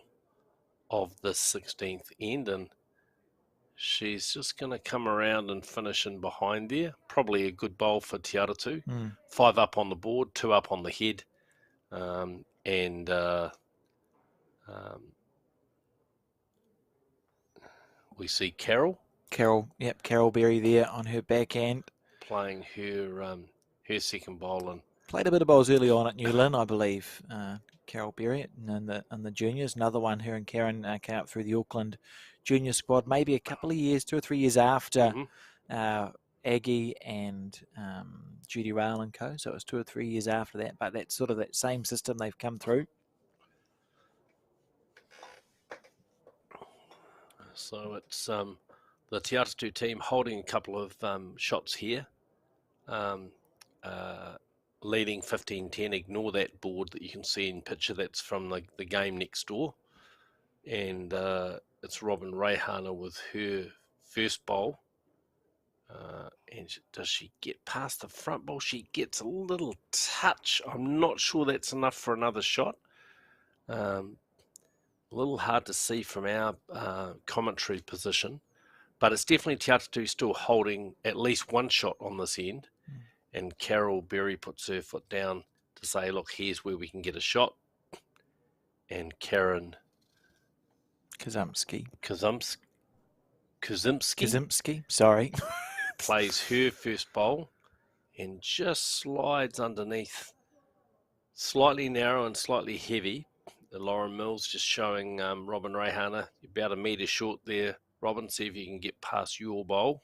of the 16th end, and she's just going to come around and finish in behind there. Probably a good bowl for Te Atatu. 5 up on the board, 2 up on the head. And we see Carol, Carol Berry there on her backhand, playing her second bowl, and played a bit of bowls early on at New Lynn, I believe. Carol Berry in the juniors. Another one, her and Karen came up through the Auckland junior squad, maybe a couple of years, 2 or 3 years after Aggie and Judy Rail and co. So it was 2 or 3 years after that, but that's sort of that same system they've come through. So it's the Te Atatu team holding a couple of shots here. leading 15-10. Ignore that board that you can see in picture. That's from the game next door. And it's Robin Rayhana with her first bowl. And does she get past the front bowl? She gets a little touch. I'm not sure that's enough for another shot. A little hard to see from our commentary position. But it's definitely Te Atatu still holding at least one shot on this end. And Carol Berry puts her foot down to say, look, here's where we can get a shot. And Karen Kazumski. Kazimski, sorry. plays her first bowl and just slides underneath. Slightly narrow and slightly heavy. Lauren Mills just showing Robin Rayhana, you're about a metre short there, Robin, see if you can get past your bowl.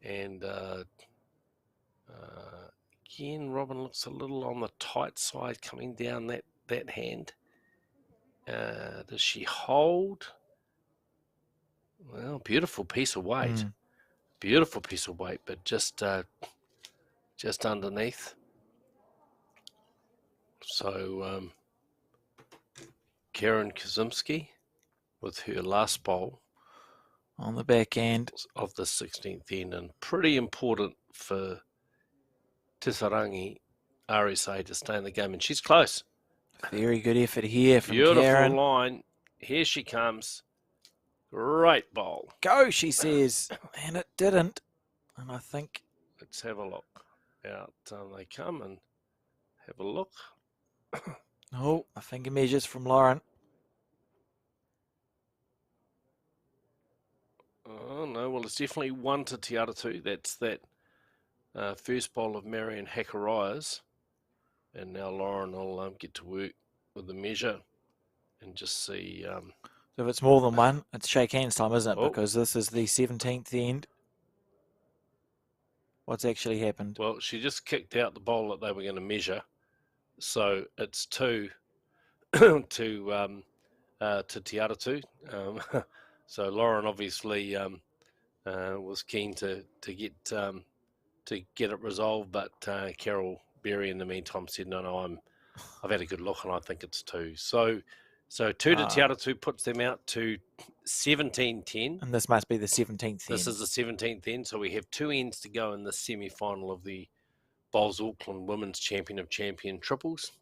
And again, Robin looks a little on the tight side coming down that hand. Does she hold? Well, beautiful piece of weight. Beautiful piece of weight, but just underneath. So Karen Kazimski with her last bowl on the back end of the 16th end, and pretty important for Tisarangi RSA to stay in the game, and she's close. Very good effort here from Beautiful Karen. line. Here she comes. Great bowl. Go, she says, and it didn't. And I think... Let's have a look. Out they come and have a look. Oh, a finger measures from Lauren. Oh, no. Well, it's definitely 1 to Te Atatu. That's that first bowl of Marion Hakaraya's. And now Lauren will get to work with the measure and just see. So if it's more than one, it's shake hands time, isn't it? Oh. Because this is the 17th end. What's actually happened? Well, she just kicked out the bowl that they were going to measure. So it's 2 to Te Atatu. So Lauren obviously was keen to get it resolved, but Carol Berry in the meantime said, no, I've had a good look and I think it's 2. So 2 to Te Atatu puts them out to 17-10. And this must be the 17th end. This is the 17th end, so we have 2 ends to go in the semi-final of the Bowls Auckland Women's Champion of Champion Triples.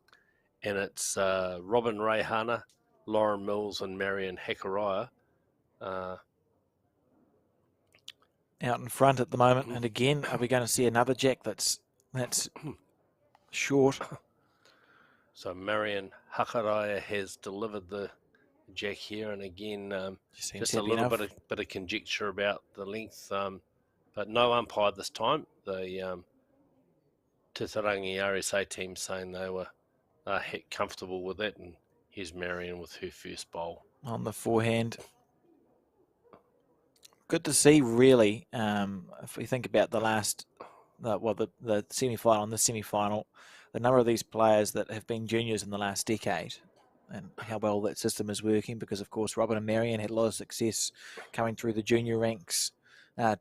And it's Robin Rayhana, Lauren Mills and Marion Hakaraya. Out in front at the moment. And again, are we going to see another jack that's short? So Marion Hakaraya has delivered the jack here, and again, just a little bit of conjecture about the length, but no umpire this time. The Titarangi RSA team saying they were comfortable with it, and here's Marion with her first bowl. On the forehand. Good to see, really, if we think about the semi-final and the semi-final, the number of these players that have been juniors in the last decade and how well that system is working, because, of course, Robin and Marion had a lot of success coming through the junior ranks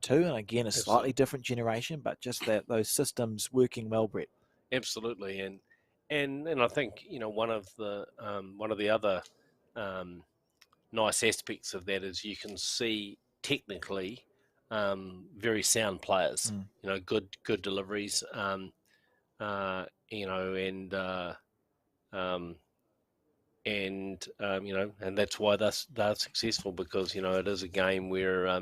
too. And, again, a slightly different generation, but just those systems working well, Brett. Absolutely. And I think, one of the other nice aspects of that is you can see technically very sound players, good deliveries, and that's why they're successful, because it is a game where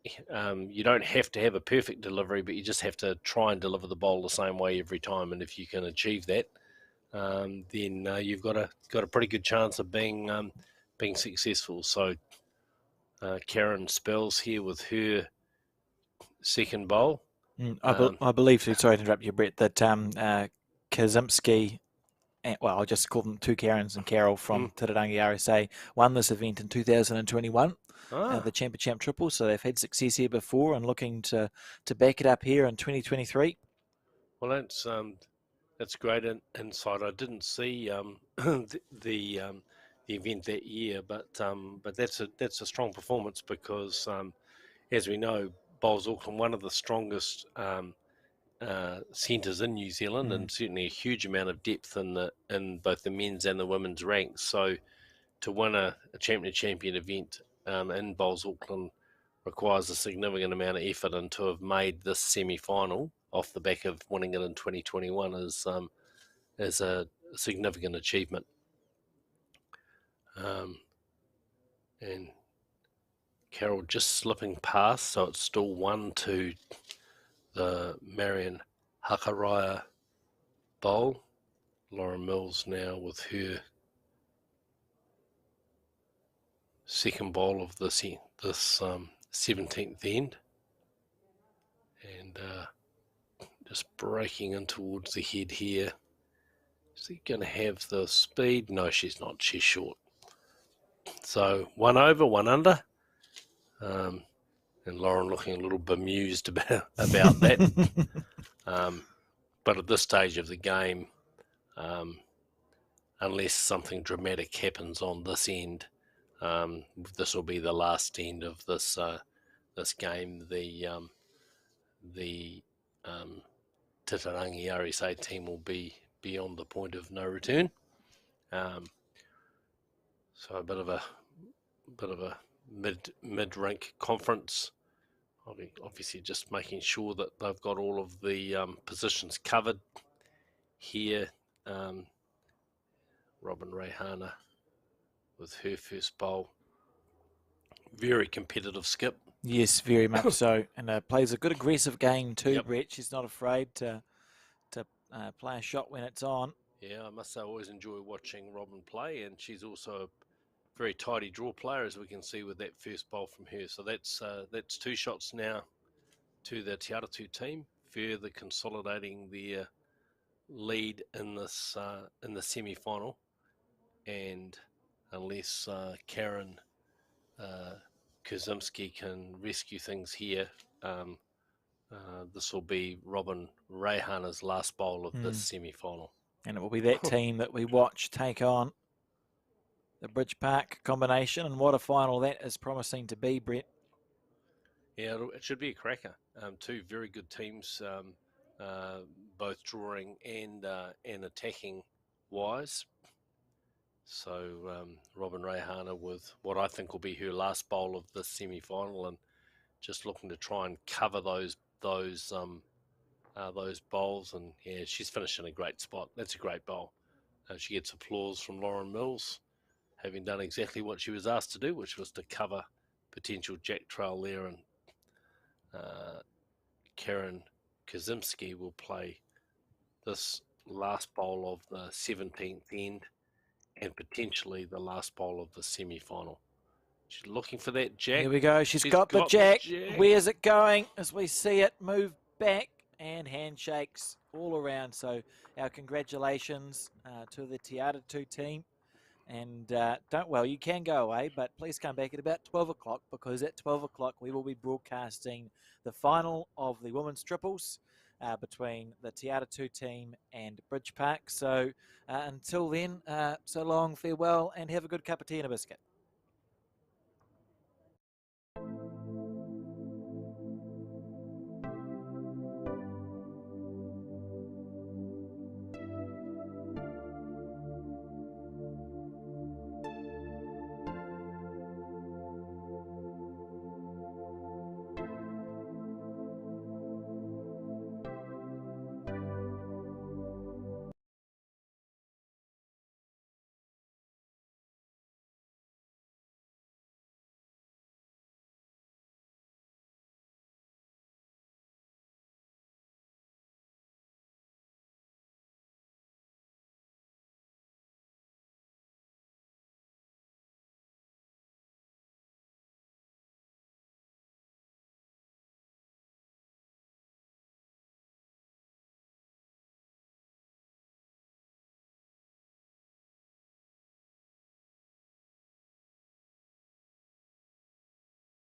you don't have to have a perfect delivery, but you just have to try and deliver the bowl the same way every time. And if you can achieve that, then you've got a pretty good chance of being successful. So Karen Spells here with her second bowl. I believe, sorry to interrupt you, Brett, that Kazimski, well, I'll just call them 2 Karens and Carol from Titirangi RSA, won this event in 2021, the Champ Triple. So they've had success here before and looking to back it up here in 2023. Well, that's great insight. I didn't see the event that year, but that's a strong performance, because as we know, Bowls Auckland, one of the strongest centres in New Zealand, and certainly a huge amount of depth in both the men's and the women's ranks. So to win a champion event in Bowls Auckland requires a significant amount of effort, and to have made this semi-final off the back of winning it in 2021 is a significant achievement. And Carol just slipping past, so it's still 1-2 the Marion Hakaraya bowl. Lauren Mills now with her second bowl of this 17th end, and just breaking in towards the head here. Is he going to have the speed? No, she's not. She's short. So 1 over, 1 under. And Lauren looking a little bemused about that. But at this stage of the game, unless something dramatic happens on this end, this will be the last end of this game. The Titarangi RSA team will be beyond the point of no return. So a bit of a mid-rank conference. Obviously, just making sure that they've got all of the positions covered here. Robin Rehana with her first bowl. Very competitive skip. Yes, very much so, and plays a good aggressive game too. Yep. Brett, she's not afraid to play a shot when it's on. Yeah, I must say I always enjoy watching Robin play, and she's also a very tidy draw player, as we can see with that first bowl from her. So that's 2 shots now to the Te Aratu team, further consolidating their lead in this in the semi-final. And unless Karen Kozimski can rescue things here, this will be Robin Rehana's last bowl of this semi-final. And it will be that team that we watch take on the Bridge Park combination, and what a final that is promising to be, Brett. Yeah, it should be a cracker. 2 very good teams, both drawing and attacking wise. So Robin Rehana with what I think will be her last bowl of this semi-final, and just looking to try and cover those bowls. And yeah, she's finished in a great spot. That's a great bowl. She gets applause from Lauren Mills, having done exactly what she was asked to do, which was to cover potential jack trail there. And Karen Kozimski will play this last bowl of the 17th end and potentially the last bowl of the semi-final. She's looking for that jack. Here we go. She's got the jack. Where's it going? As we see it move back, and handshakes all around. So our congratulations to the Te Aratu team. And you can go away, but please come back at about 12 o'clock, because at 12 o'clock we will be broadcasting the final of the women's triples between the Te Aratu team and Bridge Park. So until then, so long, farewell, and have a good cup of tea and a biscuit.